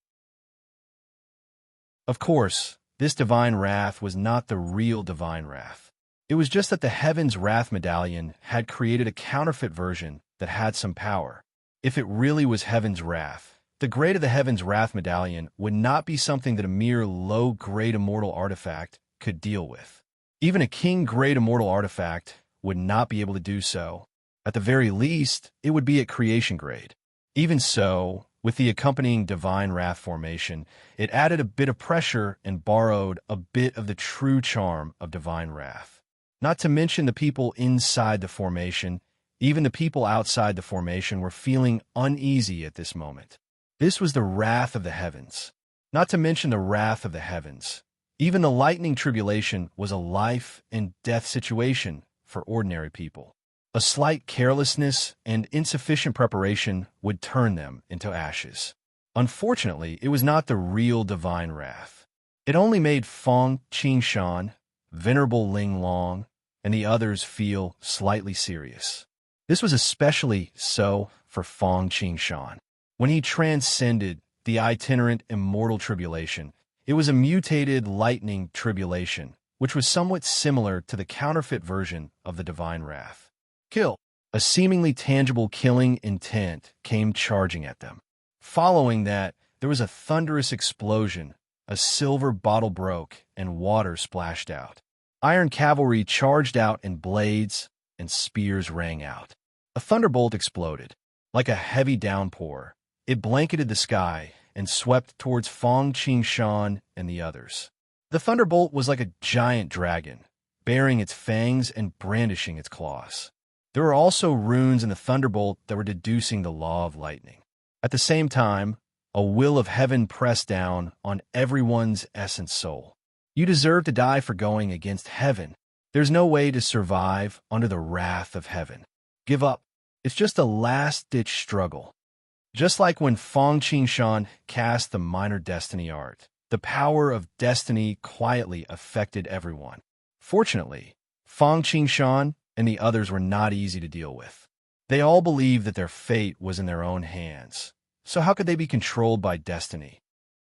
Of course, this divine wrath was not the real divine wrath. It was just that the Heaven's Wrath Medallion had created a counterfeit version that had some power. If it really was Heaven's Wrath, the Grade of the Heaven's Wrath Medallion would not be something that a mere low-grade immortal artifact could deal with. Even a king-grade immortal artifact would not be able to do so. At the very least, it would be at creation grade. Even so, with the accompanying divine wrath formation, it added a bit of pressure and borrowed a bit of the true charm of divine wrath. Not to mention the people inside the formation, Even the people outside the formation were feeling uneasy at this moment. This was the wrath of the heavens. Not to mention the wrath of the heavens. Even the lightning tribulation was a life and death situation for ordinary people. A slight carelessness and insufficient preparation would turn them into ashes. Unfortunately, it was not the real divine wrath. It only made Fong Qingshan, Venerable Ling Long, and the others feel slightly serious. This was especially so for Fong Qingshan. When he transcended the itinerant immortal tribulation, it was a mutated lightning tribulation, which was somewhat similar to the counterfeit version of the divine wrath. Kill. A seemingly tangible killing intent came charging at them. Following that, there was a thunderous explosion, a silver bottle broke, and water splashed out. Iron cavalry charged out and blades and spears rang out. A thunderbolt exploded. Like a heavy downpour, it blanketed the sky and swept towards Fong Qingshan and the others. The thunderbolt was like a giant dragon, baring its fangs and brandishing its claws. There were also runes in the thunderbolt that were deducing the law of lightning. At the same time, a will of heaven pressed down on everyone's essence soul. You deserve to die for going against heaven. There's no way to survive under the wrath of heaven. Give up. It's just a last-ditch struggle. Just like when Fong Qingshan cast the minor destiny art, the power of destiny quietly affected everyone. Fortunately, Fong Qingshan and the others were not easy to deal with. They all believed that their fate was in their own hands. So how could they be controlled by destiny?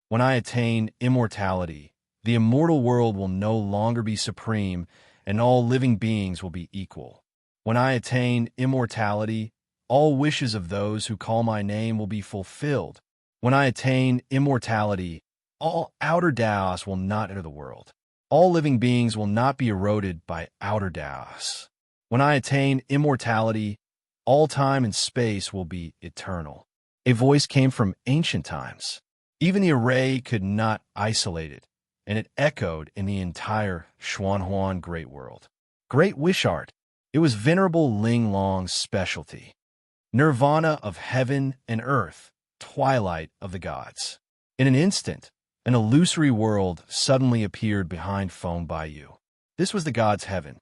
When I attain immortality, the immortal world will no longer be supreme, and all living beings will be equal. When I attain immortality, all wishes of those who call my name will be fulfilled. When I attain immortality, all outer Daos will not enter the world. All living beings will not be eroded by outer Daos. When I attain immortality, all time and space will be eternal. A voice came from ancient times. Even the array could not isolate it, and it echoed in the entire Xuanhuan Great World. Great Wish Art. It was Venerable Ling Long's specialty. Nirvana of heaven and earth, twilight of the gods. In an instant, an illusory world suddenly appeared behind Feng Baiyu. This was the gods' heaven.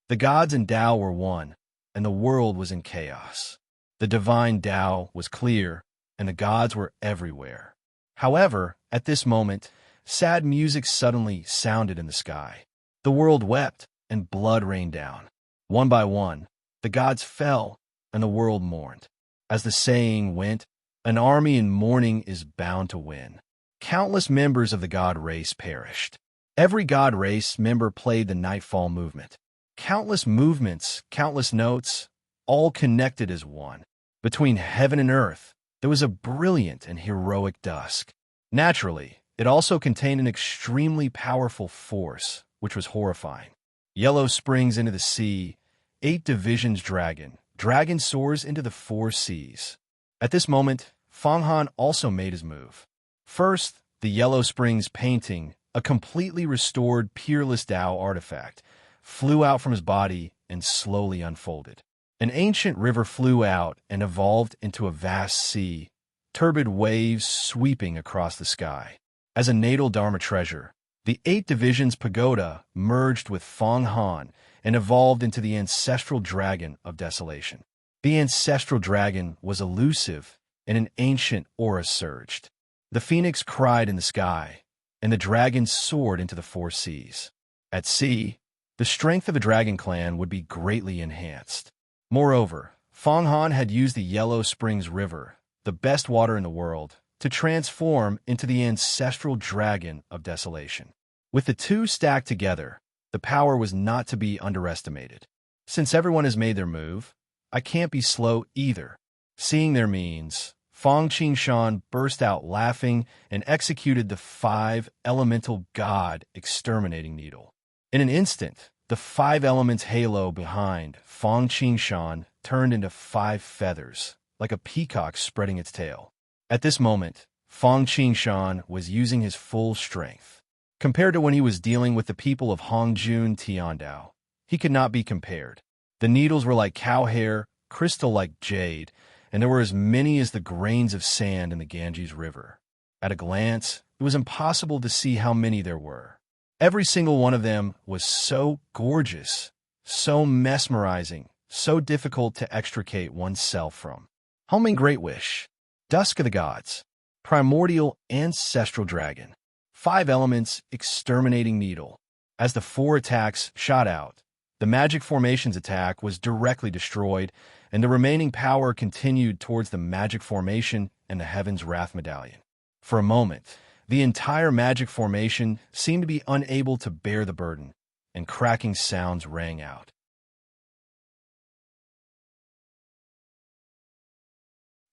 The gods and Tao were one, and the world was in chaos. The divine Tao was clear, and the gods were everywhere. However, at this moment, sad music suddenly sounded in the sky. The world wept, and blood rained down. One by one, the gods fell, and the world mourned. As the saying went, an army in mourning is bound to win. Countless members of the god race perished. Every god race member played the Nightfall movement. Countless movements, countless notes, all connected as one. Between heaven and earth, there was a brilliant and heroic dusk. Naturally, it also contained an extremely powerful force, which was horrifying. Yellow springs into the sea, 8 divisions dragon. Dragon soars into the 4 seas. At this moment, Fang Han also made his move. First, the Yellow Springs painting, a completely restored Peerless Tao artifact, flew out from his body and slowly unfolded. An ancient river flew out and evolved into a vast sea, turbid waves sweeping across the sky. As a natal Dharma treasure, the 8 divisions pagoda merged with Fang Han and evolved into the ancestral dragon of desolation. The ancestral dragon was elusive, and an ancient aura surged. The phoenix cried in the sky, and the dragon soared into the 4 seas. At sea, the strength of the dragon clan would be greatly enhanced. Moreover, Fang Han had used the Yellow Springs River, the best water in the world, to transform into the ancestral dragon of desolation. With the two stacked together, the power was not to be underestimated. Since everyone has made their move, I can't be slow either. Seeing their means, Fong Qingshan burst out laughing and executed the 5 elemental god exterminating needle. In an instant, the 5 elements halo behind Fong Qingshan turned into 5 feathers, like a peacock spreading its tail. At this moment, Fong Qingshan was using his full strength. Compared to when he was dealing with the people of Hongjun Tiandao, he could not be compared. The needles were like cow hair, crystal like jade, and there were as many as the grains of sand in the Ganges River. At a glance, it was impossible to see how many there were. Every single one of them was so gorgeous, so mesmerizing, so difficult to extricate oneself from. Homing Great Wish, Dusk of the Gods, Primordial Ancestral Dragon, 5 Elements Exterminating Needle. As the 4 attacks shot out, the Magic Formation's attack was directly destroyed, and the remaining power continued towards the Magic Formation and the Heaven's Wrath Medallion. For a moment, the entire Magic Formation seemed to be unable to bear the burden, and cracking sounds rang out.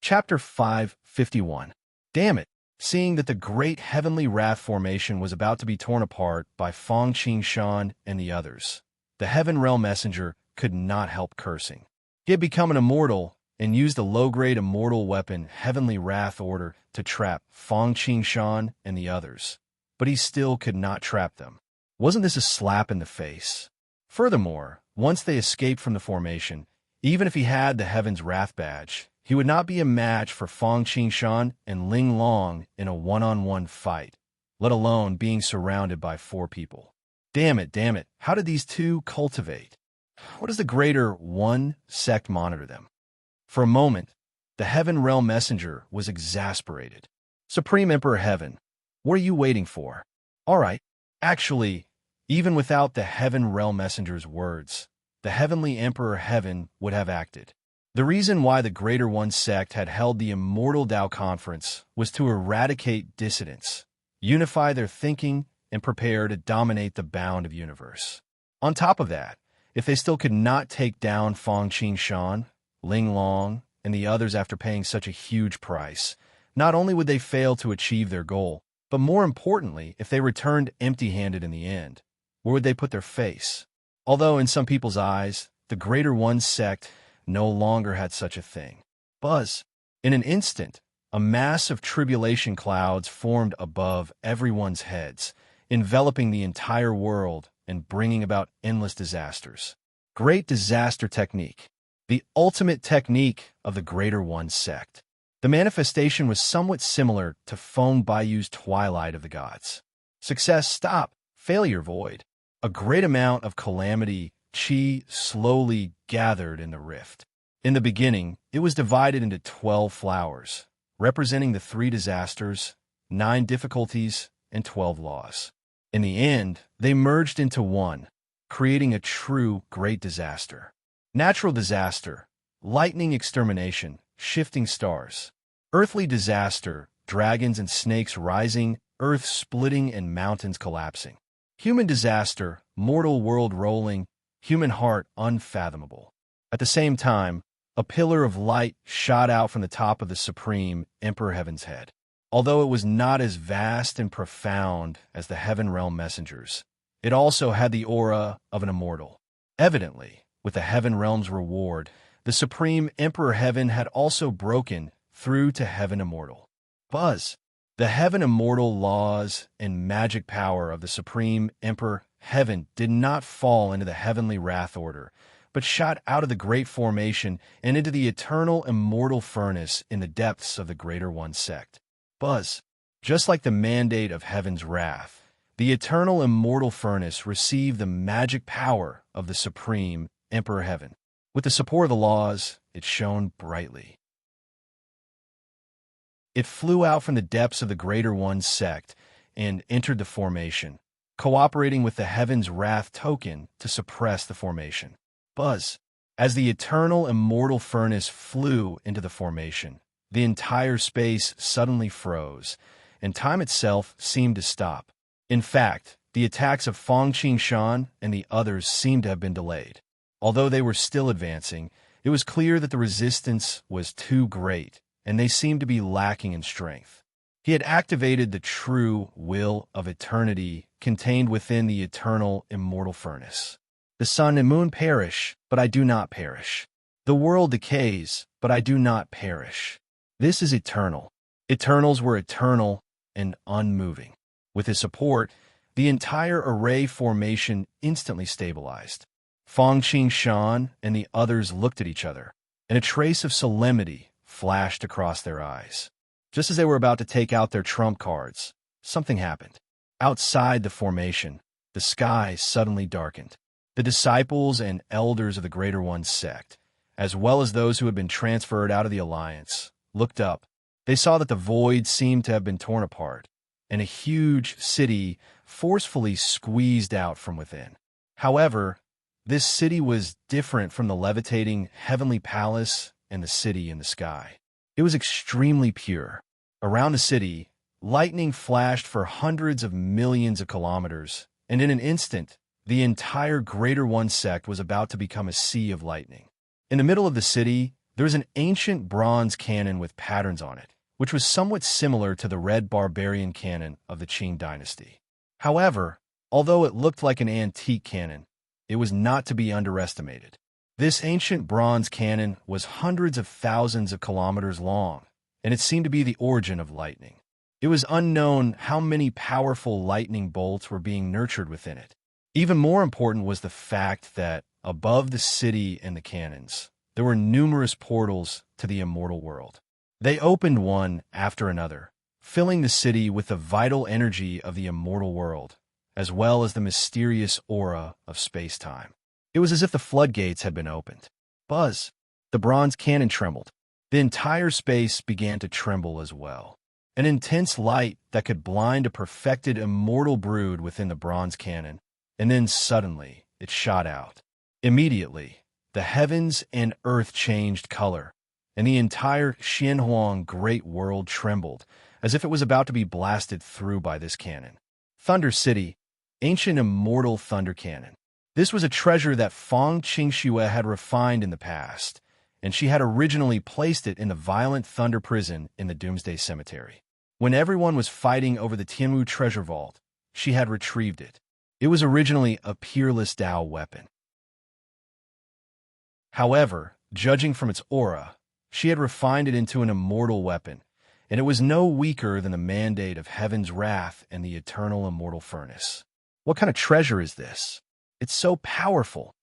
Chapter 551. Damn it! Seeing that the great heavenly wrath formation was about to be torn apart by Fong Qing Shan and the others, the Heaven Realm Messenger could not help cursing. He had become an immortal and used the low-grade immortal weapon Heavenly Wrath Order to trap Fong Qing Shan and the others, but he still could not trap them. Wasn't this a slap in the face? Furthermore, once they escaped from the formation, even if he had the Heaven's Wrath badge, he would not be a match for Fong Qing Shan and Ling Long in a one-on-one fight, let alone being surrounded by 4 people. Damn it, how did these two cultivate? What does the greater one sect monitor them? For a moment, the Heaven Realm Messenger was exasperated. Supreme Emperor Heaven, what are you waiting for? All right, actually, even without the Heaven Realm Messenger's words, the Heavenly Emperor Heaven would have acted. The reason why the Greater One sect had held the Immortal Tao Conference was to eradicate dissidents, unify their thinking, and prepare to dominate the bound of universe. On top of that, if they still could not take down Fong Qing Shan, Ling Long, and the others after paying such a huge price, not only would they fail to achieve their goal, but more importantly, if they returned empty-handed in the end, where would they put their face? Although in some people's eyes, the Greater One sect no longer had such a thing. Buzz. In an instant, a mass of tribulation clouds formed above everyone's heads, enveloping the entire world and bringing about endless disasters. Great disaster technique. The ultimate technique of the Greater One sect. The manifestation was somewhat similar to Feng Baiyu's Twilight of the Gods. Success stop, failure void. A great amount of calamity, qi, slowly gathered in the rift. In the beginning, it was divided into 12 flowers, representing the 3 disasters, 9 difficulties, and 12 laws. In the end, they merged into one, creating a true great disaster. Natural disaster, lightning extermination, shifting stars. Earthly disaster, dragons and snakes rising, earth splitting and mountains collapsing. Human disaster, mortal world rolling, human heart unfathomable. At the same time, a pillar of light shot out from the top of the Supreme Emperor Heaven's head. Although it was not as vast and profound as the Heaven Realm Messengers, it also had the aura of an immortal. Evidently, with the Heaven Realm's reward, the Supreme Emperor Heaven had also broken through to Heaven Immortal. Buzz. The Heaven Immortal laws and magic power of the Supreme Emperor Heaven did not fall into the Heavenly Wrath Order, but shot out of the Great Formation and into the eternal immortal furnace in the depths of the Greater One sect. Buzz. Just like the mandate of Heaven's wrath, the eternal immortal furnace received the magic power of the Supreme Emperor Heaven. With the support of the laws, it shone brightly. It flew out from the depths of the Greater One sect and entered the formation, cooperating with the Heaven's Wrath token to suppress the formation. Buzz. As the eternal immortal furnace flew into the formation, the entire space suddenly froze, and time itself seemed to stop. In fact, the attacks of Fong Qing Shan and the others seemed to have been delayed. Although they were still advancing, it was clear that the resistance was too great, and they seemed to be lacking in strength. He had activated the true will of eternity contained within the eternal immortal furnace. The sun and moon perish, but I do not perish. The world decays, but I do not perish. This is eternal. Eternals were eternal and unmoving. With his support, the entire array formation instantly stabilized. Fang Qingshan and the others looked at each other, and a trace of solemnity flashed across their eyes. Just as they were about to take out their trump cards, something happened. Outside the formation, the sky suddenly darkened. The disciples and elders of the Greater One sect, as well as those who had been transferred out of the Alliance, looked up. They saw that the void seemed to have been torn apart, and a huge city forcefully squeezed out from within. However, this city was different from the levitating heavenly palace and the city in the sky. It was extremely pure. Around the city, lightning flashed for hundreds of millions of kilometers, and in an instant, the entire Greater One sect was about to become a sea of lightning. In the middle of the city, there was an ancient bronze cannon with patterns on it, which was somewhat similar to the red barbarian cannon of the Qing dynasty. However, although it looked like an antique cannon, it was not to be underestimated. This ancient bronze cannon was hundreds of thousands of kilometers long, and it seemed to be the origin of lightning. It was unknown how many powerful lightning bolts were being nurtured within it. Even more important was the fact that above the city and the cannons, there were numerous portals to the immortal world. They opened one after another, filling the city with the vital energy of the immortal world, as well as the mysterious aura of space-time. It was as if the floodgates had been opened. Buzz! The bronze cannon trembled. The entire space began to tremble as well. An intense light that could blind a perfected immortal brood within the bronze cannon, and then suddenly it shot out. Immediately, the heavens and earth changed color, and the entire Xianhuang Great World trembled, as if it was about to be blasted through by this cannon. Thunder City, ancient immortal thunder cannon. This was a treasure that Fang Qingxue had refined in the past, and she had originally placed it in the violent thunder prison in the Doomsday Cemetery. When everyone was fighting over the Tianwu treasure vault, she had retrieved it. It was originally a peerless Dao weapon. However, judging from its aura, she had refined it into an immortal weapon, and it was no weaker than the mandate of Heaven's wrath and the eternal immortal furnace. What kind of treasure is this? It's so powerful.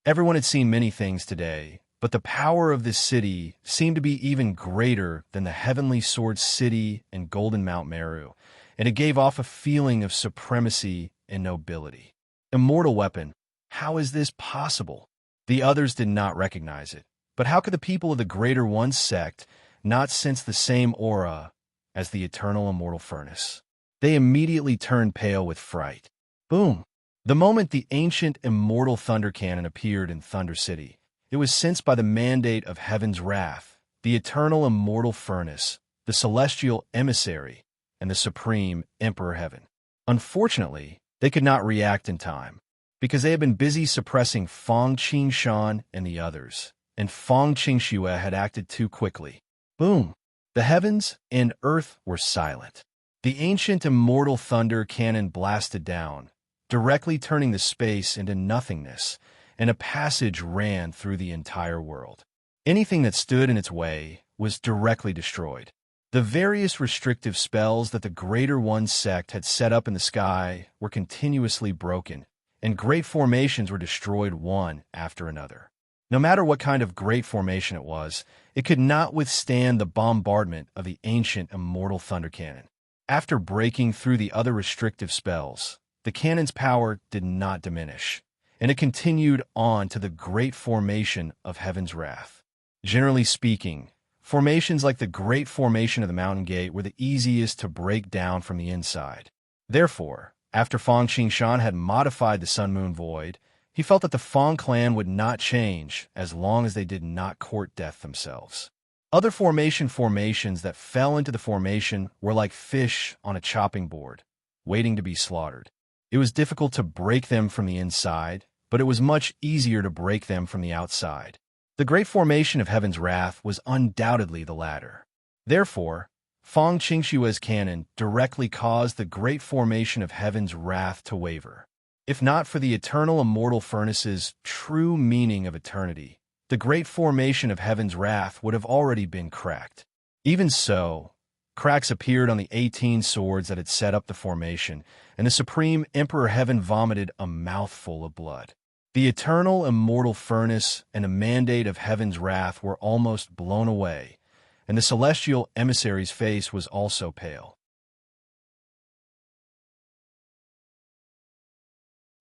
Everyone had seen many things today, but the power of this city seemed to be even greater than the Heavenly Sword City and Golden Mount Meru, and it gave off a feeling of supremacy and nobility. Immortal weapon, how is this possible? The others did not recognize it, but how could the people of the Greater One sect not sense the same aura as the eternal immortal furnace? They immediately turned pale with fright. Boom! The moment the ancient immortal thunder cannon appeared in Thunder City, it was sensed by the mandate of Heaven's wrath, the eternal immortal furnace, the celestial emissary, and the supreme Emperor Heaven. Unfortunately, they could not react in time, because they had been busy suppressing Fang Qingshan and the others, and Fang Qingxue had acted too quickly. Boom! The heavens and earth were silent. The ancient immortal thunder cannon blasted down, directly turning the space into nothingness, and a passage ran through the entire world. Anything that stood in its way was directly destroyed. The various restrictive spells that the Greater One sect had set up in the sky were continuously broken, and great formations were destroyed one after another. No matter what kind of great formation it was, it could not withstand the bombardment of the ancient immortal thunder cannon. After breaking through the other restrictive spells, the cannon's power did not diminish, and it continued on to the great formation of Heaven's wrath. Generally speaking, formations like the Great Formation of the Mountain Gate were the easiest to break down from the inside. Therefore, after Fang Qingshan had modified the Sun-Moon Void, he felt that the Fang clan would not change as long as they did not court death themselves. Other formations that fell into the formation were like fish on a chopping board, waiting to be slaughtered. It was difficult to break them from the inside, but it was much easier to break them from the outside. The Great Formation of Heaven's Wrath was undoubtedly the latter. Therefore, Fang Qingxue's cannon directly caused the Great Formation of Heaven's Wrath to waver. If not for the eternal immortal furnace's true meaning of eternity, the Great Formation of Heaven's Wrath would have already been cracked. Even so, cracks appeared on the 18 swords that had set up the formation, and the Supreme Emperor Heaven vomited a mouthful of blood. The eternal immortal furnace and a mandate of heaven's wrath were almost blown away, and the celestial emissary's face was also pale.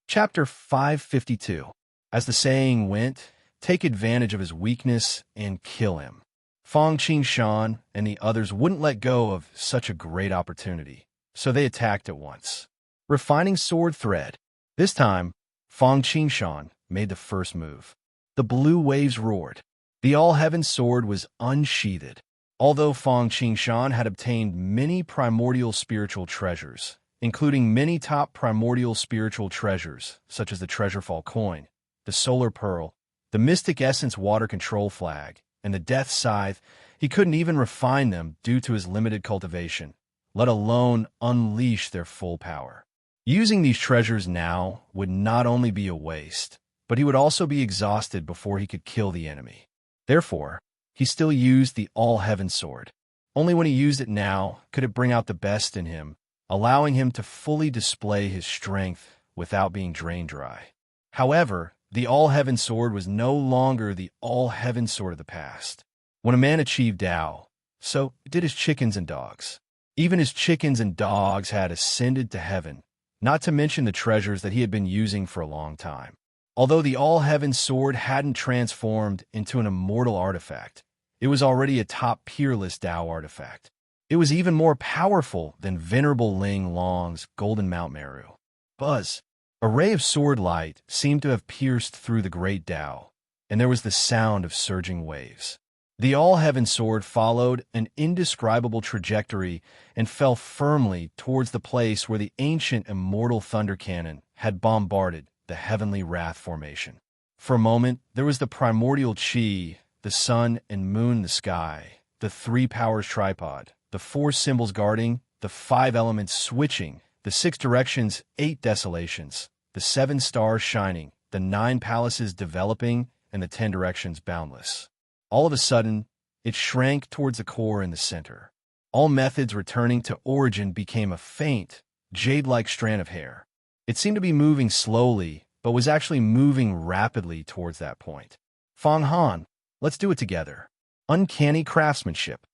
Chapter 552. As the saying went, take advantage of his weakness and kill him. Fang Qingshan and the others wouldn't let go of such a great opportunity, so they attacked at once. Refining sword thread. This time, Fang Qingshan made the first move. The blue waves roared. The all-heaven sword was unsheathed. Although Fang Qingshan had obtained many primordial spiritual treasures, including many top primordial spiritual treasures, such as the Treasurefall coin, the Solar Pearl, the Mystic Essence Water Control Flag, and the Death Scythe, he couldn't even refine them due to his limited cultivation, let alone unleash their full power. Using these treasures now would not only be a waste, but he would also be exhausted before he could kill the enemy. Therefore, he still used the All-Heaven Sword. Only when he used it now could it bring out the best in him, allowing him to fully display his strength without being drained dry. However, the All-Heaven Sword was no longer the All-Heaven Sword of the past. When a man achieved Tao, so did his chickens and dogs. Even his chickens and dogs had ascended to heaven, not to mention the treasures that he had been using for a long time. Although the All-Heaven Sword hadn't transformed into an immortal artifact, it was already a top peerless Tao artifact. It was even more powerful than Venerable Ling Long's Golden Mount Meru. Buzz. A ray of sword light seemed to have pierced through the great Tao, and there was the sound of surging waves. The All-Heaven Sword followed an indescribable trajectory and fell firmly towards the place where the ancient immortal thunder cannon had bombarded the heavenly wrath formation. For a moment, there was the primordial chi, the sun and moon in the sky, the three powers tripod, the four symbols guarding, the five elements switching, the six directions, 8 desolations, the 7 stars shining, the 9 palaces developing, and the 10 directions boundless. All of a sudden, it shrank towards the core in the center. All methods returning to origin became a faint, jade-like strand of hair. It seemed to be moving slowly, but was actually moving rapidly towards that point. Fang Han, let's do it together. Uncanny craftsmanship.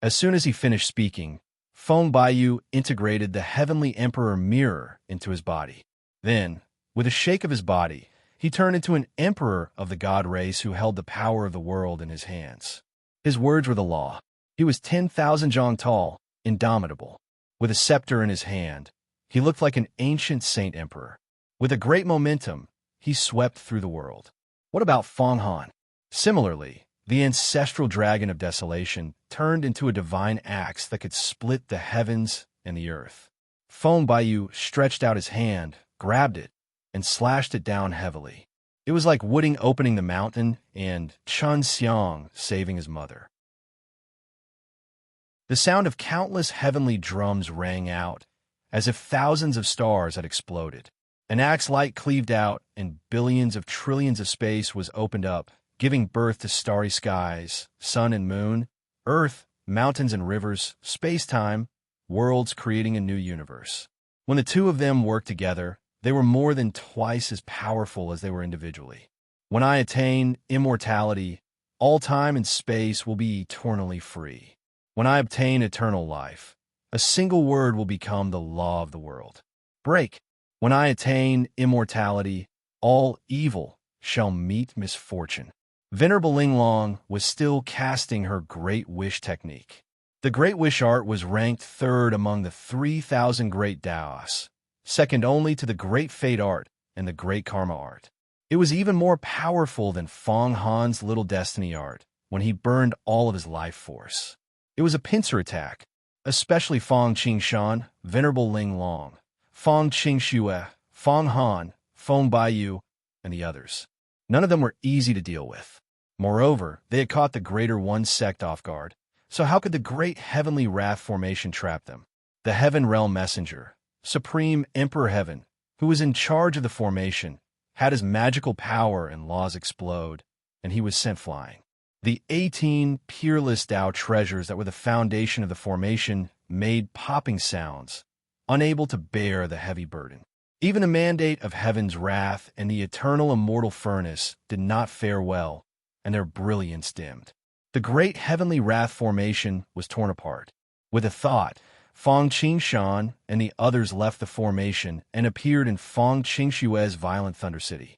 As soon as he finished speaking, Feng Baiyu integrated the Heavenly Emperor mirror into his body. Then, with a shake of his body, he turned into an emperor of the god race who held the power of the world in his hands. His words were the law. He was 10,000 zhang tall, indomitable. With a scepter in his hand, he looked like an ancient saint emperor. With a great momentum, he swept through the world. What about Feng Han? Similarly, the ancestral dragon of desolation turned into a divine axe that could split the heavens and the earth. Feng Baiyu stretched out his hand, grabbed it, and slashed it down heavily. It was like Wooding opening the mountain and Chun Xiang saving his mother. The sound of countless heavenly drums rang out, as if thousands of stars had exploded. An axe light cleaved out, and billions of trillions of space was opened up, giving birth to starry skies, sun and moon, earth, mountains and rivers, space-time, worlds creating a new universe. When the two of them worked together, they were more than twice as powerful as they were individually. When I attain immortality, all time and space will be eternally free. When I obtain eternal life, a single word will become the law of the world. Break. When I attain immortality, all evil shall meet misfortune. Venerable Ling Long was still casting her Great Wish technique. The Great Wish art was ranked 3rd among the 3,000 great Daos, second only to the Great Fate art and the Great Karma art. It was even more powerful than Feng Han's Little Destiny art when he burned all of his life force. It was a pincer attack, especially Fang Qingshan, Venerable Ling Long, Fang Qingxue, Feng Han, Feng Baiyu, and the others. None of them were easy to deal with. Moreover, they had caught the Greater One sect off guard, so how could the Great Heavenly Wrath formation trap them? The Heaven Realm Messenger, Supreme Emperor Heaven, who was in charge of the formation, had his magical power and laws explode, and he was sent flying. The 18 peerless Tao treasures that were the foundation of the formation made popping sounds, unable to bear the heavy burden. Even the mandate of heaven's wrath and the eternal immortal furnace did not fare well, and their brilliance dimmed. The great heavenly wrath formation was torn apart. With a thought, Fang Qingshan and the others left the formation and appeared in Fang Qingshue's violent Thunder City.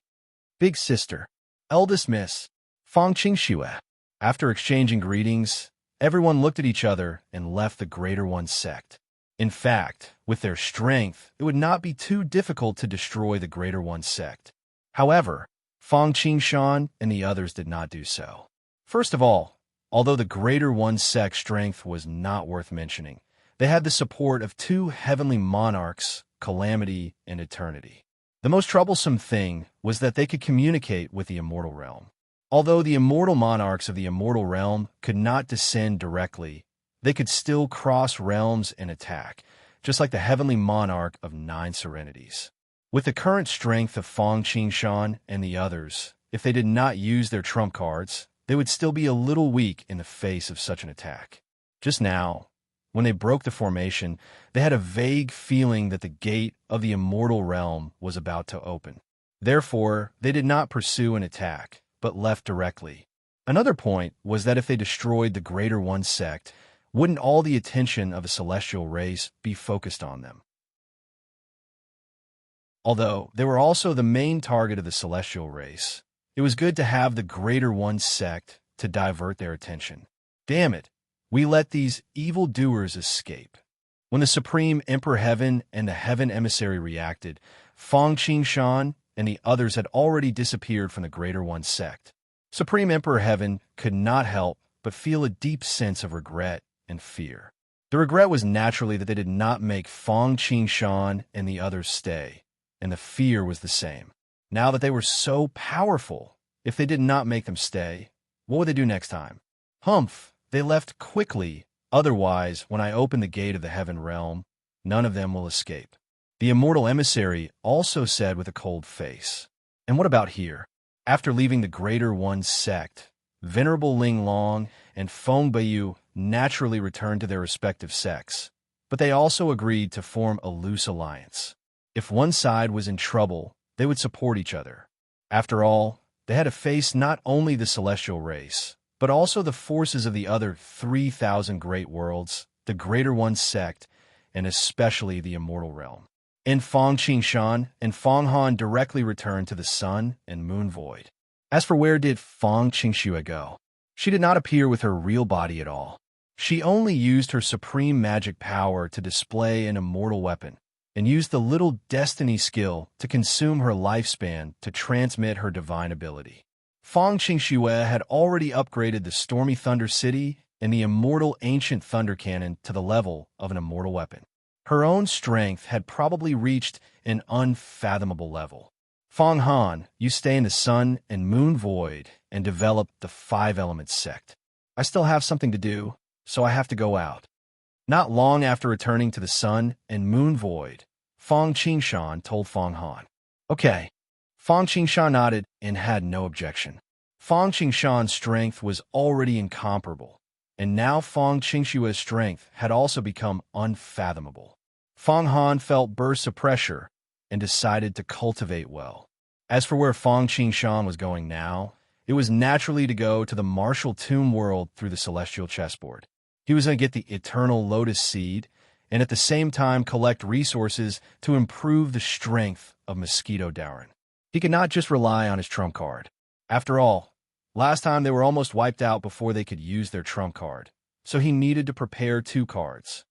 Big sister, eldest miss, Fang Qingxue. After exchanging greetings, everyone looked at each other and left the Greater One sect. In fact, with their strength, it would not be too difficult to destroy the Greater One sect. However, Fang Qingshan and the others did not do so. First of all, although the Greater One sect's strength was not worth mentioning, they had the support of two heavenly monarchs, Calamity and Eternity. The most troublesome thing was that they could communicate with the immortal realm. Although the immortal monarchs of the immortal realm could not descend directly, they could still cross realms and attack, just like the heavenly monarch of 9 serenities. With the current strength of Fang Qingshan and the others, if they did not use their trump cards, they would still be a little weak in the face of such an attack. Just now, when they broke the formation, they had a vague feeling that the gate of the immortal realm was about to open. Therefore, they did not pursue an attack, but left directly. Another point was that if they destroyed the Greater One sect, wouldn't all the attention of a celestial race be focused on them? Although they were also the main target of the celestial race, it was good to have the Greater One sect to divert their attention. Damn it, we let these evildoers escape. When the Supreme Emperor Heaven and the Heaven Emissary reacted, Fang Qingshan and the others had already disappeared from the Greater One sect. Supreme Emperor Heaven could not help but feel a deep sense of regret and fear. The regret was naturally that they did not make Fang Qingshan and the others stay, and the fear was the same. Now that they were so powerful, if they did not make them stay, what would they do next time? Humph, they left quickly. Otherwise, when I open the gate of the heaven realm, none of them will escape. The immortal emissary also said with a cold face. And what about here? After leaving the Greater One sect, Venerable Ling Long and Feng Baiyu naturally returned to their respective sects, but they also agreed to form a loose alliance. If one side was in trouble, they would support each other. After all, they had to face not only the celestial race, but also the forces of the other 3,000 great worlds, the Greater One sect, and especially the immortal realm. And Fang Qingshan and Fang Han directly returned to the sun and moon void. As for where did Fang Qingxue go? She did not appear with her real body at all. She only used her supreme magic power to display an immortal weapon, and used the little destiny skill to consume her lifespan to transmit her divine ability. Fang Qingxue had already upgraded the Stormy Thunder City and the immortal ancient thunder cannon to the level of an immortal weapon. Her own strength had probably reached an unfathomable level. Fang Han, you stay in the sun and moon void and develop the 5 elements sect. I still have something to do, so I have to go out. Not long after returning to the sun and moon void, Fang Qingshan told Fang Han. Okay. Fang Qingshan nodded and had no objection. Fang Qingshan's strength was already incomparable, and now Fang Qingshue's strength had also become unfathomable. Fang Han felt bursts of pressure and decided to cultivate well. As for where Fang Qingshan was going now, it was naturally to go to the martial tomb world through the celestial chessboard. He was going to get the eternal lotus seed and at the same time collect resources to improve the strength of Mosquito Dauren. He could not just rely on his trump card. After all, last time they were almost wiped out before they could use their trump card, so he needed to prepare 2 cards.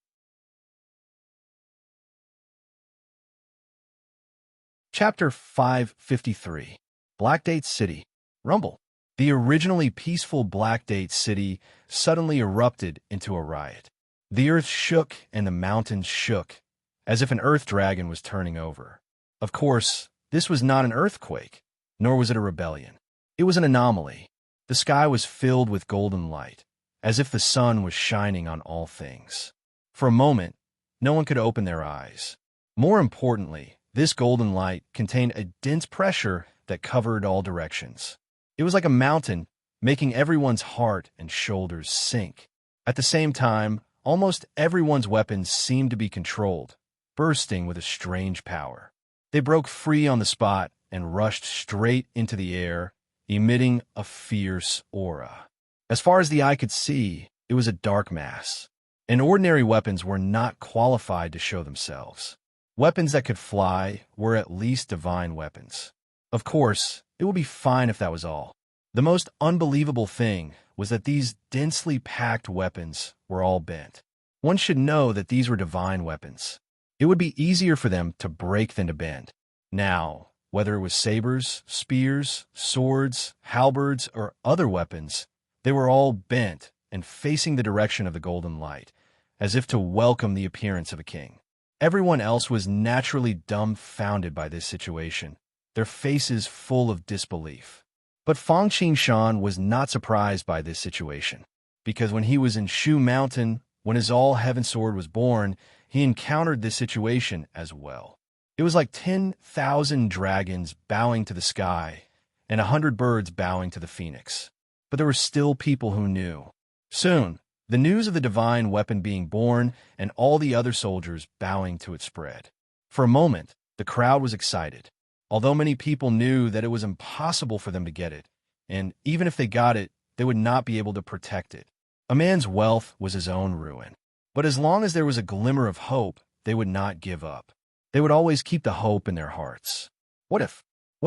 Chapter 553. Blackdate City. Rumble. The originally peaceful Blackdate City suddenly erupted into a riot. The earth shook and the mountains shook, as if an earth dragon was turning over. Of course, this was not an earthquake, nor was it a rebellion. It was an anomaly. The sky was filled with golden light, as if the sun was shining on all things. For a moment, no one could open their eyes. More importantly, this golden light contained a dense pressure that covered all directions. It was like a mountain, making everyone's heart and shoulders sink. At the same time, almost everyone's weapons seemed to be controlled, bursting with a strange power. They broke free on the spot and rushed straight into the air, emitting a fierce aura. As far as the eye could see, it was a dark mass, and ordinary weapons were not qualified to show themselves. Weapons that could fly were at least divine weapons. Of course, it would be fine if that was all. The most unbelievable thing was that these densely packed weapons were all bent. One should know that these were divine weapons. It would be easier for them to break than to bend. Now, whether it was sabers, spears, swords, halberds, or other weapons, they were all bent and facing the direction of the golden light, as if to welcome the appearance of a king. Everyone else was naturally dumbfounded by this situation, their faces full of disbelief. But Fang Qingshan was not surprised by this situation, because when he was in Shu Mountain, when his all-heaven sword was born, he encountered this situation as well. It was like 10,000 dragons bowing to the sky and 100 birds bowing to the phoenix. But there were still people who knew. Soon, the news of the divine weapon being born and all the other soldiers bowing to it spread. For a moment, the crowd was excited, although many people knew that it was impossible for them to get it, and even if they got it, they would not be able to protect it. A man's wealth was his own ruin. But as long as there was a glimmer of hope, they would not give up. They would always keep the hope in their hearts. What if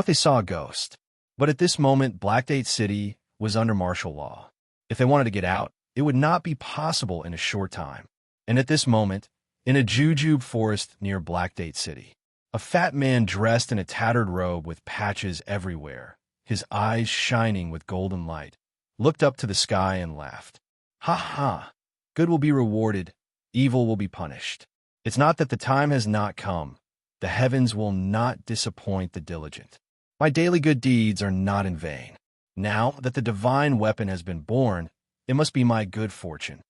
they saw a ghost? But at this moment, Blackgate City was under martial law. If they wanted to get out, it would not be possible in a short time. And at this moment, in a jujube forest near Blackgate City, a fat man dressed in a tattered robe with patches everywhere, his eyes shining with golden light, looked up to the sky and laughed. Ha ha! Good will be rewarded, evil will be punished. It's not that the time has not come. The heavens will not disappoint the diligent. My daily good deeds are not in vain. Now that the divine weapon has been born, it must be my good fortune.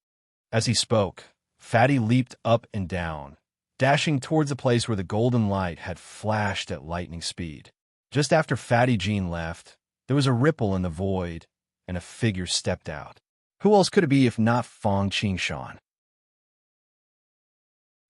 As he spoke, Fatty leaped up and down, dashing towards the place where the golden light had flashed at lightning speed. Just after Fatty Jean left, there was a ripple in the void, and a figure stepped out. Who else could it be if not Fang Qingshan?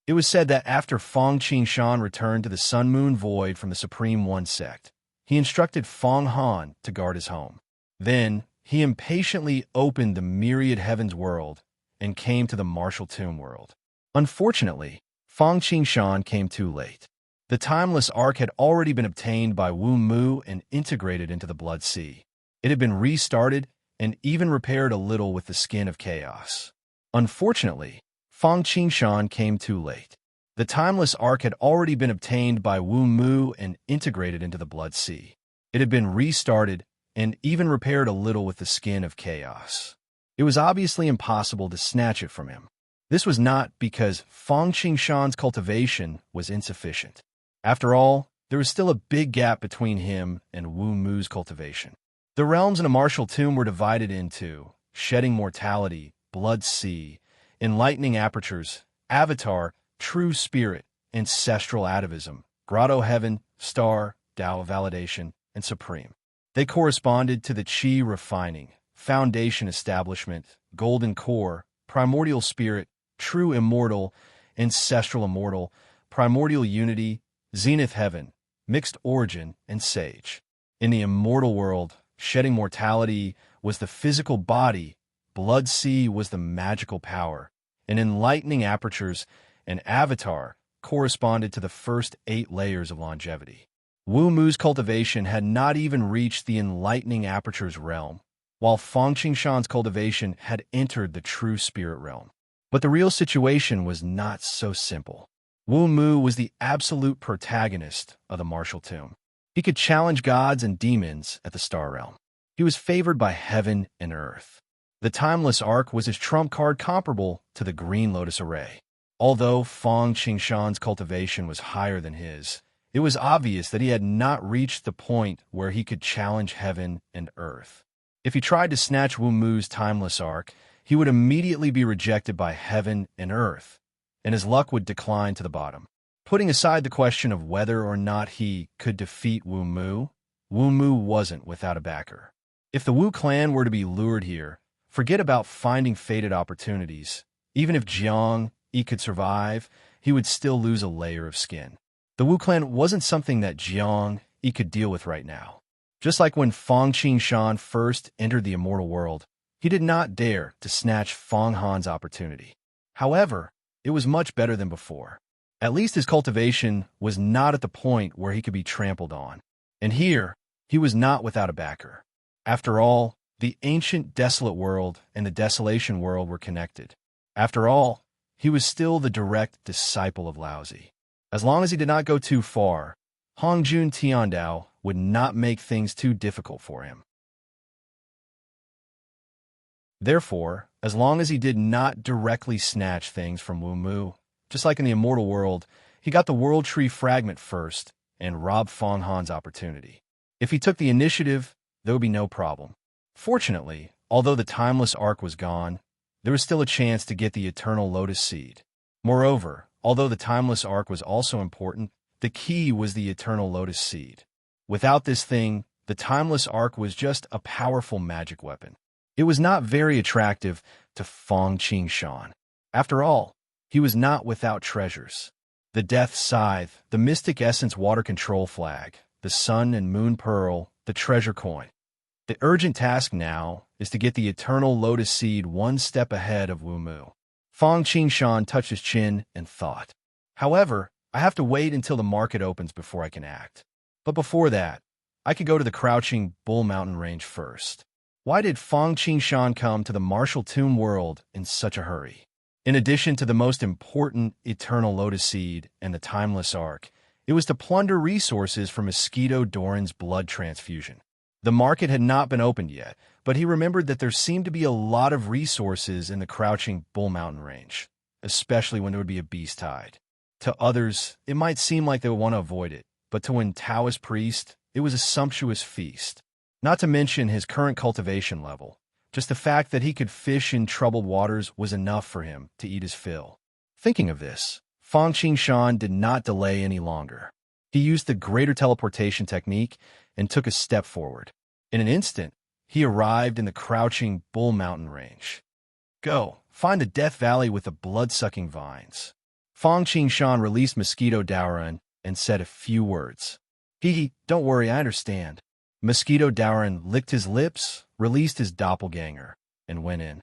It was said that after Fang Qingshan returned to the Sun-Moon Void from the Supreme One sect, he instructed Fang Han to guard his home. Then, he impatiently opened the myriad heavens world and came to the martial tomb world. Unfortunately, Fang Qingshan came too late. The timeless ark had already been obtained by Wu Mu and integrated into the Blood Sea. It had been restarted and even repaired a little with the skin of chaos. Unfortunately, Fang Qingshan came too late. The timeless ark had already been obtained by Wu Mu and integrated into the Blood Sea. It had been restarted and even repaired a little with the skin of chaos. It was obviously impossible to snatch it from him. This was not because Fang Qingshan's cultivation was insufficient. After all, there was still a big gap between him and Wu Mu's cultivation. The realms in a martial tomb were divided into shedding mortality, blood sea, enlightening apertures, avatar, true spirit, ancestral atavism, grotto heaven, star, Tao validation, and supreme. They corresponded to the chi refining, foundation establishment, golden core, primordial spirit, true immortal, ancestral immortal, primordial unity, zenith heaven, mixed origin, and sage. In the immortal world, shedding mortality was the physical body, blood sea was the magical power, and enlightening apertures and avatar corresponded to the first 8 layers of longevity. Wu Mu's cultivation had not even reached the enlightening apertures realm, while Fang Qingshan's cultivation had entered the true spirit realm. But the real situation was not so simple. Wu Mu was the absolute protagonist of the martial tomb. He could challenge gods and demons at the star realm. He was favored by heaven and earth. The timeless ark was his trump card comparable to the Green Lotus Array. Although Fang Qingshan's cultivation was higher than his, it was obvious that he had not reached the point where he could challenge heaven and earth. If he tried to snatch Wu Mu's timeless ark, he would immediately be rejected by heaven and earth, and his luck would decline to the bottom. Putting aside the question of whether or not he could defeat Wu Mu wasn't without a backer. If the Wu clan were to be lured here, forget about finding fated opportunities. Even if Jiang Yi could survive, he would still lose a layer of skin. The Wu clan wasn't something that Jiang Yi could deal with right now. Just like when Fang Qingshan first entered the immortal world, he did not dare to snatch Fang Han's opportunity. However, it was much better than before. At least his cultivation was not at the point where he could be trampled on. And here, he was not without a backer. After all, the ancient desolate world and the desolation world were connected. After all, he was still the direct disciple of Laozi. As long as he did not go too far, Hongjun Tiandao would not make things too difficult for him. Therefore, as long as he did not directly snatch things from Wu Mu, just like in the immortal world, he got the world tree fragment first and robbed Fang Han's opportunity. If he took the initiative, there would be no problem. Fortunately, although the timeless arc was gone, there was still a chance to get the eternal lotus seed. Moreover, although the timeless arc was also important, the key was the eternal lotus seed. Without this thing, the timeless arc was just a powerful magic weapon. It was not very attractive to Fang Qingshan. After all, he was not without treasures. The Death Scythe, the Mystic Essence Water Control Flag, the Sun and Moon Pearl, the Treasure Coin. The urgent task now is to get the Eternal Lotus Seed one step ahead of Wu Mu. Fang Qingshan touched his chin and thought. However, I have to wait until the market opens before I can act. But before that, I could go to the Crouching Bull Mountain Range first. Why did Fang Qingshan come to the Martial Tomb world in such a hurry? In addition to the most important Eternal Lotus Seed and the Timeless Arc, it was to plunder resources for Mosquito Doran's blood transfusion. The market had not been opened yet, but he remembered that there seemed to be a lot of resources in the Crouching Bull Mountain Range, especially when there would be a beast tide. To others, it might seem like they would want to avoid it, but to an Taoist priest, it was a sumptuous feast. Not to mention his current cultivation level. Just the fact that he could fish in troubled waters was enough for him to eat his fill. Thinking of this, Fang Qingshan did not delay any longer. He used the greater teleportation technique and took a step forward. In an instant, he arrived in the Crouching Bull Mountain Range. Go, find the Death Valley with the blood-sucking vines. Fang Qingshan released Mosquito Doran and said a few words. Don't worry, I understand. Mosquito Doran licked his lips, released his doppelganger, and went in.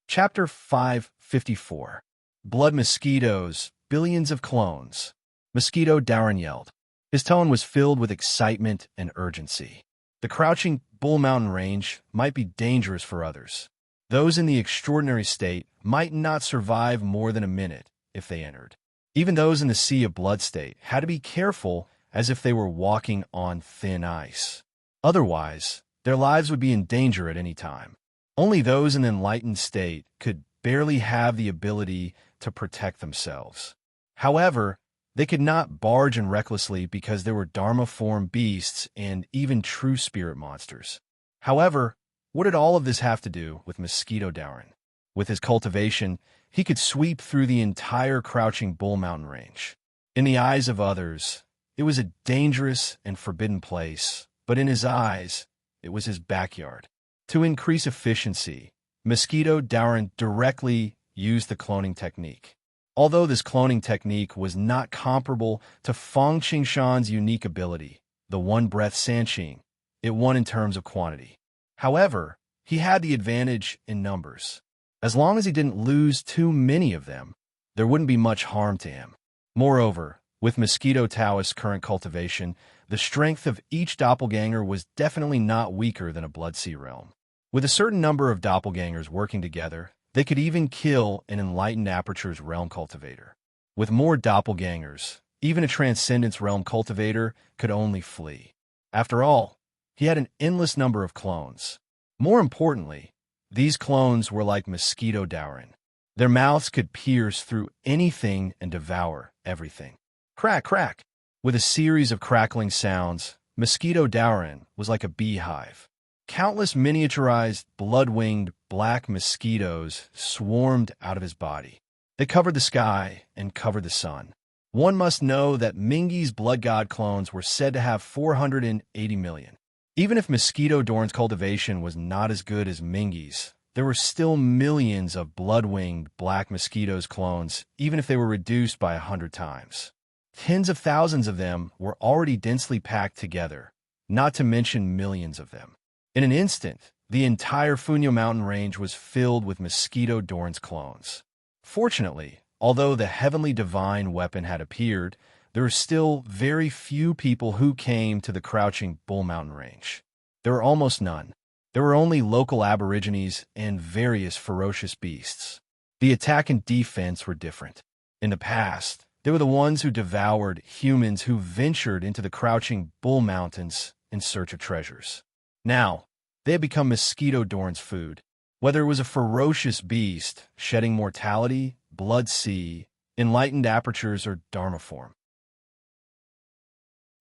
Chapter 554. Blood Mosquitoes, Billions of Clones. Mosquito Doran yelled. His tone was filled with excitement and urgency. The Crouching Bull Mountain Range might be dangerous for others. Those in the extraordinary state might not survive more than a minute if they entered. Even those in the Sea of Blood state had to be careful as if they were walking on thin ice. Otherwise, their lives would be in danger at any time. Only those in the enlightened state could barely have the ability to protect themselves. However, they could not barge in recklessly because there were Dharma-formed beasts and even true spirit monsters. However, what did all of this have to do with Mosquito Doran? With his cultivation, he could sweep through the entire Crouching Bull Mountain Range. In the eyes of others, it was a dangerous and forbidden place, but in his eyes, it was his backyard. To increase efficiency, Mosquito Doran directly used the cloning technique. Although this cloning technique was not comparable to Fang Qingshan's unique ability, the one-breath Sanqing, it won in terms of quantity. However, he had the advantage in numbers. As long as he didn't lose too many of them, there wouldn't be much harm to him. Moreover, with Mosquito Taoist's current cultivation, the strength of each doppelganger was definitely not weaker than a Bloodsea realm. With a certain number of doppelgangers working together, they could even kill an Enlightened Aperture's realm cultivator. With more doppelgangers, even a Transcendence realm cultivator could only flee. After all, he had an endless number of clones. More importantly, these clones were like Mosquito Doran. Their mouths could pierce through anything and devour everything. Crack, crack! With a series of crackling sounds, Mosquito Doran was like a beehive. Countless miniaturized, blood-winged black mosquitoes swarmed out of his body. They covered the sky and covered the sun. One must know that Mingi's blood god clones were said to have 480 million. Even if Mosquito Doran's cultivation was not as good as Mingi's, there were still millions of blood-winged black mosquitoes clones, even if they were reduced by 100 times. Tens of thousands of them were already densely packed together, not to mention millions of them. In an instant, the entire Funyo mountain range was filled with mosquito Dorn's clones. Fortunately, although the heavenly divine weapon had appeared, there were still very few people who came to the crouching Bull Mountain range. There were almost none. There were only local aborigines and various ferocious beasts. The attack and defense were different. In the past, they were the ones who devoured humans who ventured into the crouching Bull Mountains in search of treasures. Now, they had become mosquito Dorn's food. Whether it was a ferocious beast, shedding mortality, blood sea, enlightened apertures, or Dharma form.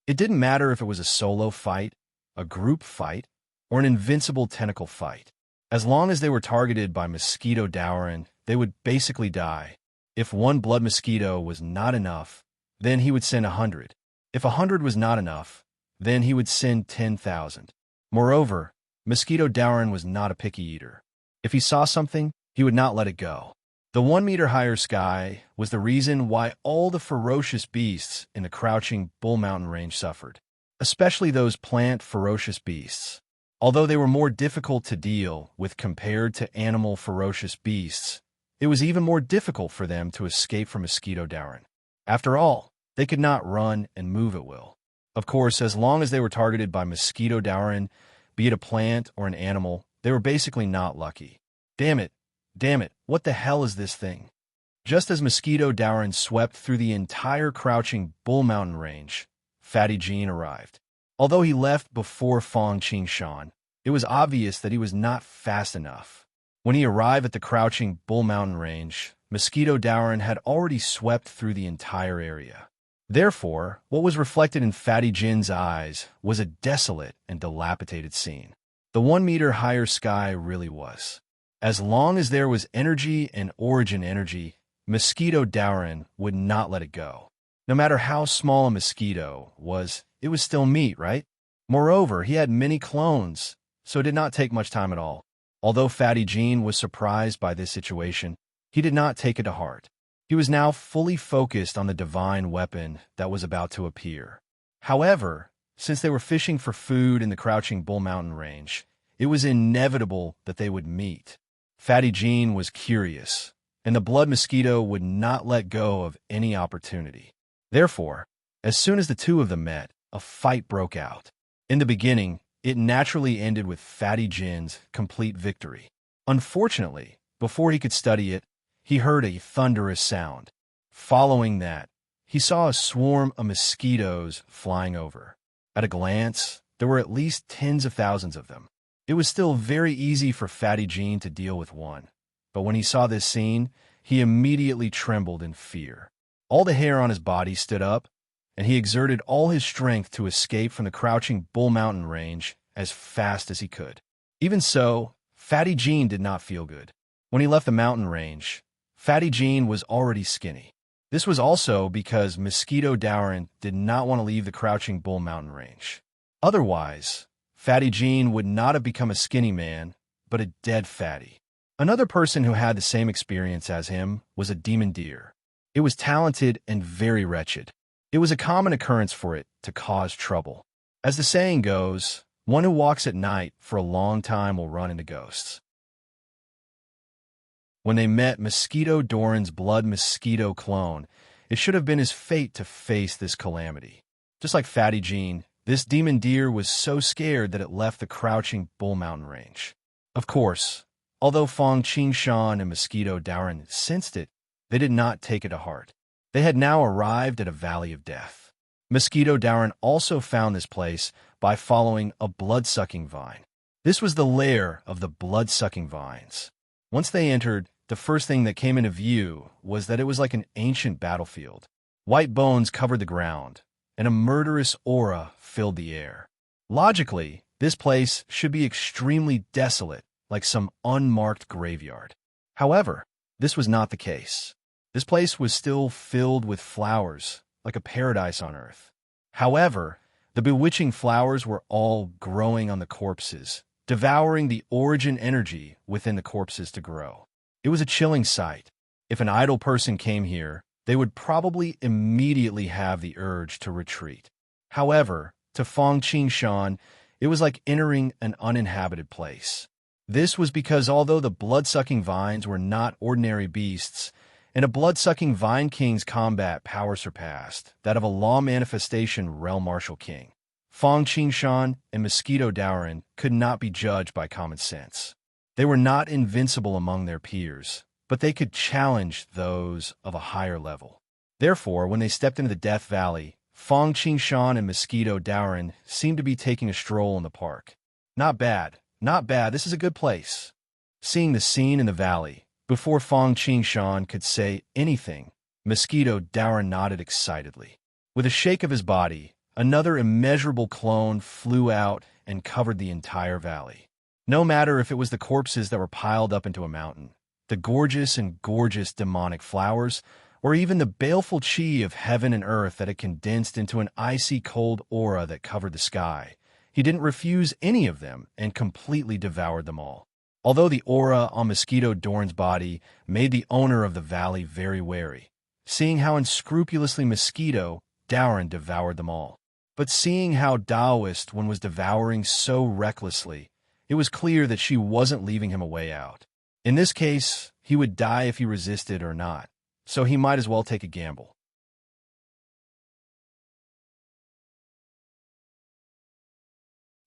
It didn't matter if it was a solo fight, a group fight, or an invincible tentacle fight. As long as they were targeted by mosquito Dauren, they would basically die. If one blood mosquito was not enough, then he would send 100. If 100 was not enough, then he would send 10,000. Moreover, mosquito Dauren was not a picky eater. If he saw something, he would not let it go. The 1 meter higher sky was the reason why all the ferocious beasts in the crouching Bull Mountain range suffered, especially those plant ferocious beasts. Although they were more difficult to deal with compared to animal ferocious beasts, it was even more difficult for them to escape from mosquito Dauren. After all, they could not run and move at will. Of course, as long as they were targeted by mosquito Dauren, be it a plant or an animal, they were basically not lucky. Damn it, what the hell is this thing? Just as mosquito Dauren swept through the entire crouching Bull Mountain range, Fatty Jean arrived. Although he left before Fong Qingshan, it was obvious that he was not fast enough. When he arrived at the crouching Bull Mountain range, mosquito Dauren had already swept through the entire area. Therefore, what was reflected in Fatty Jin's eyes was a desolate and dilapidated scene. The 1 meter higher sky really was. As long as there was energy and origin energy, mosquito Dauren would not let it go. No matter how small a mosquito was, it was still meat, right? Moreover, he had many clones, so it did not take much time at all. Although Fatty Jean was surprised by this situation, he did not take it to heart. He was now fully focused on the divine weapon that was about to appear. However, since they were fishing for food in the crouching Bull Mountain range, it was inevitable that they would meet. Fatty Jean was curious, and the blood mosquito would not let go of any opportunity. Therefore, as soon as the two of them met, a fight broke out. In the beginning, it naturally ended with Fatty Jin's complete victory. Unfortunately, before he could study it, he heard a thunderous sound. Following that, he saw a swarm of mosquitoes flying over. At a glance, there were at least tens of thousands of them. It was still very easy for Fatty Jean to deal with one, but when he saw this scene, he immediately trembled in fear. All the hair on his body stood up, and he exerted all his strength to escape from the crouching Bull Mountain range as fast as he could. Even so, Fatty Jean did not feel good. When he left the mountain range, Fatty Jean was already skinny. This was also because mosquito Dauren did not want to leave the crouching Bull Mountain range. Otherwise, Fatty Jean would not have become a skinny man, but a dead fatty. Another person who had the same experience as him was a demon deer. It was talented and very wretched. It was a common occurrence for it to cause trouble. As the saying goes, one who walks at night for a long time will run into ghosts. When they met Mosquito Doran's blood mosquito clone, it should have been his fate to face this calamity. Just like Fatty Jean, this demon deer was so scared that it left the crouching Bull Mountain range. Of course, although Fong Qingshan and Mosquito Dauren sensed it, they did not take it to heart. They had now arrived at a valley of death. Mosquito Dauren also found this place by following a blood-sucking vine. This was the lair of the blood-sucking vines. Once they entered, the first thing that came into view was that it was like an ancient battlefield. White bones covered the ground, and a murderous aura filled the air. Logically, this place should be extremely desolate, like some unmarked graveyard. However, this was not the case. This place was still filled with flowers, like a paradise on earth. However, the bewitching flowers were all growing on the corpses, devouring the origin energy within the corpses to grow. It was a chilling sight. If an idle person came here, they would probably immediately have the urge to retreat. However, to Fong Qingshan, it was like entering an uninhabited place. This was because although the blood-sucking vines were not ordinary beasts, and a blood-sucking vine king's combat power surpassed that of a law manifestation realm martial king, Fong Qingshan and Mosquito Dowrin could not be judged by common sense. They were not invincible among their peers, but they could challenge those of a higher level. Therefore, when they stepped into the Death Valley, Fong Qingshan and Mosquito Dowrin seemed to be taking a stroll in the park. Not bad, not bad, this is a good place. Seeing the scene in the valley, before Fong Qingshan could say anything, Mosquito Dowrin nodded excitedly. With a shake of his body, another immeasurable clone flew out and covered the entire valley. No matter if it was the corpses that were piled up into a mountain, the gorgeous and gorgeous demonic flowers, or even the baleful chi of heaven and earth that had condensed into an icy cold aura that covered the sky, he didn't refuse any of them and completely devoured them all. Although the aura on Mosquito Dorn's body made the owner of the valley very wary, seeing how unscrupulously Mosquito Dowrin devoured them all. But seeing how Taoist one was devouring so recklessly, it was clear that she wasn't leaving him a way out. In this case, he would die if he resisted or not, so he might as well take a gamble.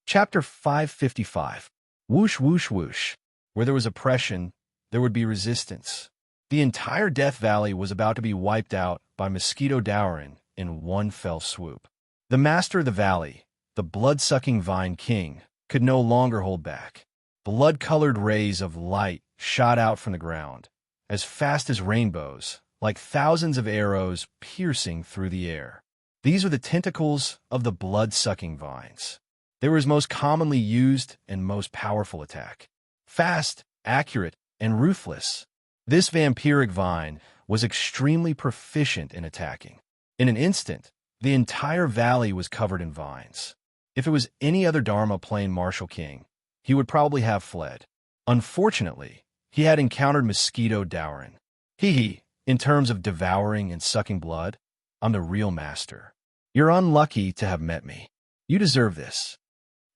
Chapter 555. Whoosh, whoosh, whoosh. Where there was oppression, there would be resistance. The entire Death Valley was about to be wiped out by Mosquito Dowrin in one fell swoop. The master of the valley, the blood-sucking Vine King, could no longer hold back. Blood-colored rays of light shot out from the ground, as fast as rainbows, like thousands of arrows piercing through the air. These were the tentacles of the blood-sucking vines. They were his most commonly used and most powerful attack. Fast, accurate, and ruthless, this vampiric vine was extremely proficient in attacking. In an instant, the entire valley was covered in vines. If it was any other Dharma Plane martial king, he would probably have fled. Unfortunately, he had encountered Mosquito Dowrin. In terms of devouring and sucking blood, I'm the real master. You're unlucky to have met me. You deserve this.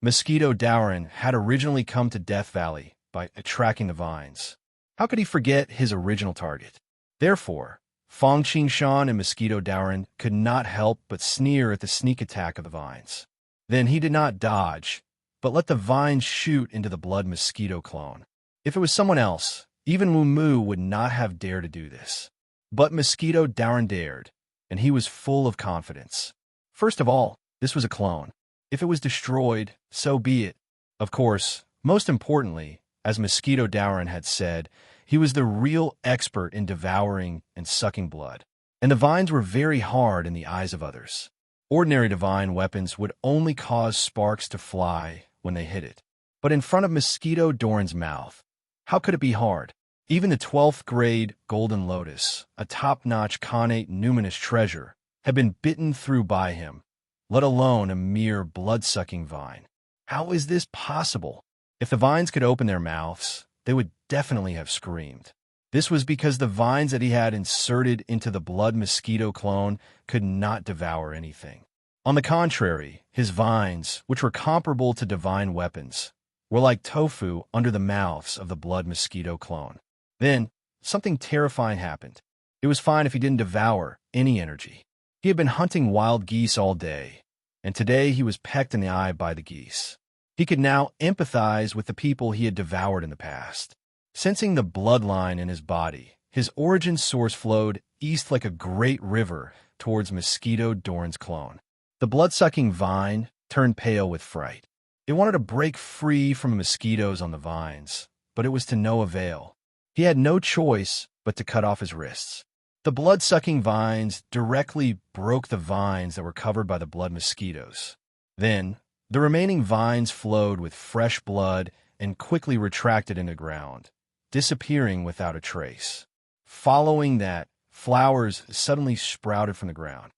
Mosquito Dowrin had originally come to Death Valley by attracting the vines. How could he forget his original target? Therefore, Fong Qingshan and Mosquito Dowrin could not help but sneer at the sneak attack of the vines. Then he did not dodge, but let the vines shoot into the blood mosquito clone. If it was someone else, even Wu Mu would not have dared to do this. But Mosquito Dowrin dared, and he was full of confidence. First of all, this was a clone. If it was destroyed, so be it. Of course, most importantly, as Mosquito Dowrin had said, he was the real expert in devouring and sucking blood. And the vines were very hard in the eyes of others. Ordinary divine weapons would only cause sparks to fly when they hit it. But in front of Mosquito Dowrin's mouth, how could it be hard? Even the 12th grade Golden Lotus, a top-notch connate numinous treasure, had been bitten through by him, let alone a mere blood-sucking vine. How is this possible? If the vines could open their mouths, they would definitely have screamed. This was because the vines that he had inserted into the blood mosquito clone could not devour anything. On the contrary, his vines, which were comparable to divine weapons, were like tofu under the mouths of the blood mosquito clone. Then, something terrifying happened. It was fine if he didn't devour any energy. He had been hunting wild geese all day, and today he was pecked in the eye by the geese. He could now empathize with the people he had devoured in the past. Sensing the bloodline in his body, his origin source flowed east like a great river towards Mosquito Dorn's clone. The blood-sucking vine turned pale with fright. It wanted to break free from the mosquitoes on the vines, but it was to no avail. He had no choice but to cut off his wrists. The blood-sucking vines directly broke the vines that were covered by the blood mosquitoes. Then, the remaining vines flowed with fresh blood and quickly retracted into the ground, disappearing without a trace. Following that, flowers suddenly sprouted from the ground.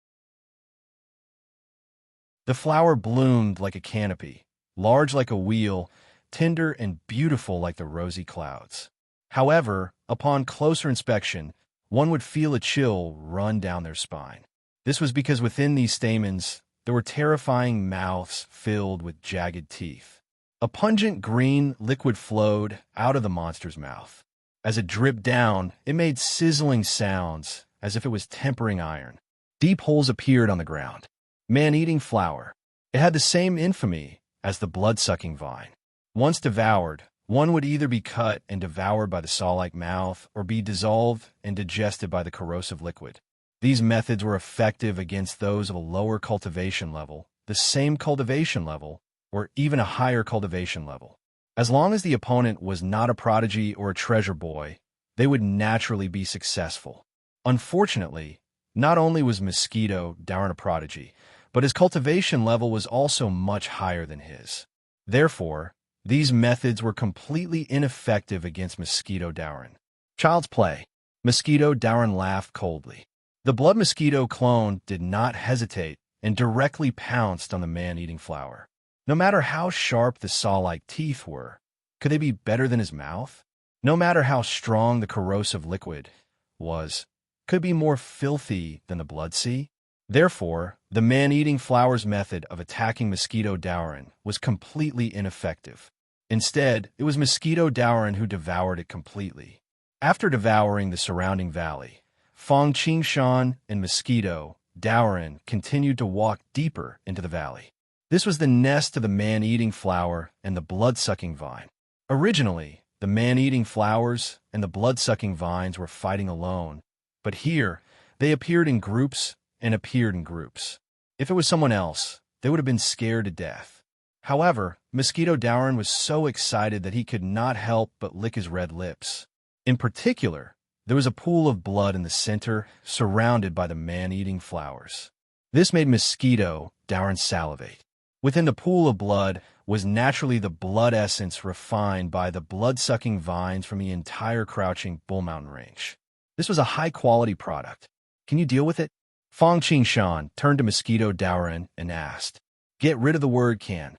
The flower bloomed like a canopy, large like a wheel, tender and beautiful like the rosy clouds. However, upon closer inspection, one would feel a chill run down their spine. This was because within these stamens, there were terrifying mouths filled with jagged teeth. A pungent green liquid flowed out of the monster's mouth. As it dripped down, it made sizzling sounds as if it was tempering iron. Deep holes appeared on the ground. Man-eating flower. It had the same infamy as the blood-sucking vine. Once devoured, one would either be cut and devoured by the saw-like mouth or be dissolved and digested by the corrosive liquid. These methods were effective against those of a lower cultivation level, the same cultivation level, or even a higher cultivation level. As long as the opponent was not a prodigy or a treasure boy, they would naturally be successful. Unfortunately, not only was Mosquito Darren a prodigy, but his cultivation level was also much higher than his. Therefore, these methods were completely ineffective against Mosquito Darren. Child's play. Mosquito Darren laughed coldly. The blood mosquito clone did not hesitate and directly pounced on the man-eating flower. No matter how sharp the saw-like teeth were, could they be better than his mouth? No matter how strong the corrosive liquid was, could it be more filthy than the blood sea? Therefore, the man-eating flower's method of attacking Mosquito Darren was completely ineffective. Instead, it was Mosquito Darren who devoured it completely. After devouring the surrounding valley, Fong Qingshan and Mosquito Darren continued to walk deeper into the valley. This was the nest of the man-eating flower and the blood-sucking vine. Originally, the man-eating flowers and the blood-sucking vines were fighting alone, but here, they appeared in groups and appeared in groups. If it was someone else, they would have been scared to death. However, Mosquito Darren was so excited that he could not help but lick his red lips. In particular, there was a pool of blood in the center, surrounded by the man-eating flowers. This made Mosquito Darren salivate. Within the pool of blood was naturally the blood essence refined by the blood-sucking vines from the entire crouching Bull Mountain range. This was a high-quality product. Can you deal with it? Fong Qingshan turned to Mosquito Darren and asked, "Get rid of the word can.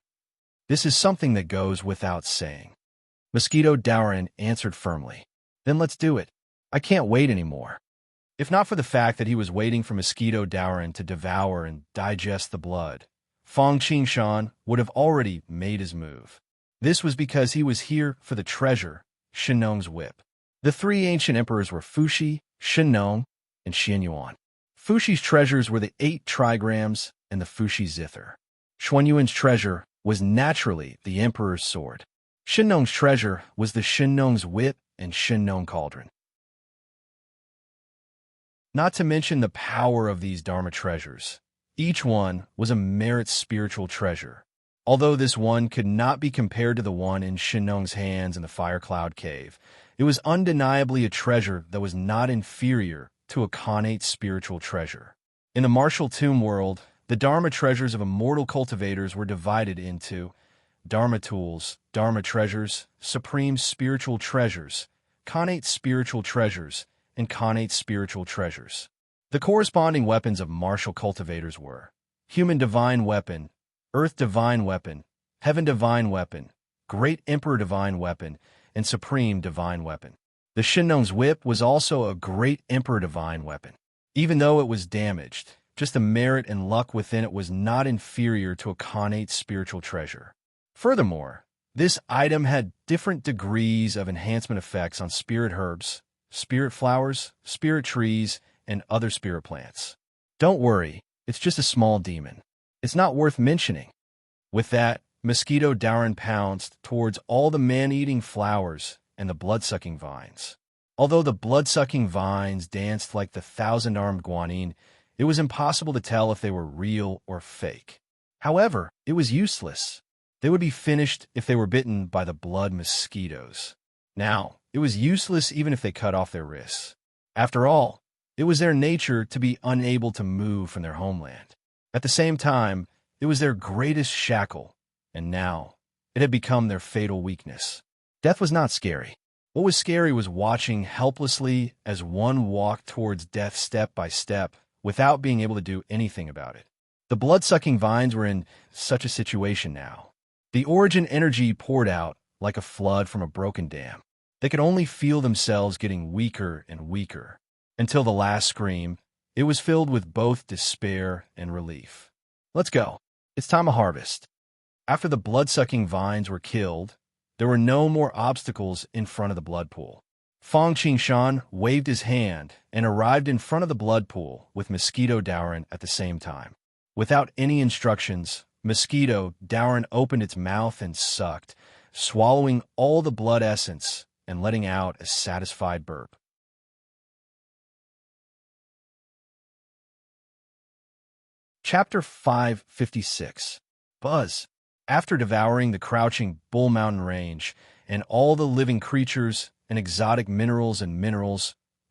This is something that goes without saying." Mosquito Darren answered firmly, "Then let's do it. I can't wait anymore." If not for the fact that he was waiting for Mosquito Darren to devour and digest the blood, Fong Qingshan would have already made his move. This was because he was here for the treasure, Shennong's whip. The three ancient emperors were Fuxi, Shennong, and Xuanyuan. Fuxi's treasures were the 8 trigrams and the Fuxi zither. Xuanyuan's treasure was naturally the emperor's sword. Shennong's treasure was the Shennong's whip and Shennong cauldron. Not to mention the power of these Dharma treasures. Each one was a merit spiritual treasure. Although this one could not be compared to the one in Shennong's hands in the Fire Cloud Cave, it was undeniably a treasure that was not inferior to a connate spiritual treasure. In the martial tomb world, the Dharma treasures of immortal cultivators were divided into Dharma tools, Dharma treasures, supreme spiritual treasures, connate spiritual treasures, and connate spiritual treasures. The corresponding weapons of martial cultivators were Human Divine Weapon, Earth Divine Weapon, Heaven Divine Weapon, Great Emperor Divine Weapon, and Supreme Divine Weapon. The Shennong's whip was also a Great Emperor Divine Weapon. Even though it was damaged, just the merit and luck within it was not inferior to a connate spiritual treasure. Furthermore, this item had different degrees of enhancement effects on spirit herbs, spirit flowers, spirit trees, and other spirit plants. Don't worry, it's just a small demon. It's not worth mentioning. With that, Mosquito Darren pounced towards all the man-eating flowers and the blood-sucking vines. Although the blood-sucking vines danced like the thousand-armed guanyin, it was impossible to tell if they were real or fake. However, it was useless. They would be finished if they were bitten by the blood mosquitoes. Now, it was useless even if they cut off their wrists. After all, it was their nature to be unable to move from their homeland. At the same time, it was their greatest shackle, and now it had become their fatal weakness. Death was not scary. What was scary was watching helplessly as one walked towards death step by step without being able to do anything about it. The blood-sucking vines were in such a situation now. The origin energy poured out like a flood from a broken dam. They could only feel themselves getting weaker and weaker, until the last scream, it was filled with both despair and relief. Let's go. It's time to harvest. After the blood-sucking vines were killed, there were no more obstacles in front of the blood pool. Fong Qingshan waved his hand and arrived in front of the blood pool with Mosquito Dowrin at the same time. Without any instructions, Mosquito Dowrin opened its mouth and sucked, swallowing all the blood essence and letting out a satisfied burp. Chapter 556. Buzz. After devouring the crouching Bull Mountain Range and all the living creatures and exotic minerals,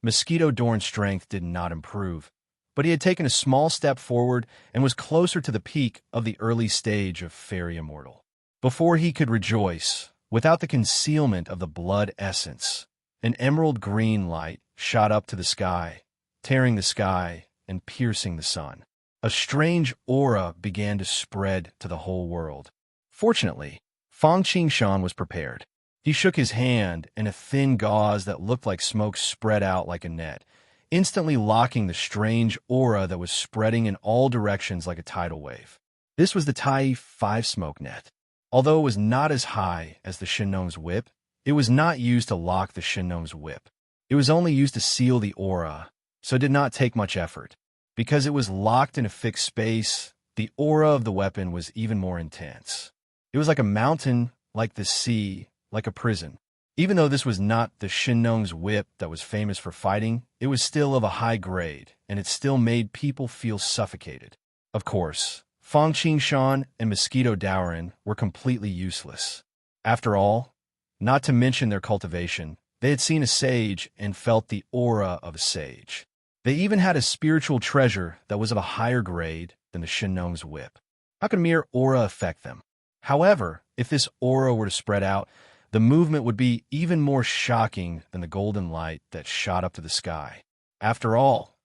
Mosquito Dorn's strength did not improve, but he had taken a small step forward and was closer to the peak of the early stage of Fairy Immortal. Before he could rejoice, without the concealment of the blood essence, an emerald green light shot up to the sky, tearing the sky and piercing the sun. A strange aura began to spread to the whole world. Fortunately, Fong Qingshan was prepared. He shook his hand, and a thin gauze that looked like smoke spread out like a net, instantly locking the strange aura that was spreading in all directions like a tidal wave. This was the Tai 5 smoke net. Although it was not as high as the Shenong's whip, it was not used to lock the Shenong's whip. It was only used to seal the aura, so it did not take much effort. Because it was locked in a fixed space, the aura of the weapon was even more intense. It was like a mountain, like the sea, like a prison. Even though this was not the Shenong's whip that was famous for fighting, it was still of a high grade, and it still made people feel suffocated. Of course, Fong Qingshan and Mosquito Dowrin were completely useless. After all, not to mention their cultivation, they had seen a sage and felt the aura of a sage. They even had a spiritual treasure that was of a higher grade than the Shenong's whip. How could mere aura affect them? However, if this aura were to spread out, the movement would be even more shocking than the golden light that shot up to the sky. After all,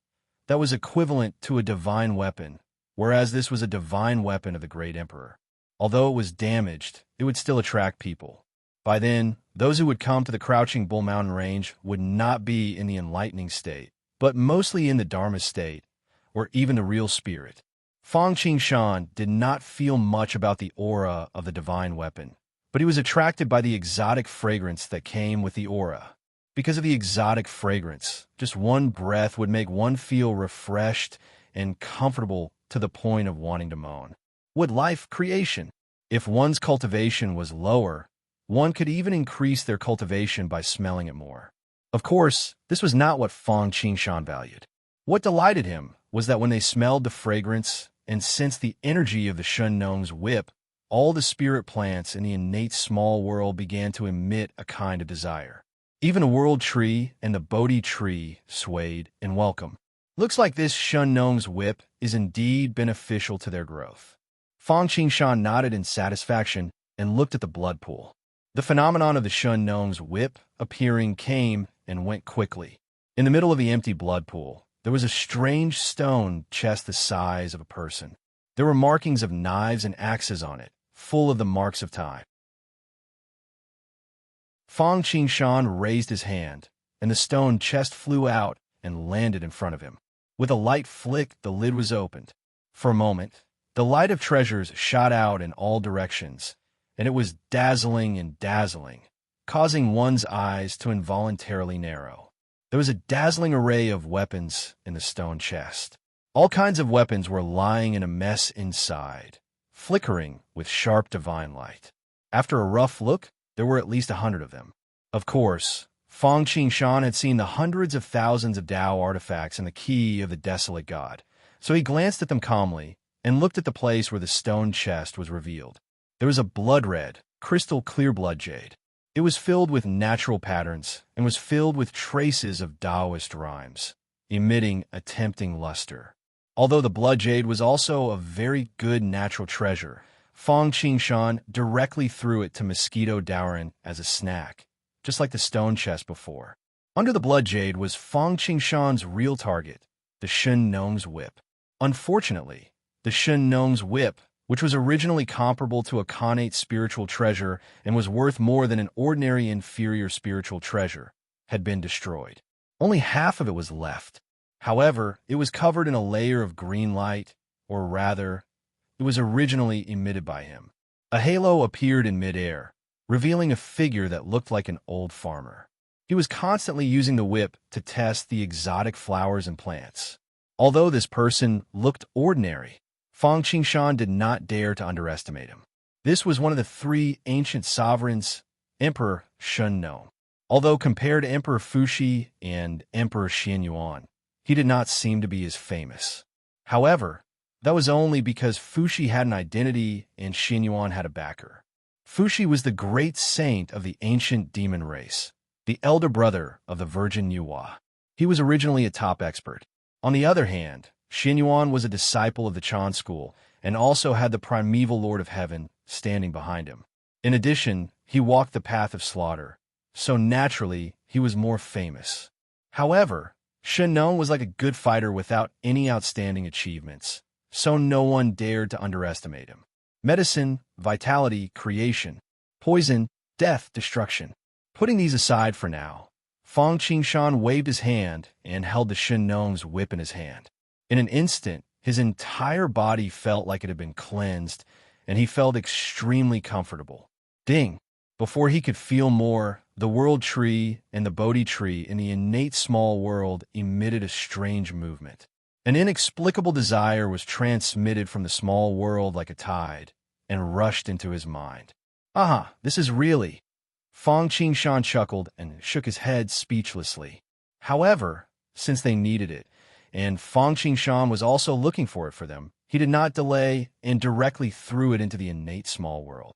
that was equivalent to a divine weapon, whereas this was a divine weapon of the Great Emperor. Although it was damaged, it would still attract people. By then, those who would come to the crouching Bull Mountain Range would not be in the enlightening state, but mostly in the Dharma state, or even the real spirit. Fong Qingshan did not feel much about the aura of the divine weapon, but he was attracted by the exotic fragrance that came with the aura. Because of the exotic fragrance, just one breath would make one feel refreshed and comfortable to the point of wanting to moan. What life creation! If one's cultivation was lower, one could even increase their cultivation by smelling it more. Of course, this was not what Fong Qingshan valued. What delighted him was that when they smelled the fragrance and sensed the energy of the Shenong's whip, all the spirit plants in the innate small world began to emit a kind of desire. Even a world tree and the Bodhi tree swayed in welcome. Looks like this Shenong's whip is indeed beneficial to their growth. Fong Qingshan nodded in satisfaction and looked at the blood pool. The phenomenon of the Shenong's whip appearing came and went quickly. In the middle of the empty blood pool, there was a strange stone chest the size of a person. There were markings of knives and axes on it, full of the marks of time. Fong Qingshan raised his hand, and the stone chest flew out and landed in front of him. With a light flick, the lid was opened. For a moment, the light of treasures shot out in all directions, and it was dazzling and dazzling, causing one's eyes to involuntarily narrow. There was a dazzling array of weapons in the stone chest. All kinds of weapons were lying in a mess inside, flickering with sharp divine light. After a rough look, there were at least 100 of them. Of course, Fong Qingshan had seen the hundreds of thousands of Tao artifacts in the key of the desolate god, so he glanced at them calmly and looked at the place where the stone chest was revealed. There was a blood-red, crystal-clear blood jade. It was filled with natural patterns and was filled with traces of Taoist rhymes, emitting a tempting luster. Although the blood jade was also a very good natural treasure, Fong Qingshan directly threw it to Mosquito Dowrin as a snack, just like the stone chest before. Under the blood jade was Fong Qingshan's real target, the Shenong's whip. Unfortunately, the Shenong's whip which was originally comparable to a connate spiritual treasure and was worth more than an ordinary inferior spiritual treasure, had been destroyed. Only half of it was left. However, it was covered in a layer of green light, or rather, it was originally emitted by him. A halo appeared in midair, revealing a figure that looked like an old farmer. He was constantly using the whip to test the exotic flowers and plants. Although this person looked ordinary, Fang Qingshan did not dare to underestimate him. This was one of the three ancient sovereigns, Emperor Shun No. Although compared to Emperor Fuxi and Emperor Xianyuan, he did not seem to be as famous. However, that was only because Fuxi had an identity and Xianyuan had a backer. Fuxi was the great saint of the ancient demon race, the elder brother of the Virgin Yuhua. He was originally a top expert. On the other hand, Xianyuan was a disciple of the Chan school and also had the primeval Lord of Heaven standing behind him. In addition, he walked the path of slaughter, so naturally he was more famous. However, Shen Nong was like a good fighter without any outstanding achievements, so no one dared to underestimate him. Medicine, vitality, creation, poison, death, destruction. Putting these aside for now, Fang Qingshan waved his hand and held the Shen Nong's whip in his hand. In an instant, his entire body felt like it had been cleansed, and he felt extremely comfortable. Ding! Before he could feel more, the world tree and the Bodhi tree in the innate small world emitted a strange movement. An inexplicable desire was transmitted from the small world like a tide and rushed into his mind. Aha, this is really... Fang Qingshan chuckled and shook his head speechlessly. However, since they needed it, and Fang Qingshan was also looking for it for them, he did not delay and directly threw it into the innate small world.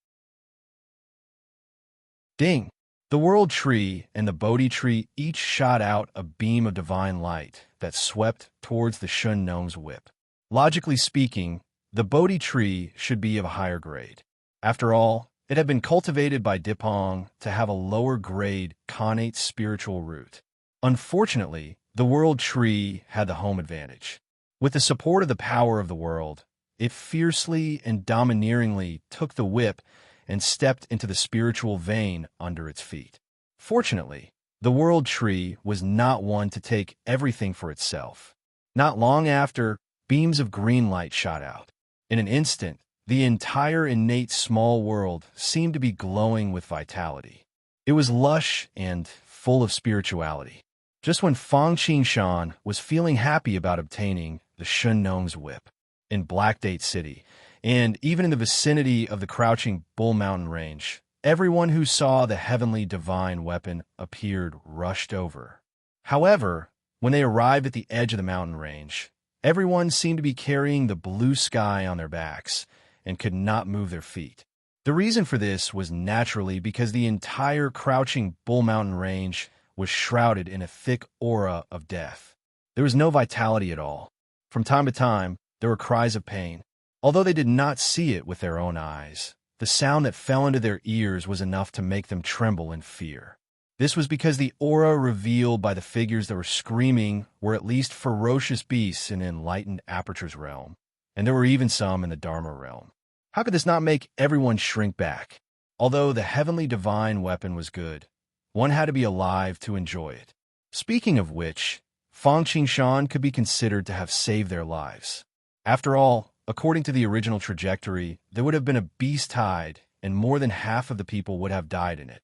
Ding! The world tree and the Bodhi tree each shot out a beam of divine light that swept towards the Shun Nong's whip. Logically speaking, the Bodhi tree should be of a higher grade. After all, it had been cultivated by Dipong to have a lower grade connate spiritual root. Unfortunately, the world tree had the home advantage. With the support of the power of the world, it fiercely and domineeringly took the whip and stepped into the spiritual vein under its feet. Fortunately, the world tree was not one to take everything for itself. Not long after, beams of green light shot out. In an instant, the entire innate small world seemed to be glowing with vitality. It was lush and full of spirituality. Just when Fang Qingshan was feeling happy about obtaining the Shun Nong's whip. In Black Date City, and even in the vicinity of the crouching Bull Mountain range, everyone who saw the heavenly divine weapon appeared rushed over. However, when they arrived at the edge of the mountain range, everyone seemed to be carrying the blue sky on their backs and could not move their feet. The reason for this was naturally because the entire crouching Bull Mountain range was shrouded in a thick aura of death. There was no vitality at all. From time to time, there were cries of pain. Although they did not see it with their own eyes, the sound that fell into their ears was enough to make them tremble in fear. This was because the aura revealed by the figures that were screaming were at least ferocious beasts in enlightened Aperture's realm, and there were even some in the Dharma realm. How could this not make everyone shrink back? Although the heavenly divine weapon was good, one had to be alive to enjoy it. Speaking of which, Fang Qingshan could be considered to have saved their lives. After all, according to the original trajectory, there would have been a beast tide, and more than half of the people would have died in it.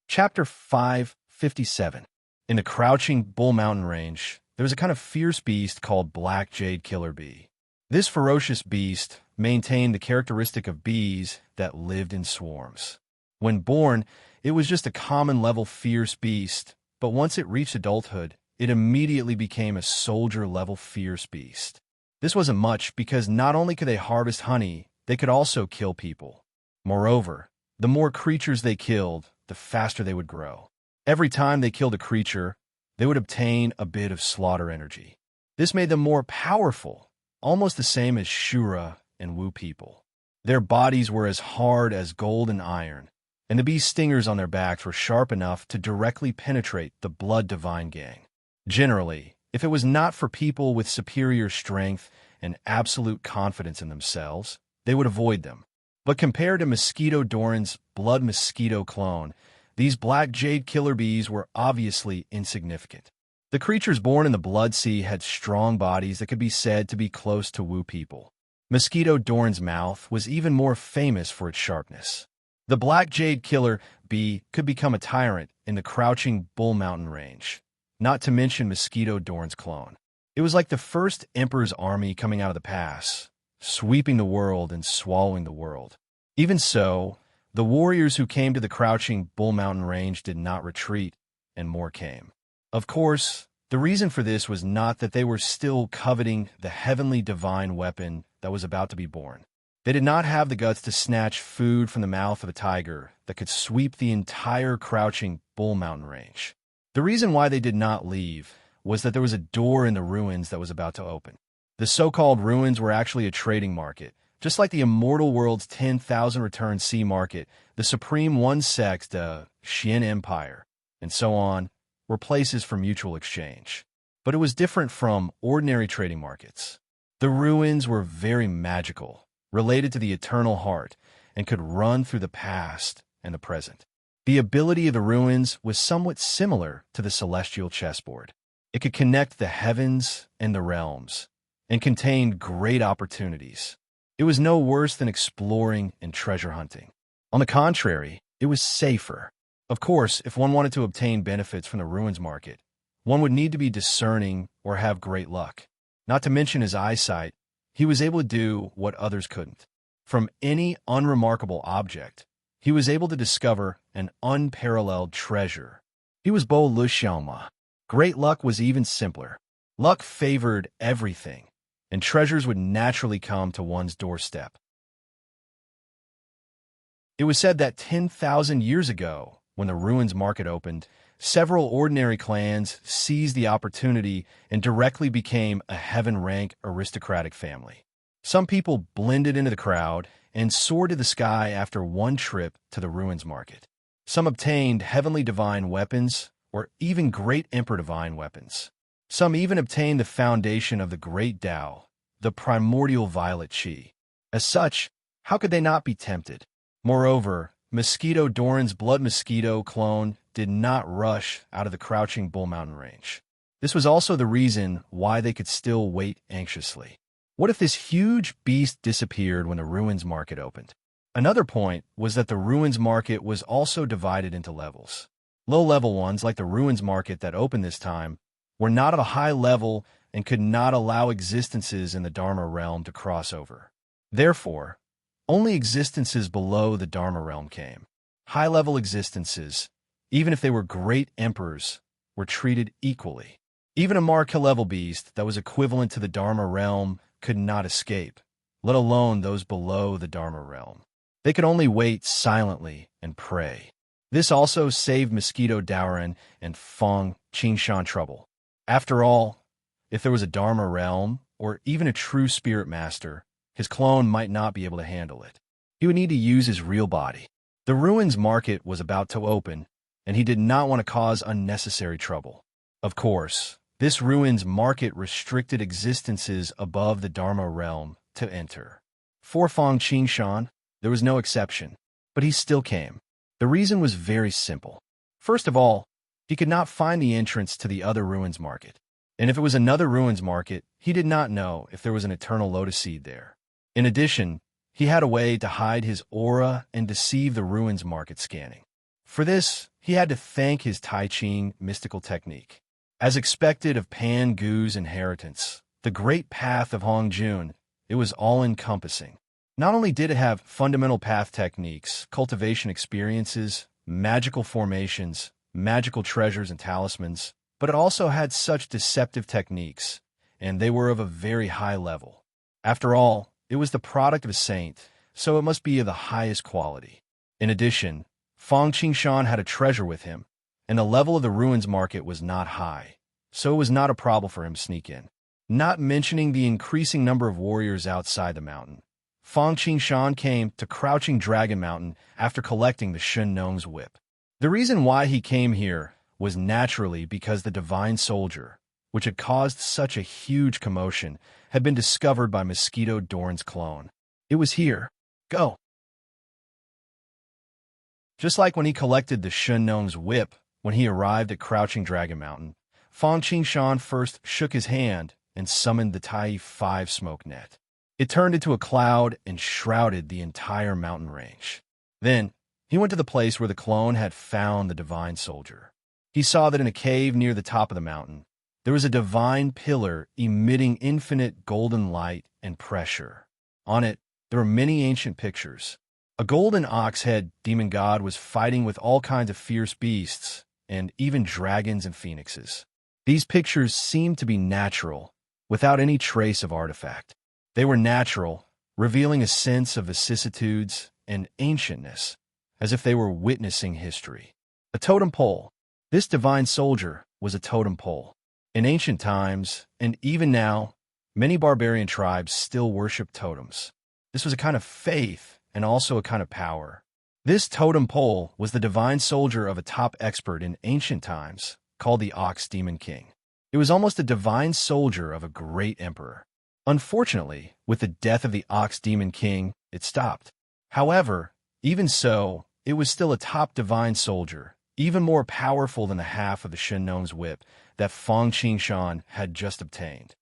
Chapter 557. In the crouching Bull Mountain range, there was a kind of fierce beast called Black Jade Killer Bee. This ferocious beast maintained the characteristic of bees that lived in swarms. When born, it was just a common-level fierce beast, but once it reached adulthood, it immediately became a soldier-level fierce beast. This wasn't much because not only could they harvest honey, they could also kill people. Moreover, the more creatures they killed, the faster they would grow. Every time they killed a creature, they would obtain a bit of slaughter energy. This made them more powerful, almost the same as Shura and Wu people. Their bodies were as hard as gold and iron, and the bee stingers on their backs were sharp enough to directly penetrate the blood divine gang. Generally, If it was not for people with superior strength and absolute confidence in themselves, they would avoid them. But compared to Mosquito Doran's blood mosquito clone, these black jade killer bees were obviously insignificant. The creatures born in the Blood Sea had strong bodies that could be said to be close to woo people. Mosquito Doran's mouth was even more famous for its sharpness. The black jade killer bee could become a tyrant in the crouching Bull Mountain range, not to mention Mosquito Doran's clone. It was like the first Emperor's army coming out of the pass, sweeping the world and swallowing the world. Even so, the warriors who came to the crouching Bull Mountain range did not retreat, and more came. Of course, the reason for this was not that they were still coveting the heavenly divine weapon that was about to be born. They did not have the guts to snatch food from the mouth of a tiger that could sweep the entire crouching Bull Mountain range. The reason why they did not leave was that there was a door in the ruins that was about to open. The so-called ruins were actually a trading market. Just like the immortal world's 10,000 return sea market, the supreme one sex, the Xian Empire, and so on, were places for mutual exchange. But it was different from ordinary trading markets. The ruins were very magical, related to the eternal heart, and could run through the past and the present. The ability of the ruins was somewhat similar to the celestial chessboard. It could connect the heavens and the realms, and contained great opportunities. It was no worse than exploring and treasure hunting. On the contrary, it was safer. Of course, if one wanted to obtain benefits from the ruins market, one would need to be discerning or have great luck. Not to mention his eyesight, he was able to do what others couldn't. From any unremarkable object, he was able to discover an unparalleled treasure. He was Bo Lu Xiaoma. Great luck was even simpler. Luck favored everything, and treasures would naturally come to one's doorstep. It was said that 10,000 years ago, when the ruins market opened, several ordinary clans seized the opportunity and directly became a heaven-rank aristocratic family. Some people blended into the crowd and soared to the sky after one trip to the ruins market. Some obtained heavenly divine weapons or even great emperor divine weapons. Some even obtained the foundation of the great Tao, the primordial violet chi. As such, how could they not be tempted? Moreover, Mosquito Doran's blood mosquito clone did not rush out of the crouching Bull Mountain range. This was also the reason why they could still wait anxiously. What if this huge beast disappeared when the ruins market opened? Another point was that the ruins market was also divided into levels. Low-level ones, like the ruins market that opened this time, were not at a high level and could not allow existences in the Dharma realm to cross over. Therefore, only existences below the Dharma realm came. High-level existences, even if they were great emperors, were treated equally. Even a Marka-level beast that was equivalent to the Dharma realm could not escape, let alone those below the Dharma realm. They could only wait silently and pray. This also saved Mosquito Doran and Feng Qingshan trouble. After all, if there was a Dharma realm, or even a true spirit master, his clone might not be able to handle it. He would need to use his real body. The ruins market was about to open, and he did not want to cause unnecessary trouble. Of course, this ruins market restricted existences above the Dharma realm to enter. For Feng Qingshan, there was no exception, but he still came. The reason was very simple. First of all, he could not find the entrance to the other ruins market. And if it was another ruins market, he did not know if there was an eternal lotus seed there. In addition, he had a way to hide his aura and deceive the ruins market scanning. For this, he had to thank his Tai Ching mystical technique. As expected of Pan Gu's inheritance, the great path of Hong Jun, it was all-encompassing. Not only did it have fundamental path techniques, cultivation experiences, magical formations, magical treasures and talismans, but it also had such deceptive techniques, and they were of a very high level. After all, it was the product of a saint, so it must be of the highest quality. In addition, Feng Qingshan had a treasure with him, and the level of the ruins market was not high, so it was not a problem for him to sneak in. Not mentioning the increasing number of warriors outside the mountain, Feng Qingshan came to Crouching Dragon Mountain after collecting the Shun Nong's whip. The reason why he came here was naturally because the divine soldier, which had caused such a huge commotion, had been discovered by Mosquito Dorn's clone. It was here. Go. Just like when he collected the Shun Gnome's whip when he arrived at Crouching Dragon Mountain, Fang Qingshan first shook his hand and summoned the Tai 5 smoke net. It turned into a cloud and shrouded the entire mountain range. Then, he went to the place where the clone had found the divine soldier. He saw that in a cave near the top of the mountain, there was a divine pillar emitting infinite golden light and pressure. On it, there were many ancient pictures. A golden ox-head demon god was fighting with all kinds of fierce beasts, and even dragons and phoenixes. These pictures seemed to be natural, without any trace of artifact. They were natural, revealing a sense of vicissitudes and ancientness, as if they were witnessing history. A totem pole. This divine soldier was a totem pole. In ancient times, and even now, many barbarian tribes still worship totems. This was a kind of faith and also a kind of power. This totem pole was the divine soldier of a top expert in ancient times, called the Ox Demon King. It was almost a divine soldier of a great emperor. Unfortunately, with the death of the Ox Demon King, it stopped. However, even so, it was still a top divine soldier, even more powerful than the half of the Shen Gnome's whip that Fang Qingshan had just obtained.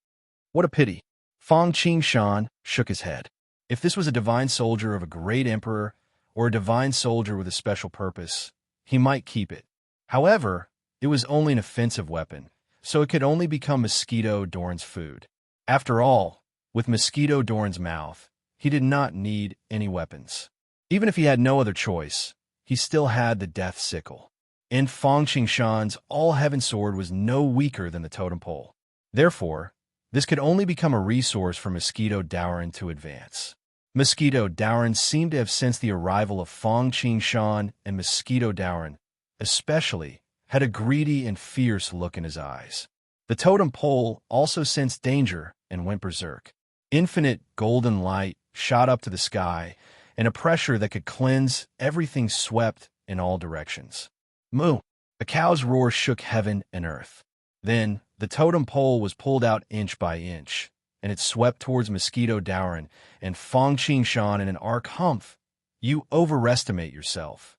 What a pity. Fang Qingshan shook his head. If this was a divine soldier of a great emperor, or a divine soldier with a special purpose, he might keep it. However, it was only an offensive weapon, so it could only become Mosquito Dorn's food. After all, with Mosquito Dorn's mouth, he did not need any weapons. Even if he had no other choice, he still had the death sickle. And Fang Qingshan's all-heaven sword was no weaker than the totem pole. Therefore, this could only become a resource for Mosquito Dorn to advance. Mosquito Dorn seemed to have sensed the arrival of Fang Qingshan, and Mosquito Dorn, especially, had a greedy and fierce look in his eyes. The totem pole also sensed danger and went berserk. Infinite golden light shot up to the sky, and a pressure that could cleanse everything swept in all directions. Moo! A cow's roar shook heaven and earth. Then, the totem pole was pulled out inch by inch, and it swept towards Mosquito Dorn and Fang Qingshan in an arc humph. You overestimate yourself.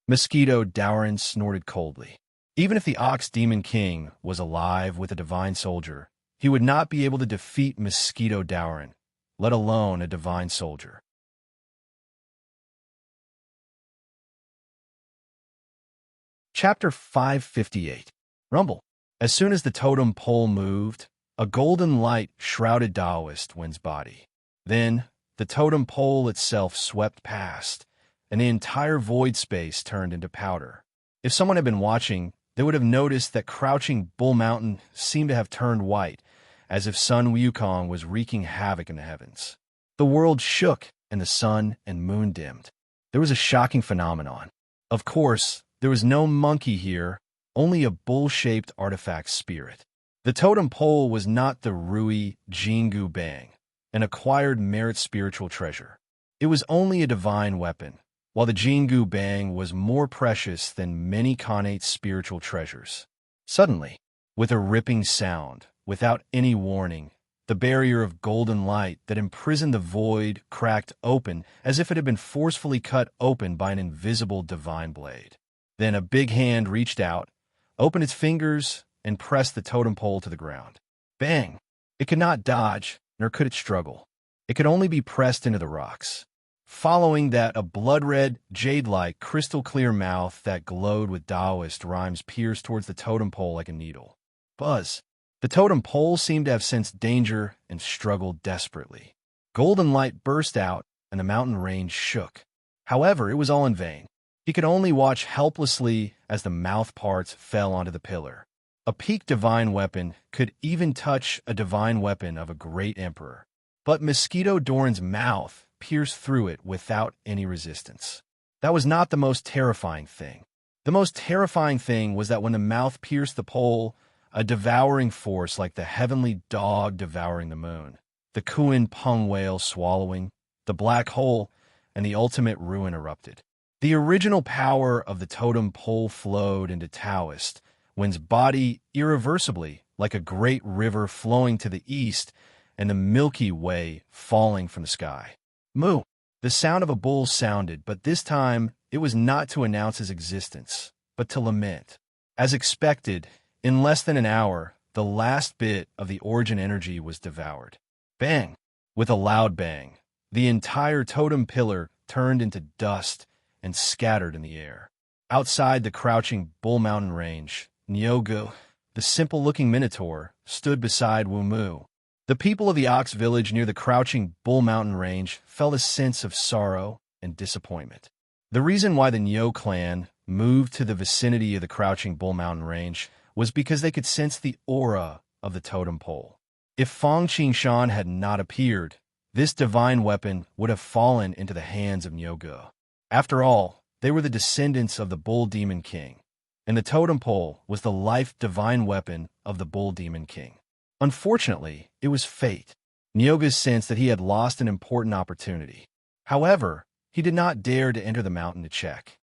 Mosquito Dorn snorted coldly. Even if the Ox Demon King was alive with a divine soldier, he would not be able to defeat Mosquito Dorn, let alone a divine soldier. Chapter 558. Rumble. As soon as the totem pole moved, a golden light shrouded Taoist Wen's body. Then, the totem pole itself swept past, and the entire void space turned into powder. If someone had been watching, they would have noticed that Crouching Bull Mountain seemed to have turned white, as if Sun Wukong was wreaking havoc in the heavens. The world shook, and the sun and moon dimmed. There was a shocking phenomenon. Of course, there was no monkey here, only a bull-shaped artifact spirit. The totem pole was not the Rui Jingu Bang, an acquired merit spiritual treasure. It was only a divine weapon, while the Jingu Bang was more precious than many connate spiritual treasures. Suddenly, with a ripping sound, without any warning, the barrier of golden light that imprisoned the void cracked open as if it had been forcefully cut open by an invisible divine blade. Then a big hand reached out, opened its fingers, and pressed the totem pole to the ground. Bang! It could not dodge, nor could it struggle. It could only be pressed into the rocks. Following that, a blood-red, jade-like, crystal-clear mouth that glowed with Taoist rhymes pierced towards the totem pole like a needle. Buzz! The totem pole seemed to have sensed danger and struggled desperately. Golden light burst out, and the mountain range shook. However, it was all in vain. He could only watch helplessly as the mouth parts fell onto the pillar. A peak divine weapon could even touch a divine weapon of a great emperor. But Mosquito Dorn's mouth pierced through it without any resistance. That was not the most terrifying thing. The most terrifying thing was that when the mouth pierced the pole, a devouring force like the heavenly dog devouring the moon, the Kuan Peng whale swallowing, the black hole, and the ultimate ruin erupted. The original power of the totem pole flowed into Taoist, Wen's body irreversibly like a great river flowing to the east and the Milky Way falling from the sky. Moo! The sound of a bull sounded, but this time it was not to announce his existence, but to lament. As expected, in less than an hour, the last bit of the origin energy was devoured. Bang! With a loud bang, the entire totem pillar turned into dust and scattered in the air. Outside the crouching Bull Mountain range, Nyogu, the simple-looking minotaur, stood beside Wumu. The people of the Ox village near the crouching Bull Mountain range felt a sense of sorrow and disappointment. The reason why the Nyo clan moved to the vicinity of the crouching Bull Mountain range was because they could sense the aura of the totem pole. If Fang Qingshan had not appeared, this divine weapon would have fallen into the hands of Nyogu. After all, they were the descendants of the Bull Demon King, and the totem pole was the life divine weapon of the Bull Demon King. Unfortunately, it was fate. Nyogu sensed that he had lost an important opportunity. However, he did not dare to enter the mountain to check.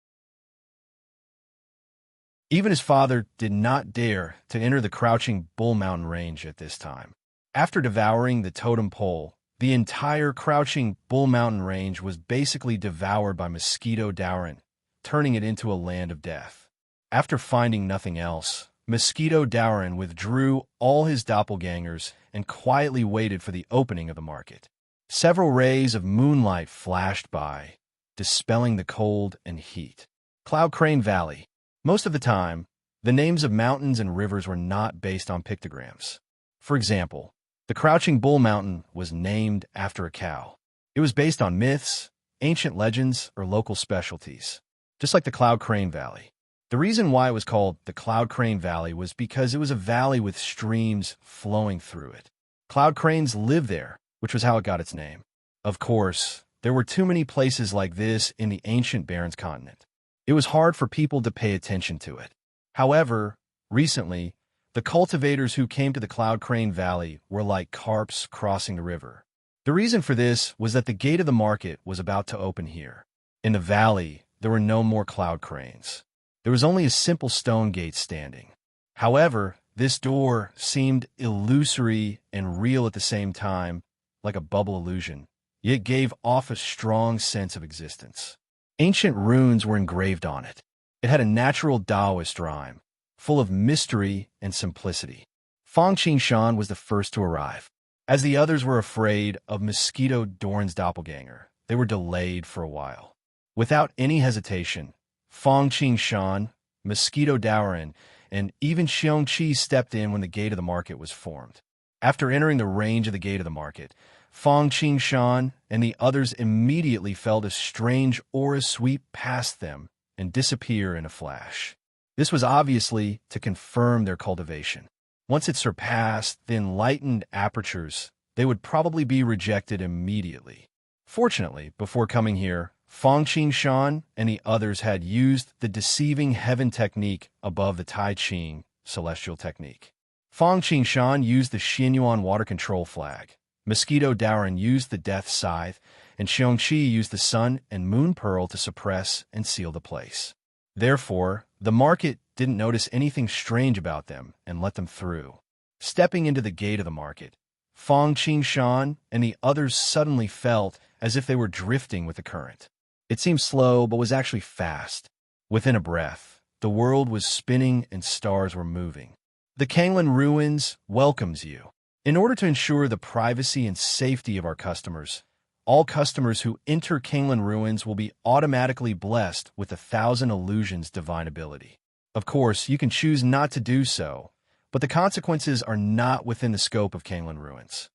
Even his father did not dare to enter the crouching Bull Mountain range at this time. After devouring the totem pole, the entire crouching Bull Mountain range was basically devoured by Mosquito Dauren, turning it into a land of death. After finding nothing else, Mosquito Dauren withdrew all his doppelgangers and quietly waited for the opening of the market. Several rays of moonlight flashed by, dispelling the cold and heat. Cloud Crane Valley. Most of the time, the names of mountains and rivers were not based on pictograms. For example, the Crouching Bull Mountain was named after a cow. It was based on myths, ancient legends, or local specialties, just like the Cloud Crane Valley. The reason why it was called the Cloud Crane Valley was because it was a valley with streams flowing through it. Cloud cranes lived there, which was how it got its name. Of course, there were too many places like this in the ancient Barrens continent. It was hard for people to pay attention to it. However, recently, the cultivators who came to the Cloud Crane Valley were like carps crossing the river. The reason for this was that the gate of the market was about to open here. In the valley, there were no more cloud cranes. There was only a simple stone gate standing. However, this door seemed illusory and real at the same time, like a bubble illusion, yet gave off a strong sense of existence. Ancient runes were engraved on it. It had a natural Taoist rhyme, full of mystery and simplicity. Fang Qingshan was the first to arrive. As the others were afraid of Mosquito Dauren's doppelganger, they were delayed for a while. Without any hesitation, Fang Qingshan, Mosquito Dauren, and even Xiongqi stepped in when the gate of the market was formed. After entering the range of the gate of the market, Fang Qingshan and the others immediately felt a strange aura sweep past them and disappear in a flash. This was obviously to confirm their cultivation. Once it surpassed the enlightened apertures, they would probably be rejected immediately. Fortunately, before coming here, Fang Qingshan and the others had used the deceiving heaven technique above the Tai Ching celestial technique. Fang Qingshan used the Xinyuan water control flag. Mosquito Dauren used the death scythe, and Xiongqi used the sun and moon pearl to suppress and seal the place. Therefore, the market didn't notice anything strange about them and let them through. Stepping into the gate of the market, Fang Qingshan and the others suddenly felt as if they were drifting with the current. It seemed slow, but was actually fast. Within a breath, the world was spinning and stars were moving. The Kanglan Ruins welcomes you. In order to ensure the privacy and safety of our customers, all customers who enter Kanglan Ruins will be automatically blessed with 1,000 illusions divine ability. Of course, you can choose not to do so, but the consequences are not within the scope of Kanglan Ruins.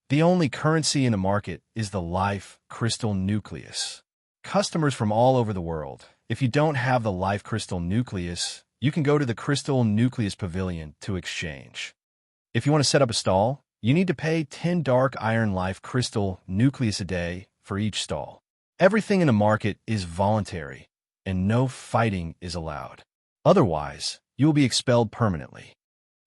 The only currency in the market is the life crystal nucleus. Customers from all over the world, if you don't have the life crystal nucleus, you can go to the Crystal Nucleus Pavilion to exchange. If you want to set up a stall, you need to pay 10 dark iron life crystal nucleus a day for each stall. Everything in the market is voluntary, and no fighting is allowed. Otherwise, you will be expelled permanently.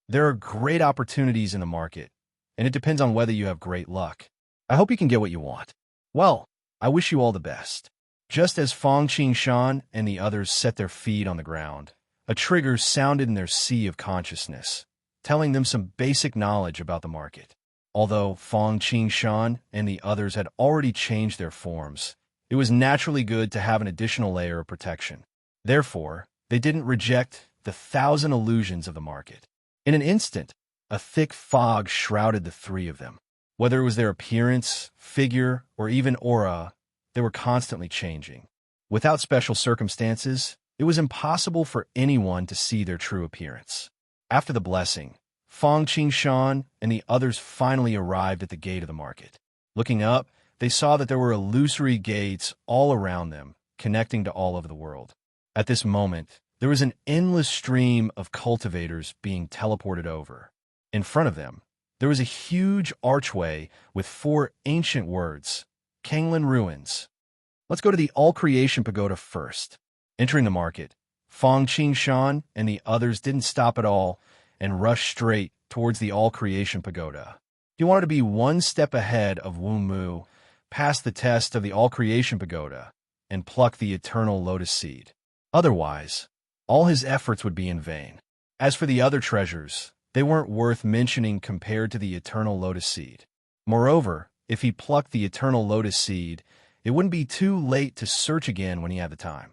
There are great opportunities in the market, and it depends on whether you have great luck. I hope you can get what you want. Well, I wish you all the best. Just as Fang Qingshan and the others set their feet on the ground, A trigger sounded in their sea of consciousness, telling them some basic knowledge about the market. Although Fong Qingshan and the others had already changed their forms, it was naturally good to have an additional layer of protection. Therefore, they didn't reject the thousand illusions of the market. In an instant, a thick fog shrouded the three of them. Whether it was their appearance, figure, or even aura, they were constantly changing. Without special circumstances, it was impossible for anyone to see their true appearance. After the blessing, Fong Qingshan and the others finally arrived at the gate of the market. Looking up, they saw that there were illusory gates all around them, connecting to all over the world. At this moment, there was an endless stream of cultivators being teleported over. In front of them, there was a huge archway with 4 ancient words, Kanglin Ruins. Let's go to the All-Creation Pagoda first. Entering the market, Fong Qingshan and the others didn't stop at all and rushed straight towards the All-Creation Pagoda. He wanted to be one step ahead of Wu Mu, pass the test of the All-Creation Pagoda, and pluck the eternal lotus seed. Otherwise, all his efforts would be in vain. As for the other treasures, they weren't worth mentioning compared to the eternal lotus seed. Moreover, if he plucked the eternal lotus seed, it wouldn't be too late to search again when he had the time.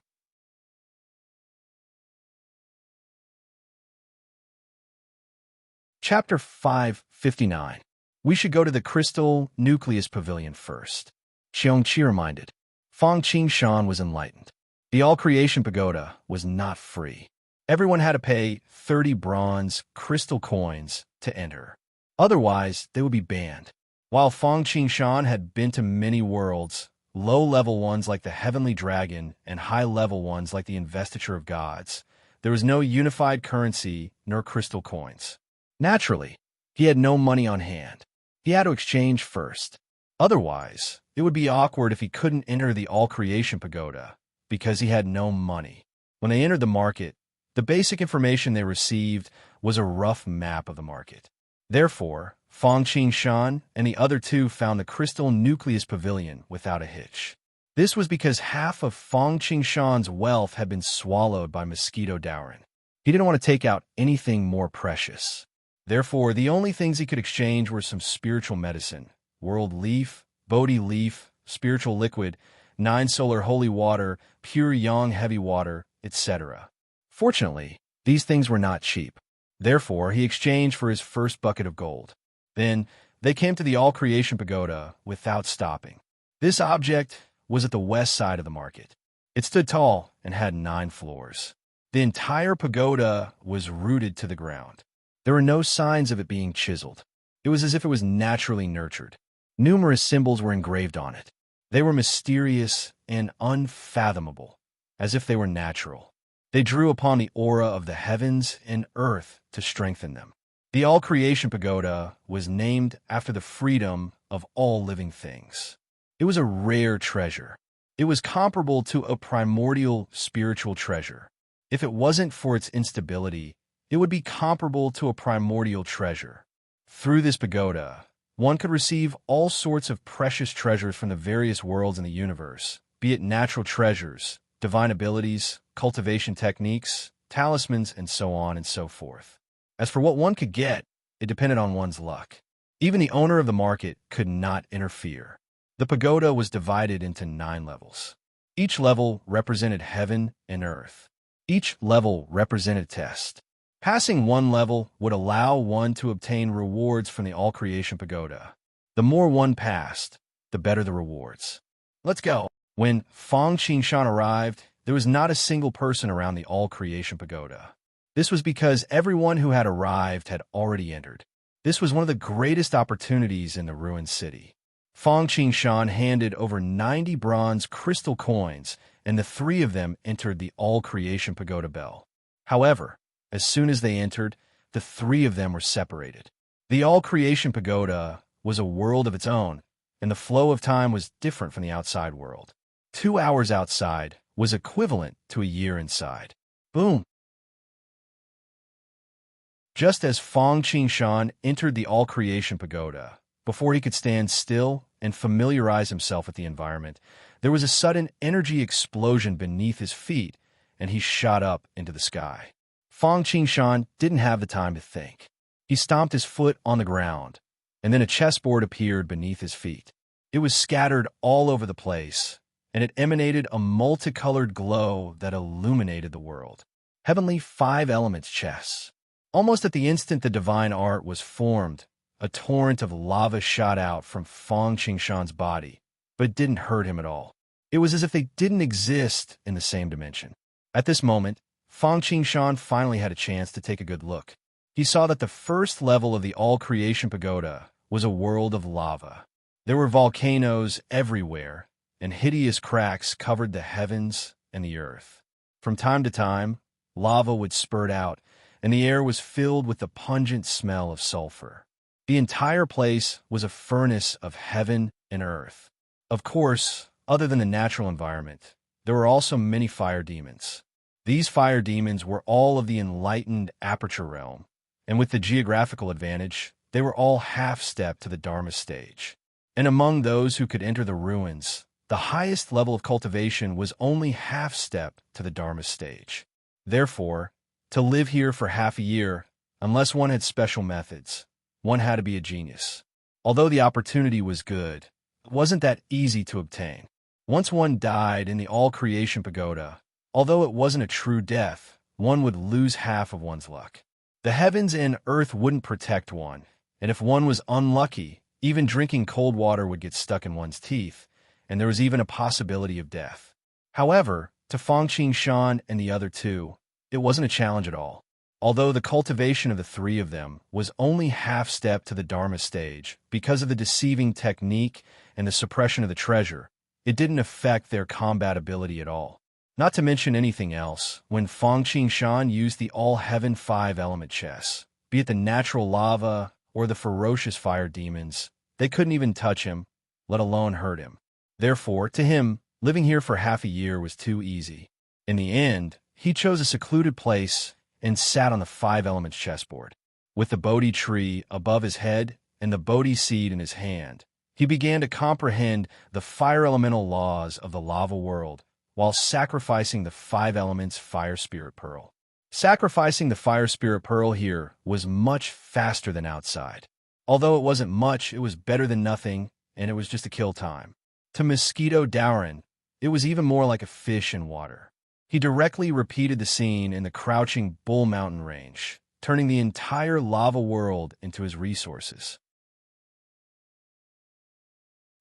Chapter 559. We should go to the Crystal Nucleus Pavilion first. Xiongqi reminded. Fong Qingshan was enlightened. The All-Creation Pagoda was not free. Everyone had to pay 30 bronze crystal coins to enter. Otherwise, they would be banned. While Fong Qingshan had been to many worlds, low-level ones like the Heavenly Dragon and high-level ones like the Investiture of Gods, there was no unified currency nor crystal coins. Naturally, he had no money on hand. He had to exchange first. Otherwise, it would be awkward if he couldn't enter the All-Creation Pagoda, because he had no money. When they entered the market, the basic information they received was a rough map of the market. Therefore, Fong Qingshan and the other two found the Crystal Nucleus Pavilion without a hitch. This was because half of Fong Qingshan's wealth had been swallowed by Mosquito Dowrin. He didn't want to take out anything more precious. Therefore, the only things he could exchange were some spiritual medicine, world leaf, Bodhi leaf, spiritual liquid, 9 solar holy water, pure yang heavy water, etc. Fortunately, these things were not cheap. Therefore, he exchanged for his first bucket of gold. Then, they came to the All-Creation Pagoda without stopping. This object was at the west side of the market. It stood tall and had 9 floors. The entire pagoda was rooted to the ground. There were no signs of it being chiseled. It was as if it was naturally nurtured. Numerous symbols were engraved on it. They were mysterious and unfathomable, as if they were natural. They drew upon the aura of the heavens and earth to strengthen them. The All-Creation Pagoda was named after the freedom of all living things. It was a rare treasure. It was comparable to a primordial spiritual treasure. If it wasn't for its instability, it would be comparable to a primordial treasure. Through this pagoda, one could receive all sorts of precious treasures from the various worlds in the universe, be it natural treasures, divine abilities, cultivation techniques, talismans, and so on and so forth. As for what one could get, it depended on one's luck. Even the owner of the market could not interfere. The pagoda was divided into 9 levels. Each level represented heaven and earth. Each level represented a test. Passing one level would allow one to obtain rewards from the All-Creation Pagoda. The more one passed, the better the rewards. Let's go. When Fong Qingshan arrived, there was not a single person around the All-Creation Pagoda. This was because everyone who had arrived had already entered. This was one of the greatest opportunities in the ruined city. Fong Qingshan handed over 90 bronze crystal coins, and the 3 of them entered the All-Creation Pagoda bell. However, as soon as they entered, the 3 of them were separated. The All-Creation Pagoda was a world of its own, and the flow of time was different from the outside world. 2 hours outside was equivalent to a year inside. Boom! Just as Fong Qingshan entered the All-Creation Pagoda, before he could stand still and familiarize himself with the environment, there was a sudden energy explosion beneath his feet, and he shot up into the sky. Fang Qingshan didn't have the time to think. He stomped his foot on the ground, and then a chessboard appeared beneath his feet. It was scattered all over the place, and it emanated a multicolored glow that illuminated the world. Heavenly Five Elements chess. Almost at the instant the divine art was formed, a torrent of lava shot out from Fang Qingshan's body, but it didn't hurt him at all. It was as if they didn't exist in the same dimension. At this moment, Fang Qingshan finally had a chance to take a good look. He saw that the first level of the All-Creation Pagoda was a world of lava. There were volcanoes everywhere, and hideous cracks covered the heavens and the earth. From time to time, lava would spurt out, and the air was filled with the pungent smell of sulfur. The entire place was a furnace of heaven and earth. Of course, other than the natural environment, there were also many fire demons. These fire demons were all of the enlightened Aperture realm, and with the geographical advantage, they were all half-step to the Dharma stage. And among those who could enter the ruins, the highest level of cultivation was only half-step to the Dharma stage. Therefore, to live here for half a year, unless one had special methods, one had to be a genius. Although the opportunity was good, it wasn't that easy to obtain. Once one died in the All-Creation Pagoda, although it wasn't a true death, one would lose half of one's luck. The heavens and earth wouldn't protect one, and if one was unlucky, even drinking cold water would get stuck in one's teeth, and there was even a possibility of death. However, to Fang Qingshan and the other two, it wasn't a challenge at all. Although the cultivation of the three of them was only half-step to the Dharma stage because of the deceiving technique and the suppression of the treasure, it didn't affect their combat ability at all. Not to mention anything else, when Fang Qingshan used the all-heaven five-element chess, be it the natural lava or the ferocious fire demons, they couldn't even touch him, let alone hurt him. Therefore, to him, living here for half a year was too easy. In the end, he chose a secluded place and sat on the five-elements chessboard. With the Bodhi tree above his head and the Bodhi seed in his hand, he began to comprehend the fire-elemental laws of the lava world while sacrificing the five elements fire spirit pearl. Sacrificing the fire spirit pearl here was much faster than outside. Although it wasn't much, it was better than nothing, and it was just to kill time. To Mosquito Dowrin, it was even more like a fish in water. He directly repeated the scene in the crouching Bull Mountain range, turning the entire lava world into his resources.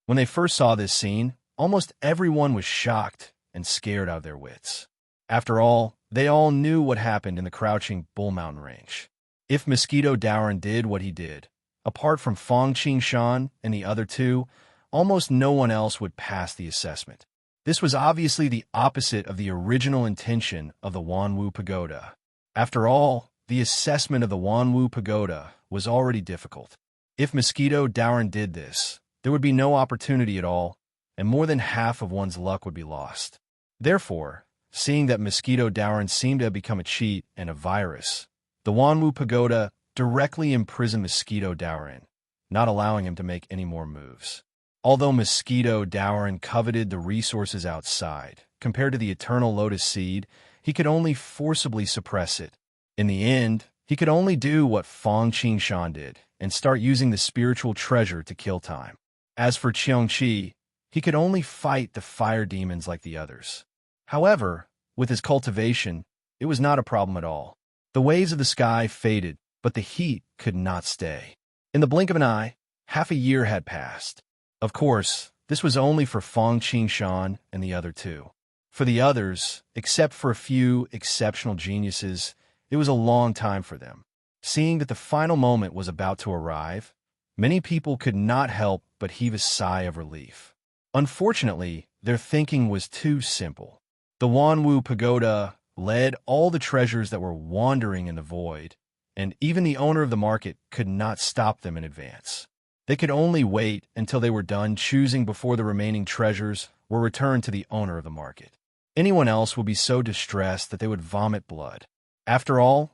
When they first saw this scene, almost everyone was shocked and scared out of their wits. After all, they all knew what happened in the crouching Bull Mountain range. If Mosquito Dowrin did what he did, apart from Fang Qingshan and the other two, almost no one else would pass the assessment. This was obviously the opposite of the original intention of the Wanwu Pagoda. After all, the assessment of the Wanwu Pagoda was already difficult. If Mosquito Dowrin did this, there would be no opportunity at all, and more than half of one's luck would be lost. Therefore, seeing that Mosquito Dowrin seemed to have become a cheat and a virus, the Wanwu Pagoda directly imprisoned Mosquito Dowrin, not allowing him to make any more moves. Although Mosquito Dowrin coveted the resources outside, compared to the Eternal Lotus Seed, he could only forcibly suppress it. In the end, he could only do what Fang Qingshan did, and start using the spiritual treasure to kill time. As for Qiongqi, he could only fight the fire demons like the others. However, with his cultivation, it was not a problem at all. The waves of the sky faded, but the heat could not stay. In the blink of an eye, half a year had passed. Of course, this was only for Fang Qingshan and the other two. For the others, except for a few exceptional geniuses, it was a long time for them. Seeing that the final moment was about to arrive, many people could not help but heave a sigh of relief. Unfortunately, their thinking was too simple. The Wanwu Pagoda led all the treasures that were wandering in the void, and even the owner of the market could not stop them in advance. They could only wait until they were done choosing before the remaining treasures were returned to the owner of the market. Anyone else would be so distressed that they would vomit blood. After all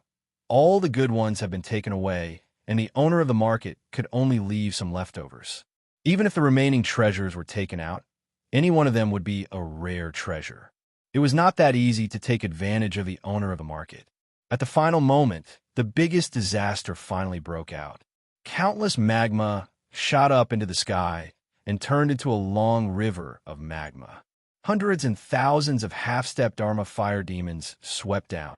the good ones have been taken away, and the owner of the market could only leave some leftovers. Even if the remaining treasures were taken out, any one of them would be a rare treasure. It was not that easy to take advantage of the owner of the market. At the final moment, the biggest disaster finally broke out. Countless magma shot up into the sky and turned into a long river of magma. Hundreds and thousands of half-step Dharma fire demons swept down.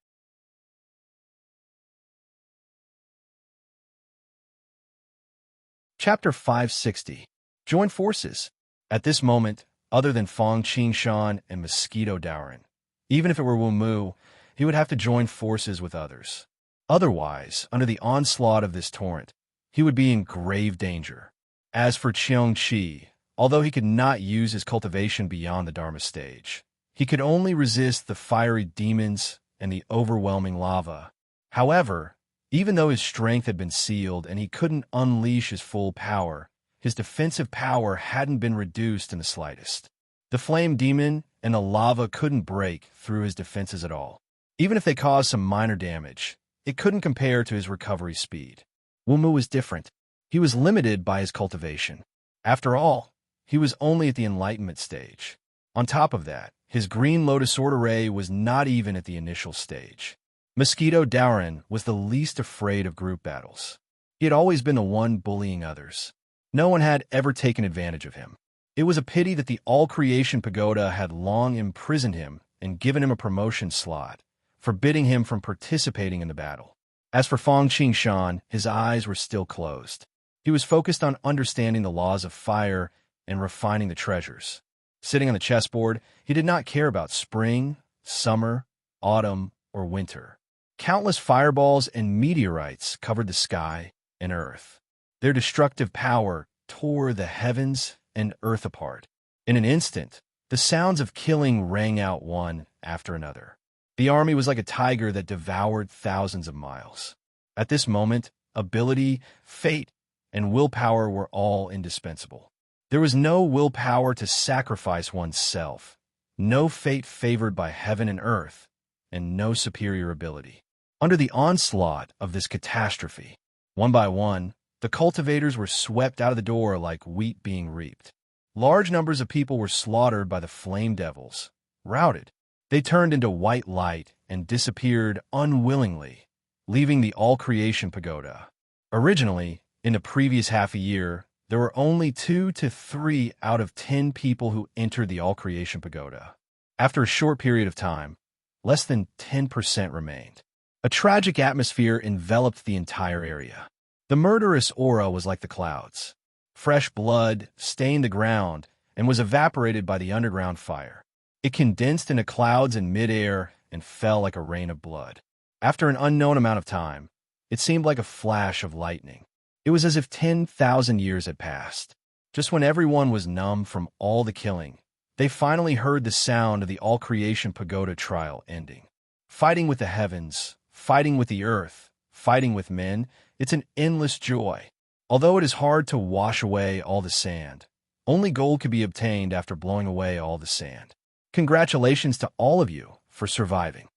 Chapter 560. Join forces. At this moment, other than Fong Qingshan and Mosquito Dowrin, even if it were Wu Mu, he would have to join forces with others. Otherwise, under the onslaught of this torrent, he would be in grave danger. As for Cheong Chi, although he could not use his cultivation beyond the Dharma stage, he could only resist the fiery demons and the overwhelming lava. However, even though his strength had been sealed and he couldn't unleash his full power, his defensive power hadn't been reduced in the slightest. The flame demon and the lava couldn't break through his defenses at all. Even if they caused some minor damage, it couldn't compare to his recovery speed. Wu Mu was different. He was limited by his cultivation. After all, he was only at the enlightenment stage. On top of that, his green lotus sword array was not even at the initial stage. Mosquito Dowrin was the least afraid of group battles. He had always been the one bullying others. No one had ever taken advantage of him. It was a pity that the All-Creation Pagoda had long imprisoned him and given him a promotion slot, forbidding him from participating in the battle. As for Fong Qingshan, his eyes were still closed. He was focused on understanding the laws of fire and refining the treasures. Sitting on the chessboard, he did not care about spring, summer, autumn, or winter. Countless fireballs and meteorites covered the sky and earth. Their destructive power tore the heavens and earth apart. In an instant, the sounds of killing rang out one after another. The army was like a tiger that devoured thousands of miles. At this moment, ability, fate, and willpower were all indispensable. There was no willpower to sacrifice oneself, no fate favored by heaven and earth, and no superior ability. Under the onslaught of this catastrophe, one by one, the cultivators were swept out of the door like wheat being reaped. Large numbers of people were slaughtered by the flame devils, routed. They turned into white light and disappeared unwillingly, leaving the All-Creation Pagoda. Originally, in the previous half a year, there were only 2 to 3 out of 10 people who entered the All-Creation Pagoda. After a short period of time, less than 10% remained. A tragic atmosphere enveloped the entire area. The murderous aura was like the clouds. Fresh blood stained the ground and was evaporated by the underground fire. It condensed into clouds in midair and fell like a rain of blood. After an unknown amount of time, it seemed like a flash of lightning. It was as if 10,000 years had passed. Just when everyone was numb from all the killing, they finally heard the sound of the All-Creation Pagoda trial ending. Fighting with the heavens, fighting with the earth, fighting with men, it's an endless joy. Although it is hard to wash away all the sand, only gold could be obtained after blowing away all the sand. Congratulations to all of you for surviving.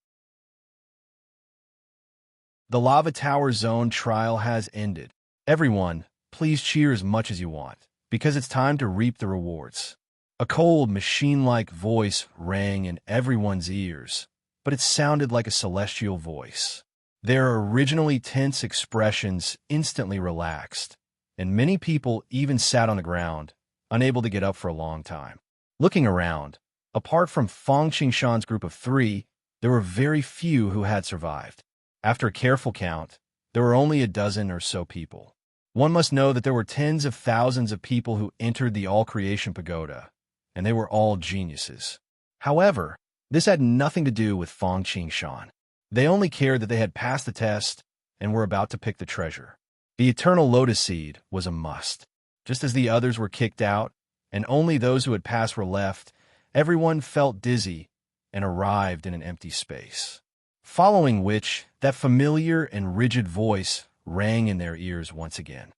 The Lava Tower Zone trial has ended. Everyone, please cheer as much as you want, because it's time to reap the rewards. A cold, machine-like voice rang in everyone's ears, but it sounded like a celestial voice. Their originally tense expressions instantly relaxed, and many people even sat on the ground, unable to get up for a long time. Looking around, apart from Fong Qingshan's group of 3, there were very few who had survived. After a careful count, there were only a dozen or so people. One must know that there were tens of thousands of people who entered the All-Creation Pagoda, and they were all geniuses. However, this had nothing to do with Fong Qingshan. They only cared that they had passed the test and were about to pick the treasure. The Eternal Lotus Seed was a must. Just as the others were kicked out, and only those who had passed were left, everyone felt dizzy and arrived in an empty space. Following which, that familiar and rigid voice rang in their ears once again.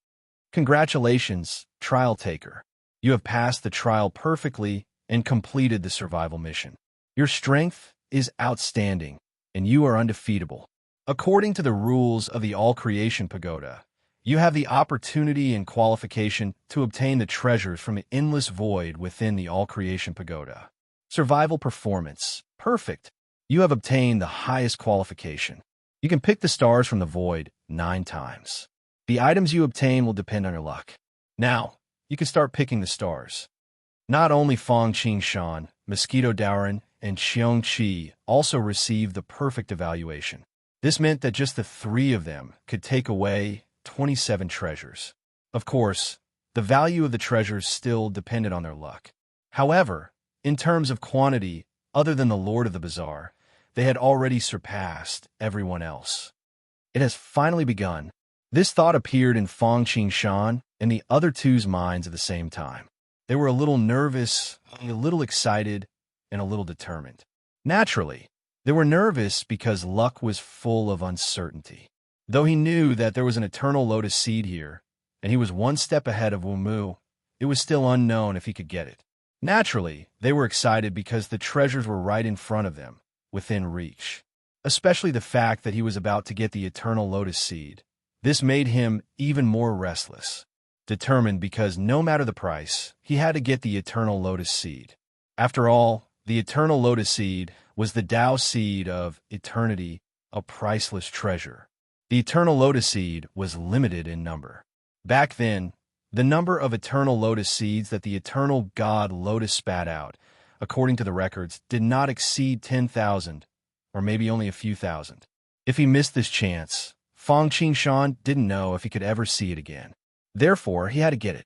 Congratulations, trial taker. You have passed the trial perfectly and completed the survival mission. Your strength is outstanding, and you are undefeatable. According to the rules of the All-Creation Pagoda, you have the opportunity and qualification to obtain the treasures from the endless void within the All-Creation Pagoda. Survival performance, perfect. You have obtained the highest qualification. You can pick the stars from the void 9 times. The items you obtain will depend on your luck. Now, you can start picking the stars. Not only Fong Qing Shan, Mosquito Daoren, and Xiong Qi also received the perfect evaluation. This meant that just the 3 of them could take away 27 treasures. Of course, the value of the treasures still depended on their luck. However, in terms of quantity, other than the Lord of the Bazaar, they had already surpassed everyone else. It has finally begun. This thought appeared in Fong Qing Shan and the other two's minds at the same time. They were a little nervous, a little excited, and a little determined. Naturally, they were nervous because luck was full of uncertainty. Though he knew that there was an eternal lotus seed here, and he was 1 step ahead of Wu Mu, it was still unknown if he could get it. Naturally, they were excited because the treasures were right in front of them, within reach. Especially the fact that he was about to get the eternal lotus seed. This made him even more restless, determined because no matter the price, he had to get the eternal lotus seed. After all, the eternal lotus seed was the Tao seed of eternity, a priceless treasure. The eternal lotus seed was limited in number. Back then, the number of eternal lotus seeds that the eternal god Lotus spat out, according to the records, did not exceed 10,000, or maybe only a few thousand. If he missed this chance, Fong Qing Shan didn't know if he could ever see it again. Therefore, he had to get it.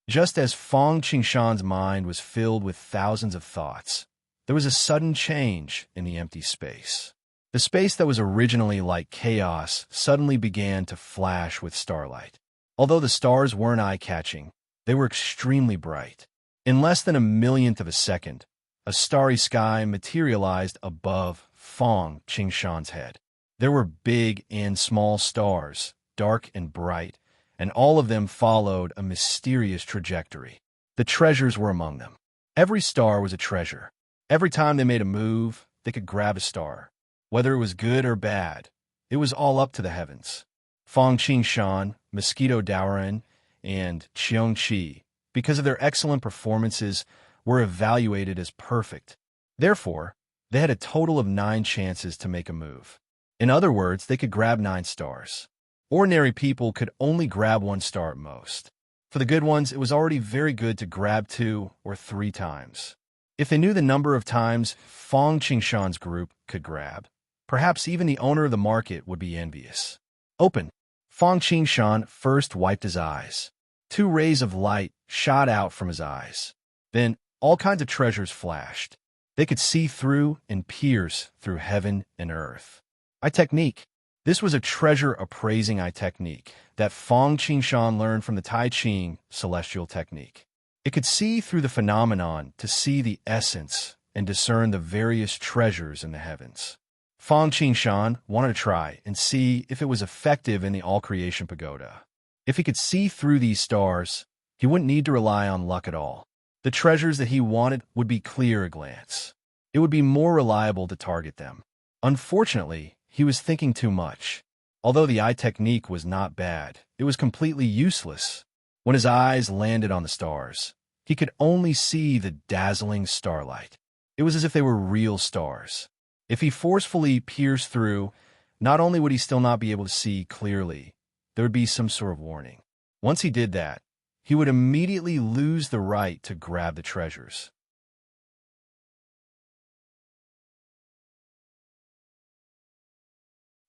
Just as Fong Qing Shan's mind was filled with thousands of thoughts, there was a sudden change in the empty space. The space that was originally like chaos suddenly began to flash with starlight. Although the stars weren't eye-catching, they were extremely bright. In less than a millionth of a second, a starry sky materialized above Fong Qing Shan's head. There were big and small stars, dark and bright, and all of them followed a mysterious trajectory. The treasures were among them. Every star was a treasure. Every time they made a move, they could grab a star. Whether it was good or bad, it was all up to the heavens. Fong Qing Shan, Mosquito Daoren, and Xiong Qi, because of their excellent performances, were evaluated as perfect. Therefore, they had a total of 9 chances to make a move. In other words, they could grab 9 stars. Ordinary people could only grab 1 star at most. For the good ones, it was already very good to grab 2 or 3 times. If they knew the number of times Fong Qing Shan's group could grab, perhaps even the owner of the market would be envious. Open. Fong Qing Shan first wiped his eyes. 2 rays of light shot out from his eyes. Then all kinds of treasures flashed. They could see through and pierce through heaven and earth. Eye technique. This was a treasure appraising eye technique that Fong Qing Shan learned from the Tai Ching celestial technique. It could see through the phenomenon to see the essence and discern the various treasures in the heavens. Fong Qing Shan wanted to try and see if it was effective in the All-Creation Pagoda. If he could see through these stars, he wouldn't need to rely on luck at all. The treasures that he wanted would be clear at a glance. It would be more reliable to target them. Unfortunately, he was thinking too much. Although the eye technique was not bad, it was completely useless. When his eyes landed on the stars, he could only see the dazzling starlight. It was as if they were real stars. If he forcefully pierced through, not only would he still not be able to see clearly, there would be some sort of warning. Once he did that, he would immediately lose the right to grab the treasures.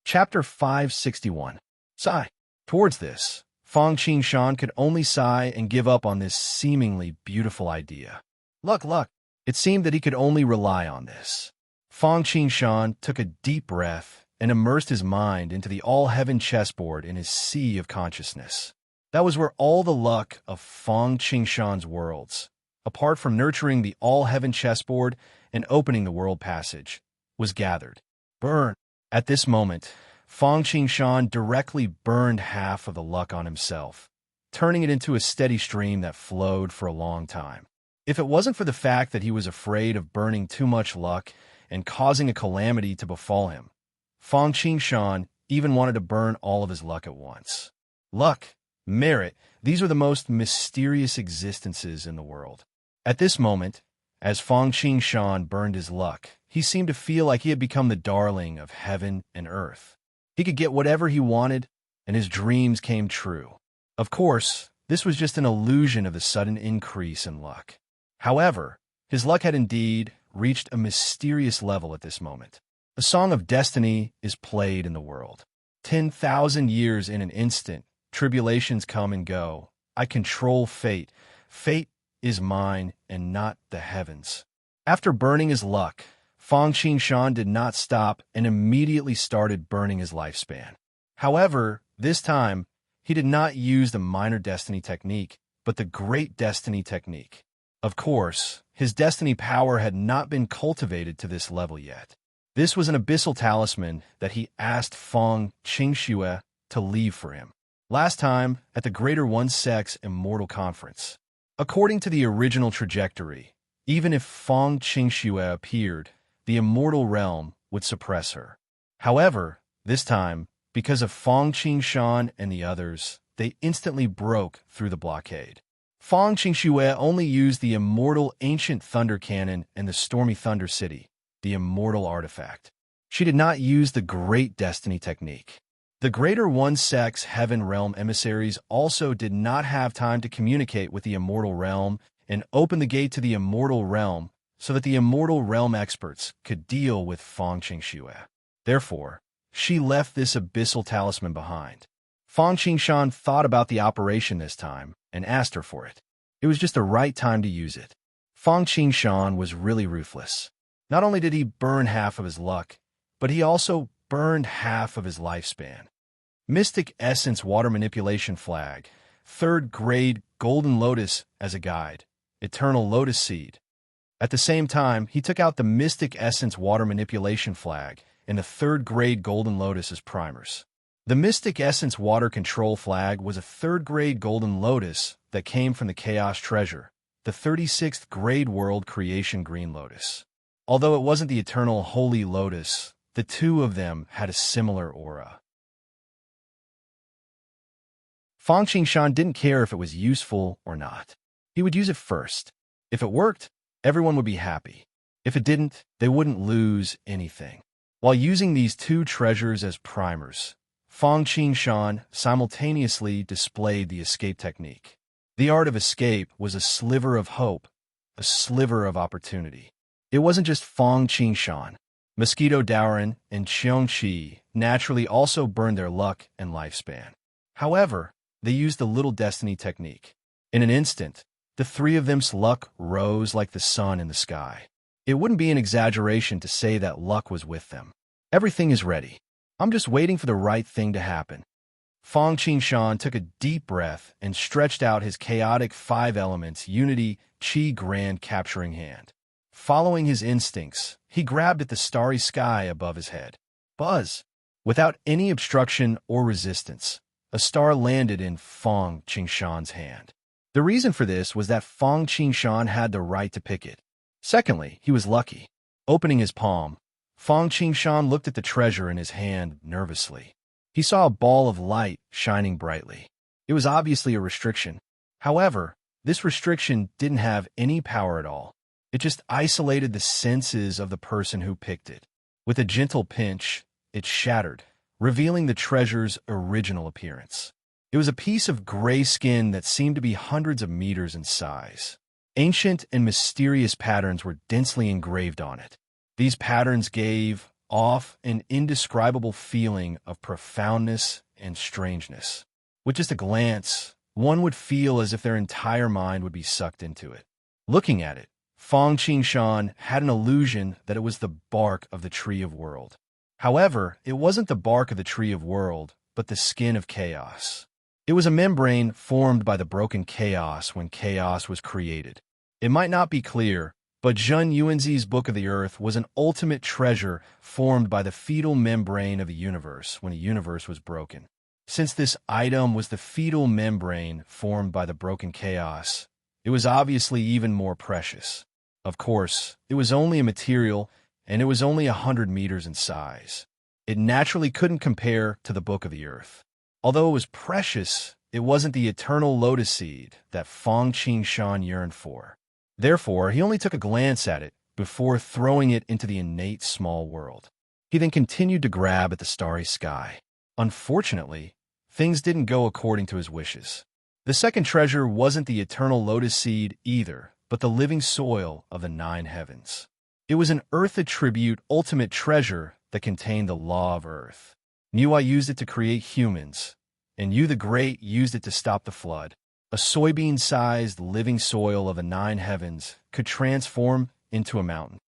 Chapter 561. Sigh. Towards this, Fong Qing Shan could only sigh and give up on this seemingly beautiful idea. Luck. It seemed that he could only rely on this. Fong Qing Shan took a deep breath and immersed his mind into the all-heaven chessboard in his sea of consciousness. That was where all the luck of Fong Qing Shan's worlds, apart from nurturing the all-heaven chessboard and opening the world passage, was gathered. Burn. At this moment, Fong Qing Shan directly burned half of the luck on himself, turning it into a steady stream that flowed for a long time. If it wasn't for the fact that he was afraid of burning too much luck and causing a calamity to befall him, Fong Qing Shan even wanted to burn all of his luck at once. Luck, merit, these were the most mysterious existences in the world. At this moment, as Fong Qing Shan burned his luck, he seemed to feel like he had become the darling of heaven and earth. He could get whatever he wanted, and his dreams came true. Of course, this was just an illusion of the sudden increase in luck. However, his luck had indeed reached a mysterious level at this moment. A song of destiny is played in the world. 10,000 years in an instant, tribulations come and go. I control fate. Fate is mine and not the heavens. After burning his luck, Feng Qingshan did not stop and immediately started burning his lifespan. However, this time, he did not use the minor destiny technique, but the great destiny technique. Of course, his destiny power had not been cultivated to this level yet. This was an abyssal talisman that he asked Feng Qingxue to leave for him. Last time, at the Greater One Sex Immortal Conference. According to the original trajectory, even if Feng Qingxue appeared, the immortal realm would suppress her. However, this time, because of Feng Qingshan and the others, they instantly broke through the blockade. Feng Qingxue only used the immortal ancient thunder cannon and the stormy thunder city, the immortal artifact. She did not use the great destiny technique. The Greater One Sex Heaven Realm emissaries also did not have time to communicate with the immortal realm and open the gate to the immortal realm so that the immortal realm experts could deal with Feng Qingxue. Therefore, she left this abyssal talisman behind. Feng Qingshan thought about the operation this time and asked her for it. It was just the right time to use it. Feng Qingshan was really ruthless. Not only did he burn half of his luck, but he also burned half of his lifespan. Mystic Essence Water Manipulation Flag, 3rd grade Golden Lotus as a guide, Eternal Lotus Seed. At the same time, he took out the Mystic Essence Water Manipulation Flag and the 3rd grade Golden Lotus as primers. The Mystic Essence Water Control Flag was a 3rd grade Golden Lotus that came from the Chaos Treasure, the 36th grade World Creation Green Lotus. Although it wasn't the Eternal Holy Lotus, the two of them had a similar aura. Feng Qingshan didn't care if it was useful or not. He would use it first. If it worked, everyone would be happy. If it didn't, they wouldn't lose anything. While using these two treasures as primers, Feng Qingshan simultaneously displayed the escape technique. The art of escape was a sliver of hope, a sliver of opportunity. It wasn't just Feng Qingshan. Mosquito Daoran and Qiongqi naturally also burned their luck and lifespan. However, they used the little destiny technique. In an instant, the three of them's luck rose like the sun in the sky. It wouldn't be an exaggeration to say that luck was with them. Everything is ready. I'm just waiting for the right thing to happen. Feng Qingshan took a deep breath and stretched out his chaotic 5 elements unity Qi grand capturing hand. Following his instincts, he grabbed at the starry sky above his head. Buzz! Without any obstruction or resistance, a star landed in Feng Qingshan's hand. The reason for this was that Feng Qingshan had the right to pick it. Secondly, he was lucky. Opening his palm, Feng Qingshan looked at the treasure in his hand nervously. He saw a ball of light shining brightly. It was obviously a restriction. However, this restriction didn't have any power at all. It just isolated the senses of the person who picked it. With a gentle pinch, it shattered, revealing the treasure's original appearance. It was a piece of gray skin that seemed to be hundreds of meters in size. Ancient and mysterious patterns were densely engraved on it. These patterns gave off an indescribable feeling of profoundness and strangeness. With just a glance, one would feel as if their entire mind would be sucked into it. Looking at it, Feng Qingshan had an illusion that it was the bark of the Tree of World. However, it wasn't the bark of the Tree of World, but the skin of chaos. It was a membrane formed by the broken chaos when chaos was created. It might not be clear, but Zheng Yuanzi's Book of the Earth was an ultimate treasure formed by the fetal membrane of the universe when the universe was broken. Since this item was the fetal membrane formed by the broken chaos, it was obviously even more precious. Of course, it was only a material, and it was only 100 meters in size. It naturally couldn't compare to the Book of the Earth. Although it was precious, it wasn't the eternal lotus seed that Feng Qingshan yearned for. Therefore, he only took a glance at it before throwing it into the innate small world. He then continued to grab at the starry sky. Unfortunately, things didn't go according to his wishes. The second treasure wasn't the eternal lotus seed either, but the living soil of the 9 heavens. It was an earth attribute ultimate treasure that contained the law of earth. Niwa used it to create humans, and you the Great used it to stop the flood. A soybean-sized living soil of the 9 heavens could transform into a mountain.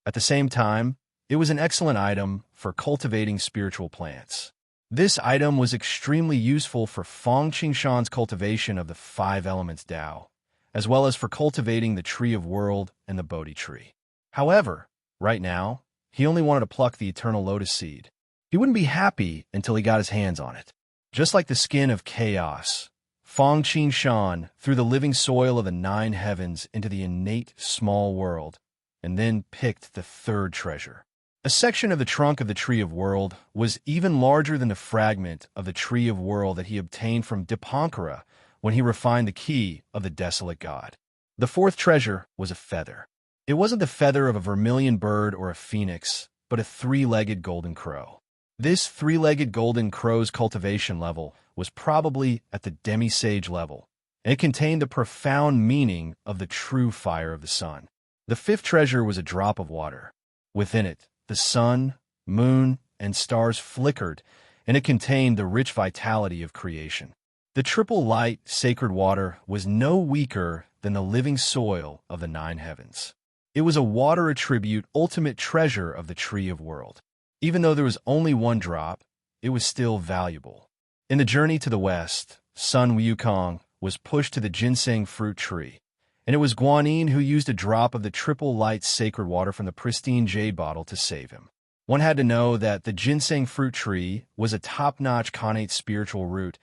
At the same time, it was an excellent item for cultivating spiritual plants. This item was extremely useful for Feng Qingshan's cultivation of the 5 elements Tao, as well as for cultivating the Tree of World and the Bodhi tree. However, right now, he only wanted to pluck the eternal lotus seed. He wouldn't be happy until he got his hands on it. Just like the skin of chaos, Feng Qingshan threw the living soil of the 9 heavens into the innate small world, and then picked the third treasure. A section of the trunk of the Tree of World was even larger than the fragment of the Tree of World that he obtained from Dipankara when he refined the key of the desolate god. The fourth treasure was a feather. It wasn't the feather of a vermilion bird or a phoenix, but a 3-legged golden crow. This 3-legged golden crow's cultivation level was probably at the demi-sage level, and it contained the profound meaning of the true fire of the sun. The fifth treasure was a drop of water. Within it, the sun, moon, and stars flickered, and it contained the rich vitality of creation. The triple light, sacred water, was no weaker than the living soil of the 9 heavens. It was a water attribute ultimate treasure of the Tree of World. Even though there was only one drop, it was still valuable. In the journey to the west, Sun Wukong was pushed to the ginseng fruit tree, and it was Guanyin who used a drop of the triple light sacred water from the pristine jade bottle to save him. One had to know that the ginseng fruit tree was a top-notch connate spiritual root,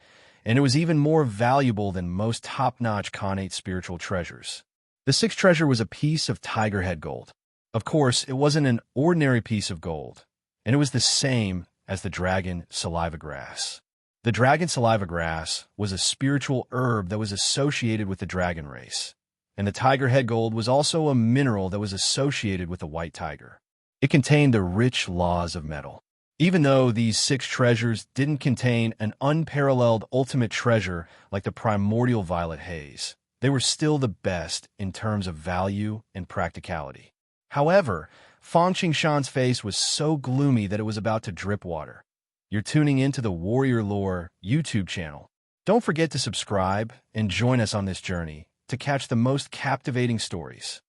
and it was even more valuable than most top-notch connate spiritual treasures. The sixth treasure was a piece of tiger head gold. Of course, it wasn't an ordinary piece of gold, and it was the same as the dragon saliva grass. The dragon saliva grass was a spiritual herb that was associated with the dragon race, and the tiger head gold was also a mineral that was associated with the white tiger. It contained the rich laws of metal. Even though these 6 treasures didn't contain an unparalleled ultimate treasure like the primordial violet haze, they were still the best in terms of value and practicality. However, Feng Qingshan's face was so gloomy that it was about to drip water. You're tuning into the Warrior Lore YouTube channel. Don't forget to subscribe and join us on this journey to catch the most captivating stories.